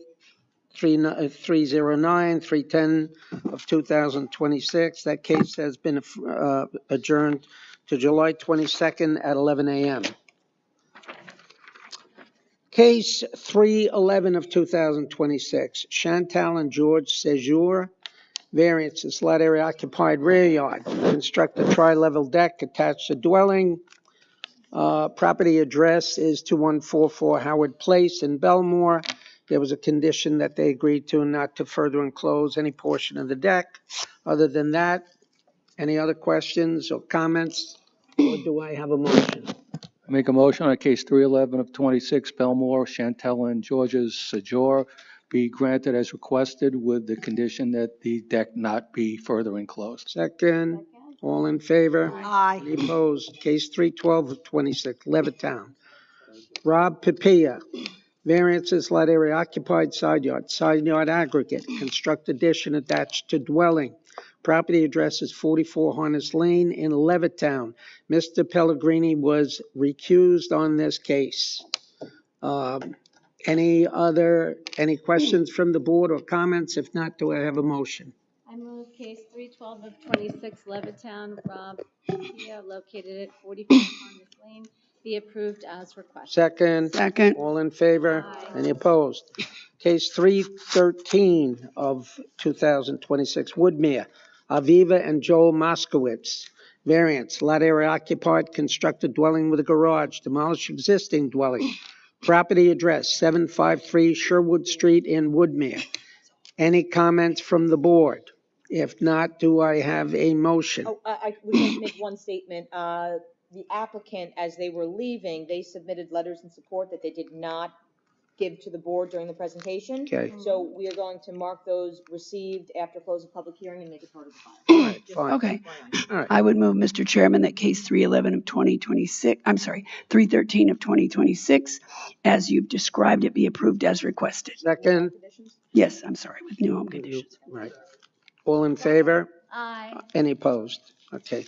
309, 310 of 2026. That case has been adjourned to July 22nd at 11 a.m. Case 311 of 2026, Chantal and George Sejour, variances, lot area occupied, rear yard, construct a tri-level deck attached to dwelling. Property address is 2144 Howard Place in Belmore. There was a condition that they agreed to not to further enclose any portion of the deck. Other than that, any other questions or comments? Or do I have a motion? Make a motion on case 311 of 26, Belmore, Chantel and George's Sejour be granted as requested with the condition that the deck not be further enclosed. Second, all in favor? Aye. Any opposed? Case 312 of 26, Levittown. Rob Pipia, variances, lot area occupied, side yard aggregate, construct addition attached to dwelling. Property address is 44 Harness Lane in Levittown. Mr. Pellegrini was recused on this case. Any questions from the board or comments? If not, do I have a motion? I move case 312 of 26 Levittown, Rob Pia, located at 44 Harness Lane, be approved as requested. Second. All in favor? Aye. Any opposed? Case 313 of 2026, Woodmere, Aviva and Joel Moskowitz. Variance, lot area occupied, construct a dwelling with a garage, demolish existing dwelling. Property address, 753 Sherwood Street in Woodmere. Any comments from the board? If not, do I have a motion? Oh, I would just make one statement. The applicant, as they were leaving, they submitted letters in support that they did not give to the board during the presentation. Okay. So we are going to mark those received after close of public hearing and make it part of the file. All right, fine. okay. All right. I would move, Mr. Chairman, that case 311 of 2026, 313 of 2026, as you've described it, be approved as requested. Second. Yes, I'm sorry, with new home conditions. Right. All in favor? Aye. Any opposed? Okay.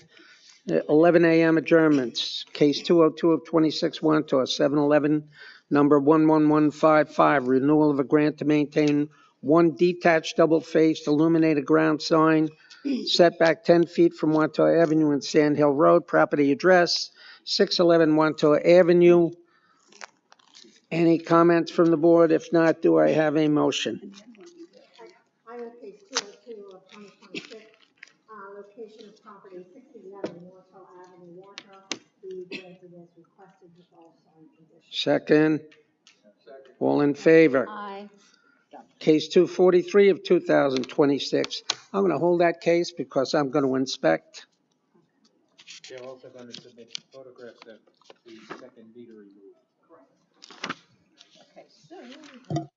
11 a.m. adjournments. Case 202 of 26 Wantor, 711, number 11155, renewal of a grant to maintain one detached double-faced illuminated ground sign, setback 10 feet from Wantor Avenue and Sand Hill Road, property address 611 Wantor Avenue. Any comments from the board? If not, do I have a motion? I move case 202 of 2026. Location of property 611 Warsaw Avenue, Warsaw, be granted as requested with all sign conditions. Second. All in favor? Aye. Case 243 of 2026. I'm going to hold that case because I'm going to inspect. They're also going to submit photographs of the second meter removed. Okay, so.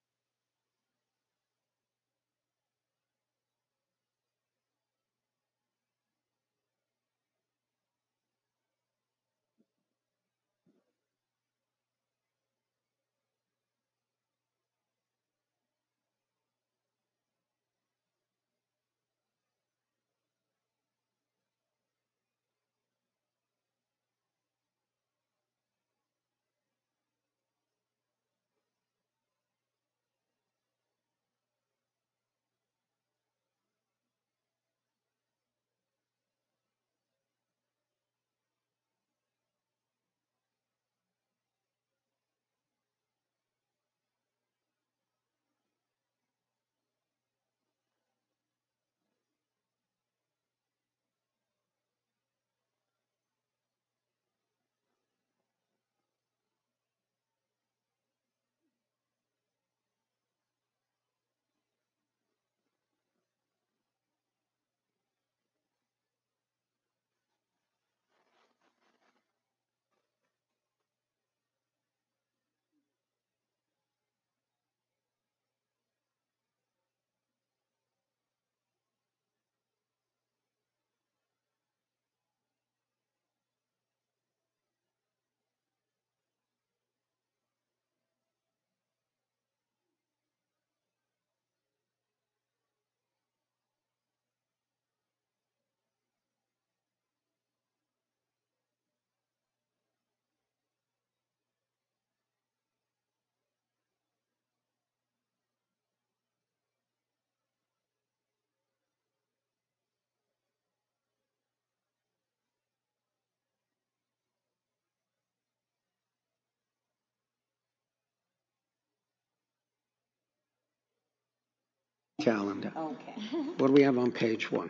calendar. Okay. What do we have on page 1?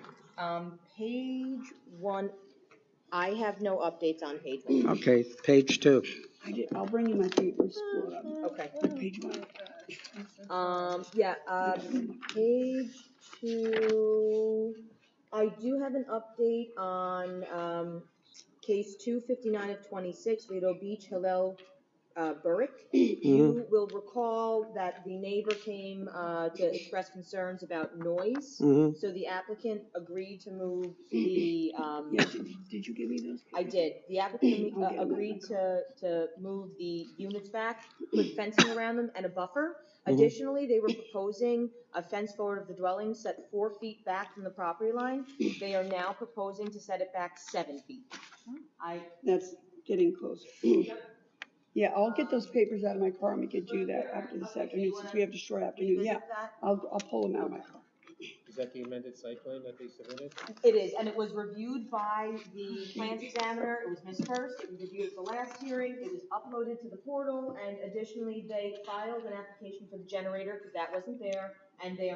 Page 1, I have no updates on page 1. Okay, page 2. I'll bring you my papers. Okay. Page 1. Page 2, I do have an update on, case 259 of 26, Lido Beach, Hillel, Burrick. You will recall that the neighbor came to express concerns about noise. So the applicant agreed to move the. Did you give me those? I did. The applicant agreed to move the units back, put fencing around them and a buffer. Additionally, they were proposing a fence forward of the dwelling set 4 feet back from the property line. They are now proposing to set it back 7 feet. That's getting closer. Yeah, I'll get those papers out of my car and we could do that after this afternoon, since we have a short afternoon. Yeah, I'll pull them out of my car. Is that the amended site plan that they submitted? It is, and it was reviewed by the plans examiner. It was Ms. Hurst. It was reviewed at the last hearing. It was uploaded to the portal, and additionally, they filed an application for the generator because that wasn't there, and they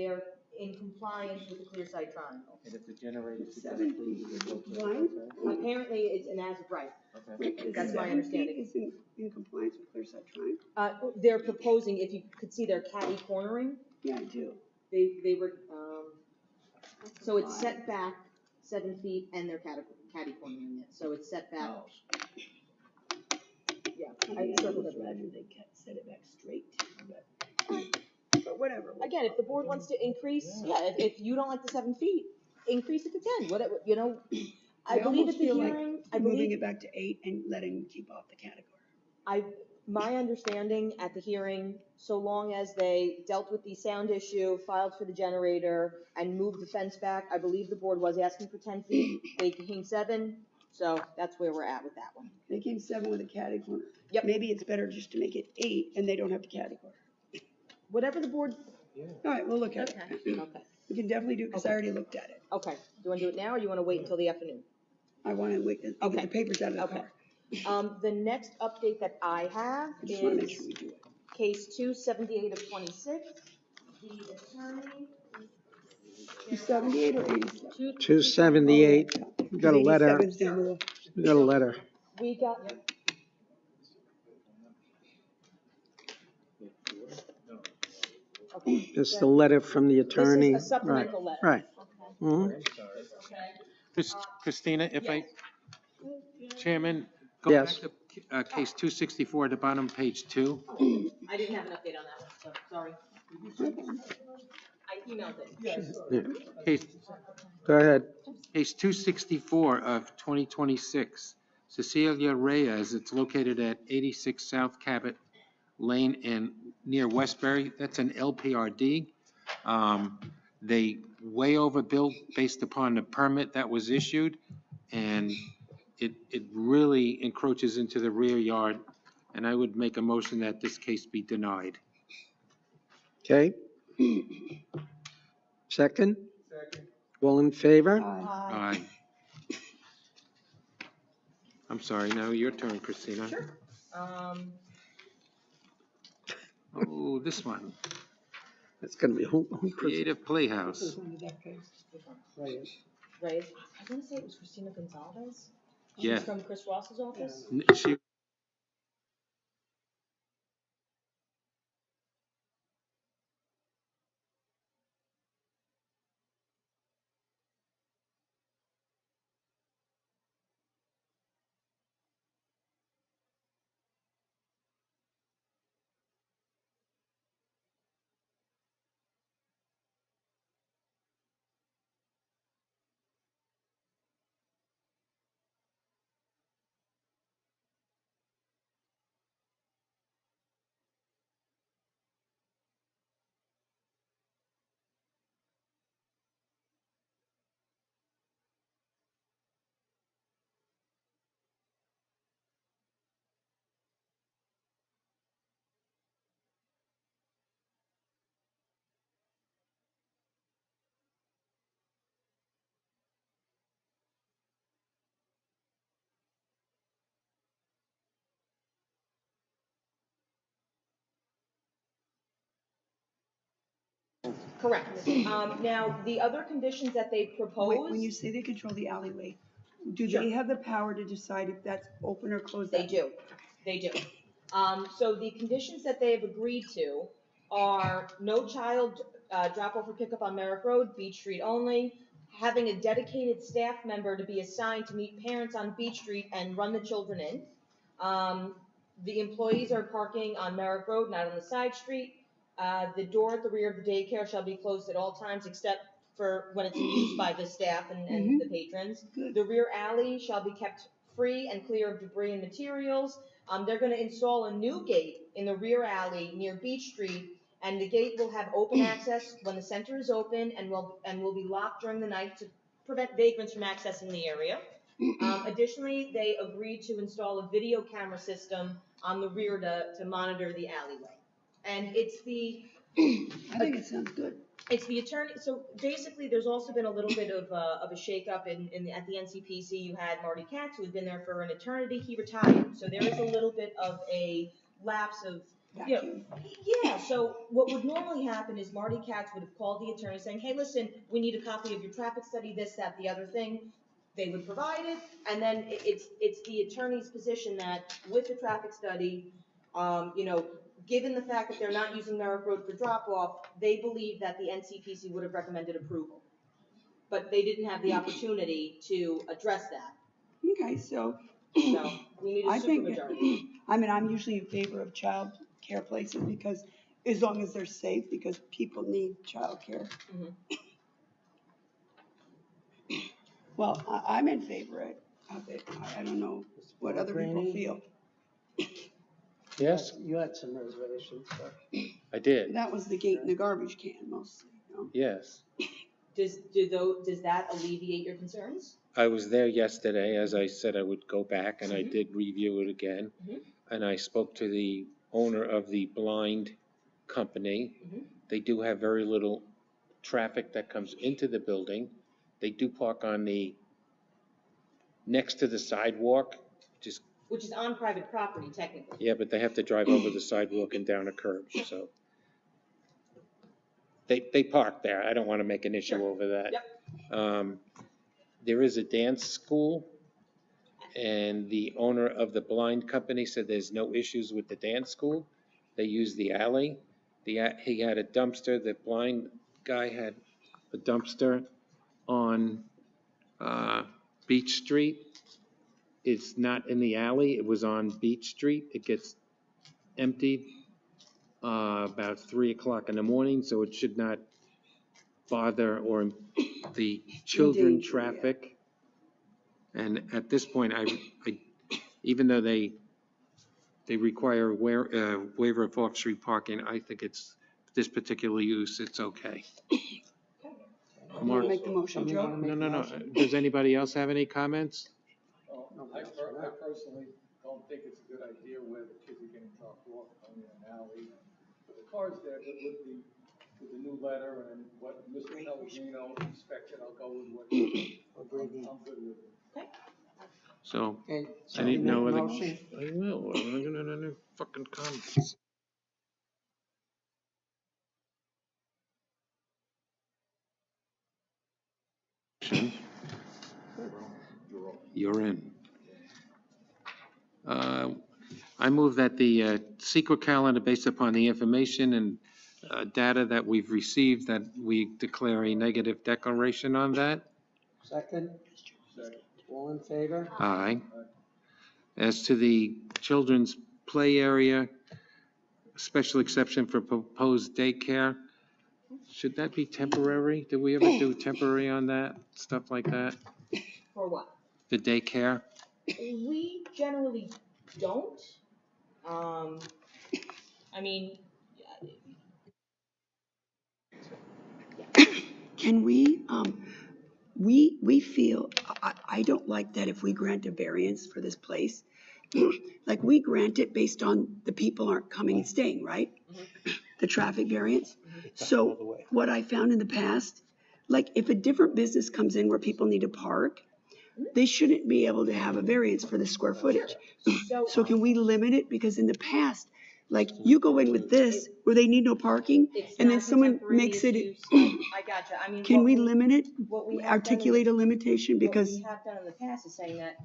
are in compliance with the clear site triangle. And if the generator is 7 feet is fine. Apparently, it's an as of right. Okay. That's my understanding. Is in compliance with clear site triangle? They're proposing, if you could see their caddy cornering, Yeah, I do. they were, so it's set back 7 feet and they're caddy cornering it, so it's set back. Yeah, I circled it. Rather they set it back straight, but whatever. Again, if the board wants to increase, if you don't like the 7 feet, increase it to 10, whatever, you know. I believe at the hearing, moving it back to 8 and letting them keep off the category. My understanding at the hearing, so long as they dealt with the sound issue, filed for the generator, and moved the fence back, I believe the board was asking for 10 feet. They came 7, so that's where we're at with that one. They came 7 with a caddy corner. Yep. Maybe it's better just to make it 8 and they don't have the caddy corner. Whatever the board. All right, we'll look at it. Okay. We can definitely do it because I already looked at it. Okay. Do you want to do it now or do you want to wait until the afternoon? I want to wait and get the papers out of the car. The next update that I have is case 278 of 26. The attorney. 278 or 87? 278. We got a letter. 87's down below. We got a letter. We got. Okay. It's the letter from the attorney. This is a supplemental letter. Right. Christina, if Chairman, go back Yes. to case 264 at the bottom, page 2. I didn't have an update on that one, so sorry. I emailed it. Case, Go ahead. case 264 of 2026, Cecilia Reyes, it's located at 86 South Cabot Lane in near Westbury. That's an LPRD. They way overbuilt based upon the permit that was issued, and it really encroaches into the rear yard, and I would make a motion that this case be denied. Okay. Second? All in favor? Aye. I'm sorry, now your turn, Christina. Sure. Oh, this one, It's going to be who? Creative Playhouse. Reyes. I was gonna say it was Christina Gonzalez. Yeah. She's from Chris Ross's office. She Correct. Now, the other conditions that they propose. When you say they control the alleyway, do Sure. they have the power to decide if that's open or closed? They do. They do. So the conditions that they have agreed to are no child drop off or pickup on Merrick Road, Beach Street only, having a dedicated staff member to be assigned to meet parents on Beach Street and run the children in. The employees are parking on Merrick Road, not on the side street. The door at the rear of the daycare shall be closed at all times except for when it's used by the staff and the patrons. The rear alley shall be kept free and clear of debris and materials. They're going to install a new gate in the rear alley near Beach Street, and the gate will have open access when the center is open and will be locked during the night to prevent vagrants from accessing the area. Additionally, they agreed to install a video camera system on the rear to monitor the alleyway. And it's the... I think it sounds good. It's the attorney, so basically there's also been a little bit of a shakeup at the NCPC. You had Marty Katz, who had been there for an eternity. He retired, so there is a little bit of a lapse of, yeah, so what would normally happen is Marty Katz would have called the attorney saying, hey, listen, we need a copy of your traffic study, this, that, the other thing. They would provide it, and then it's the attorney's position that with the traffic study, given the fact that they're not using Merrick Road for drop-off, they believe that the NCPC would have recommended approval. But they didn't have the opportunity to address that. Okay, so we need a supermajority. I'm usually in favor of child care places because as long as they're safe, because people need child care. Well, I'm in favor of it. I don't know what other people feel. Yes, You had some reservations, but. I did. That was the gate in the garbage can mostly. Yes. Does that alleviate your concerns? I was there yesterday, as I said I would go back, and I did review it again. And I spoke to the owner of the blind company. They do have very little traffic that comes into the building. They do park on next to the sidewalk, Which is on private property, technically. yeah, but they have to drive over the sidewalk and down a curb, so. They park there. I don't want to make an issue over that. There is a dance school, and the owner of the blind company said there's no issues with the dance school. They use the alley. He had a dumpster. The blind guy had a dumpster on Beach Street. It's not in the alley. It was on Beach Street. It gets emptied about 3 o'clock in the morning, so it should not bother or the children traffic. And at this point, I even though they require a waiver of off-street parking, I think it's this particular use, it's okay. Want to make the motion, Joe? No. Does anybody else have any comments? I personally don't think it's a good idea where the kids are getting dropped off in an alley. But the cars there, with the new letter and what Mr. Pellegrino inspected, I'll go with what I'm good with it. So, Okay, I need no other. motion. I will. I'm not gonna fucking comments. You're in. I move that the secret calendar, based upon the information and data that we've received, that we declare a negative declaration on that. Second? All in favor? Aye. As to the children's play area, special exception for proposed daycare, should that be temporary? Did we ever do temporary on that, stuff like that? For what? The daycare? We generally don't. I mean, Can we feel, I don't like that if we grant a variance for this place, like we grant it based on the people aren't coming and staying, right? The traffic variance. So what I found in the past, like if a different business comes in where people need to park, they shouldn't be able to have a variance for the square footage. So can we limit it? Because in the past, Like, you go in with this, where they need no parking, It's and then not someone makes it, contemporaneous use. I gotcha. I mean, can what we limit it? what we have done in Articulate a limitation, What because we have done in the past is saying that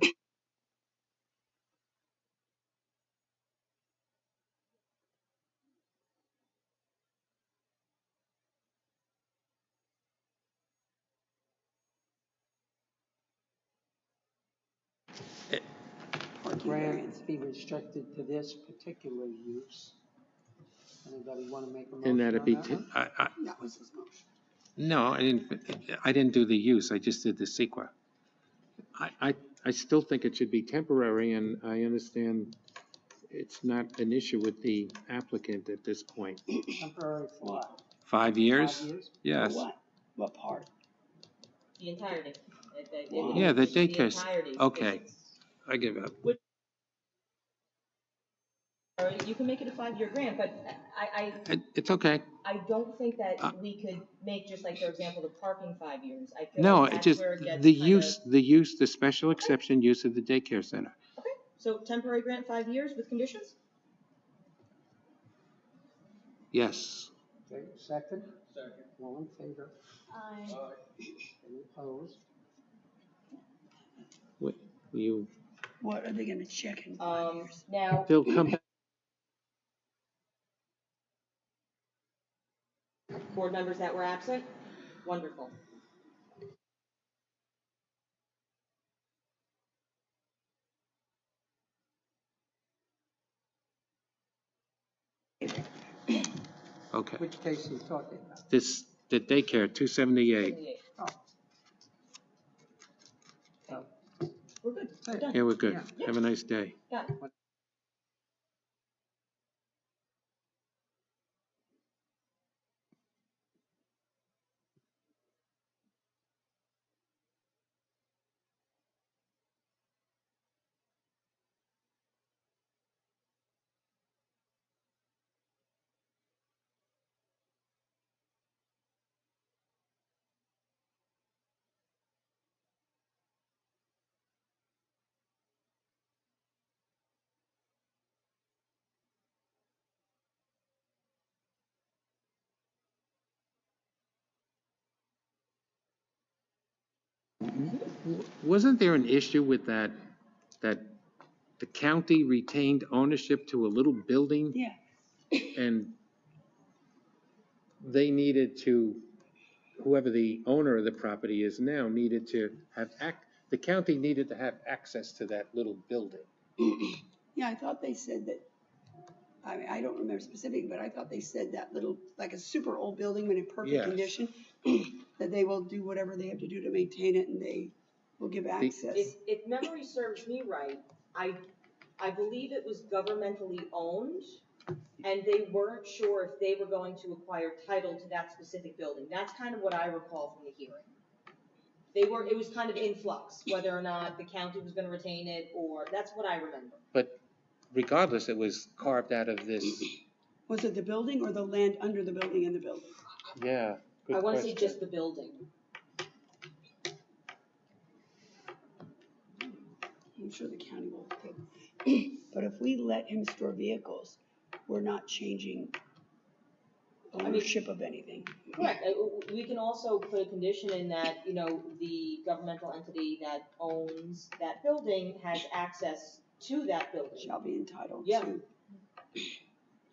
Parking variance be restricted to this particular use. Anybody want to make a motion And that'd on be, that one? that was his motion. no, I didn't do the use, I just did the CEQA. I still think it should be temporary, and I understand it's not an issue with the applicant at this point. Temporary for what? 5 years? 5 years? Yes. For what? What part? the entirety. Yeah, the The daycare, entirety. okay, I give up. Or you can make it a 5-year grant, but It's okay. I don't think that we could make, just like, for example, the parking 5 years. I feel No, like it that's just, where it gets the kinda- use, the special exception use of the daycare center. Okay, so temporary grant 5 years with conditions? Yes. Okay, second? Second. All in favor? Any opposed? What, you, What are they gonna check in 5 years? Now, they'll come back. board members that were absent? Wonderful. Okay. Which case are you talking about? This, the daycare, 278. 78. Oh. We're good, we're done. Yeah, we're good. Yeah. Have a nice day. Got it. Wasn't there an issue with that the county retained ownership to a little building? Yeah. And they needed to, whoever the owner of the property is now, needed to have the county needed to have access to that little building. Yeah, I thought they said that, I mean, I don't remember specifically, but I thought they said that little, like a super old building, when in perfect Yes. condition, that they will do whatever they have to do to maintain it, and they will give access. If memory serves me right, I believe it was governmentally owned, and they weren't sure if they were going to acquire title to that specific building. That's kind of what I recall from the hearing. It was kind of in flux, whether or not the county was gonna retain it, or, that's what I remember. But regardless, it was carved out of this. Was it the building or the land under the building and the building? Yeah. Good I wanna say question. just the building. I'm sure the county will take, but if we let him store vehicles, we're not changing ownership of anything. Correct. We can also put a condition in that, the governmental entity that owns that building has access to that building. Shall be entitled Yeah. to.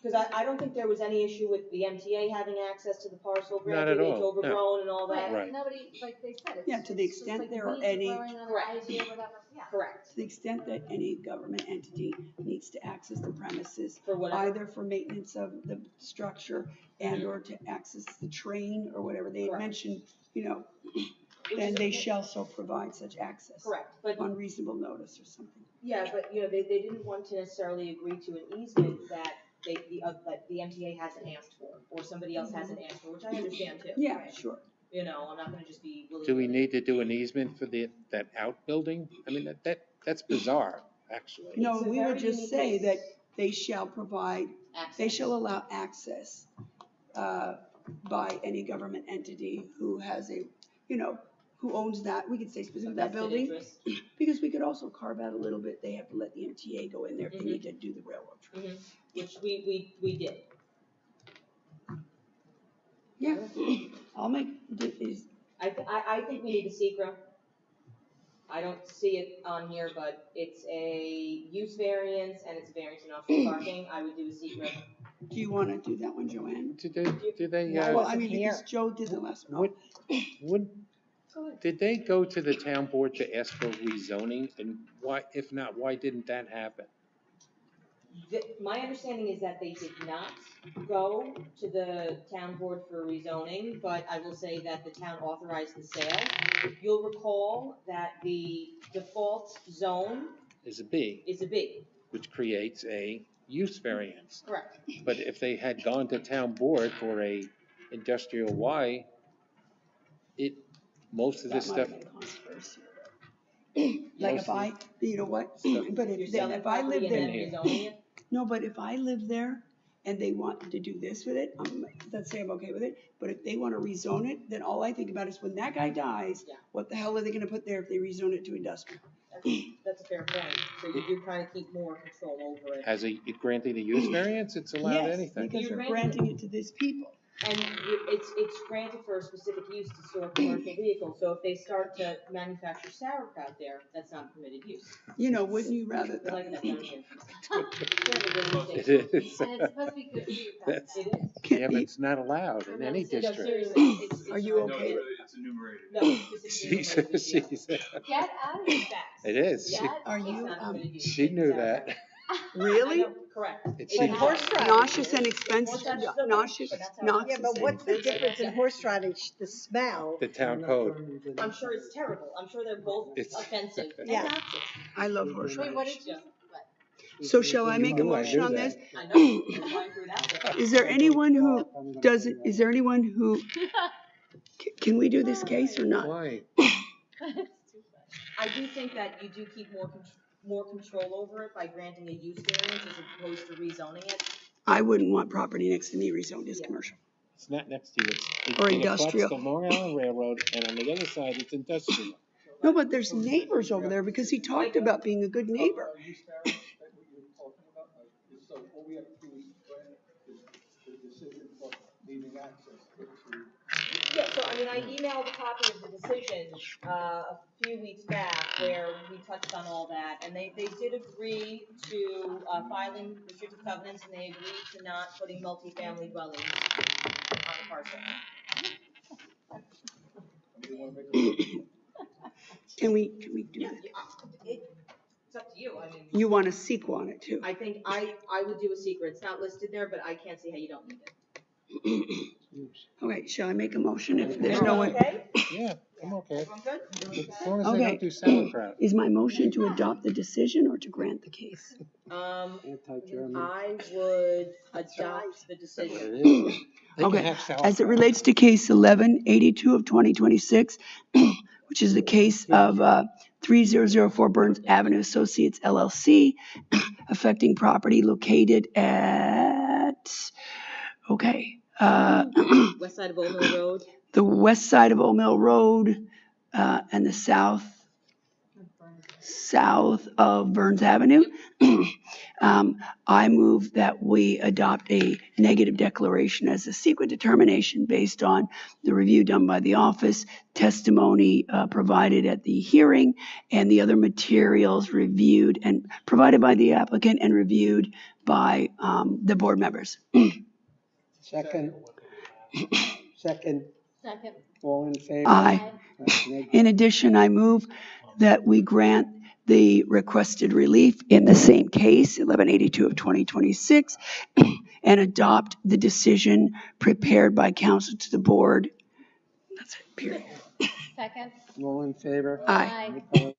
Because I don't think there was any issue with the MTA having access to the parcel, Not granted at it's all, no. overgrown and all that. Right. Nobody, like they said, it's. Yeah, to the it's just extent like there are weeds any- growing on the ivy or whatever, yeah. Correct. To the extent that any government entity needs to access the premises, For whatever. either for maintenance of the structure and or to access the train or whatever they had Correct. mentioned, Which then is they okay. shall so provide such access. Correct, but, On reasonable notice or something. yeah, but, they didn't want to necessarily agree to an easement that that the MTA hasn't asked for, or somebody else hasn't asked for, which I understand too. Yeah, sure. I'm not gonna just be willy-nilly. Do we need to do an easement for that outbuilding? I mean, that's bizarre, actually. No, It's a we very would just unique say case. that they shall provide, they Access. shall allow access by any government entity who has who owns that, we could say specifically that building. Because we could also carve out a little bit, they have to let the MTA go in there if they need to do the railroad track. Which we did. Yeah, I'll make, I think we need a secret. I don't see it on here, but it's a use variance and it's a variance in off-street parking. I would do a secret. do you want to do that one, Joanne? Did they, Well, I mean, because Joe did the last one. did they go to the town board to ask for rezoning? And why, if not, why didn't that happen? My understanding is that they did not go to the town board for rezoning, but I will say that the town authorized the sale. You'll recall that the default zone Is a B, is a B. which creates a use variance. Correct. But if they had gone to town board for a industrial Y, most of this stuff. Like if I, you know what, but if I live there, no, but if I live there and they want to do this with it, let's say I'm okay with it, but if they want to rezone it, then all I think about is when that guy dies, what the hell are they gonna put there if they rezone it to industrial? That's a fair point. So you do kind of keep more control over it. As granting a use variance, it's allowed anything. Because you're granting it to these people. And it's granted for a specific use to store commercial vehicles, so if they start to manufacture sauerkraut there, that's not permitted use. You know, wouldn't you rather? I like that down here. It is. And it's supposed to be good for you guys. It is. Yeah, but it's not allowed in any No, district. seriously, Are you okay? It's enumerated. No, it's specifically Get out of here fast. It is. Get Are you, She knew that. really? Correct. But horse riding. Nauseous and expensive, nauseous, Yeah, but what's the difference in horse riding? The smell. The town code. I'm sure it's terrible. I'm sure they're both It's- offensive. Yeah. I love horse Wait, riding. what did you, So shall I make a You knew I motion knew on that. this? I know. That's why I threw it out there. Is there anyone who doesn't, is there anyone who, can we do this case or not? Why? I do think that you do keep more control over it by granting a use variance as opposed to rezoning it. I wouldn't want property next to me rezoned as commercial. It's not next to you. It's Or it abuts industrial. the Long Island Railroad, and on the other side, it's industrial. No, but there's neighbors over there because he talked about being a good neighbor. So all we have to do is grant the decision for leaving access to. Yeah, so I mean, I emailed a copy of the decision, a few weeks back where we touched on all that, and they did agree to, filing restrictive covenants, and they agreed to not putting multifamily dwellings on the parcel. Can we do that? It's up to you, I mean. You want a sequel on it too? I think I would do a secret, it's not listed there, but I can't see how you don't need it. Okay, shall I make a motion if there's no one? Okay? Yeah, I'm okay. Everyone good? As long as they Okay. don't do sauerkraut. Is my motion to adopt the decision or to grant the case? I would adopt the decision. They can Okay, have as it sauerkraut. relates to case 1182 of 2026, which is the case of 3004 Burns Avenue Associates LLC, affecting property located at, okay, West side of Old Mill Road. the west side of Old Mill Road and the south of Burns Avenue. I move that we adopt a negative declaration as a secret determination based on the review done by the office, testimony provided at the hearing, and the other materials reviewed and provided by the applicant and reviewed by the board members. Second. Second. Second. All in favor? Aye. In addition, I move that we grant the requested relief in the same case, 1182 of 2026, and adopt the decision prepared by counsel to the board. That's it, period. Second. All in favor? Aye. Aye.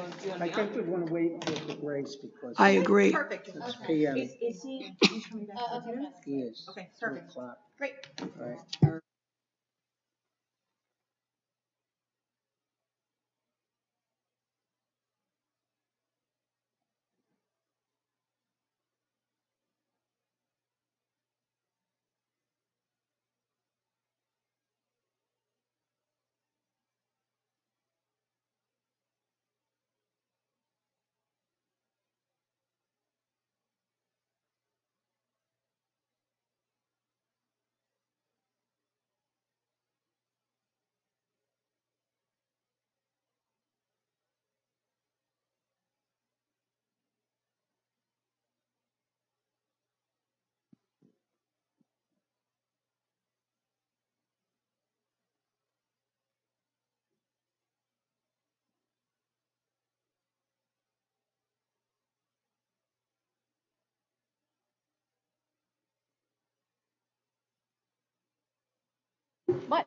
I think we want to wait with the grace because. I agree. Perfect. It's PM. Is he coming back for dinner? He is. Okay, 2 perfect. o'clock. Great. All right. What?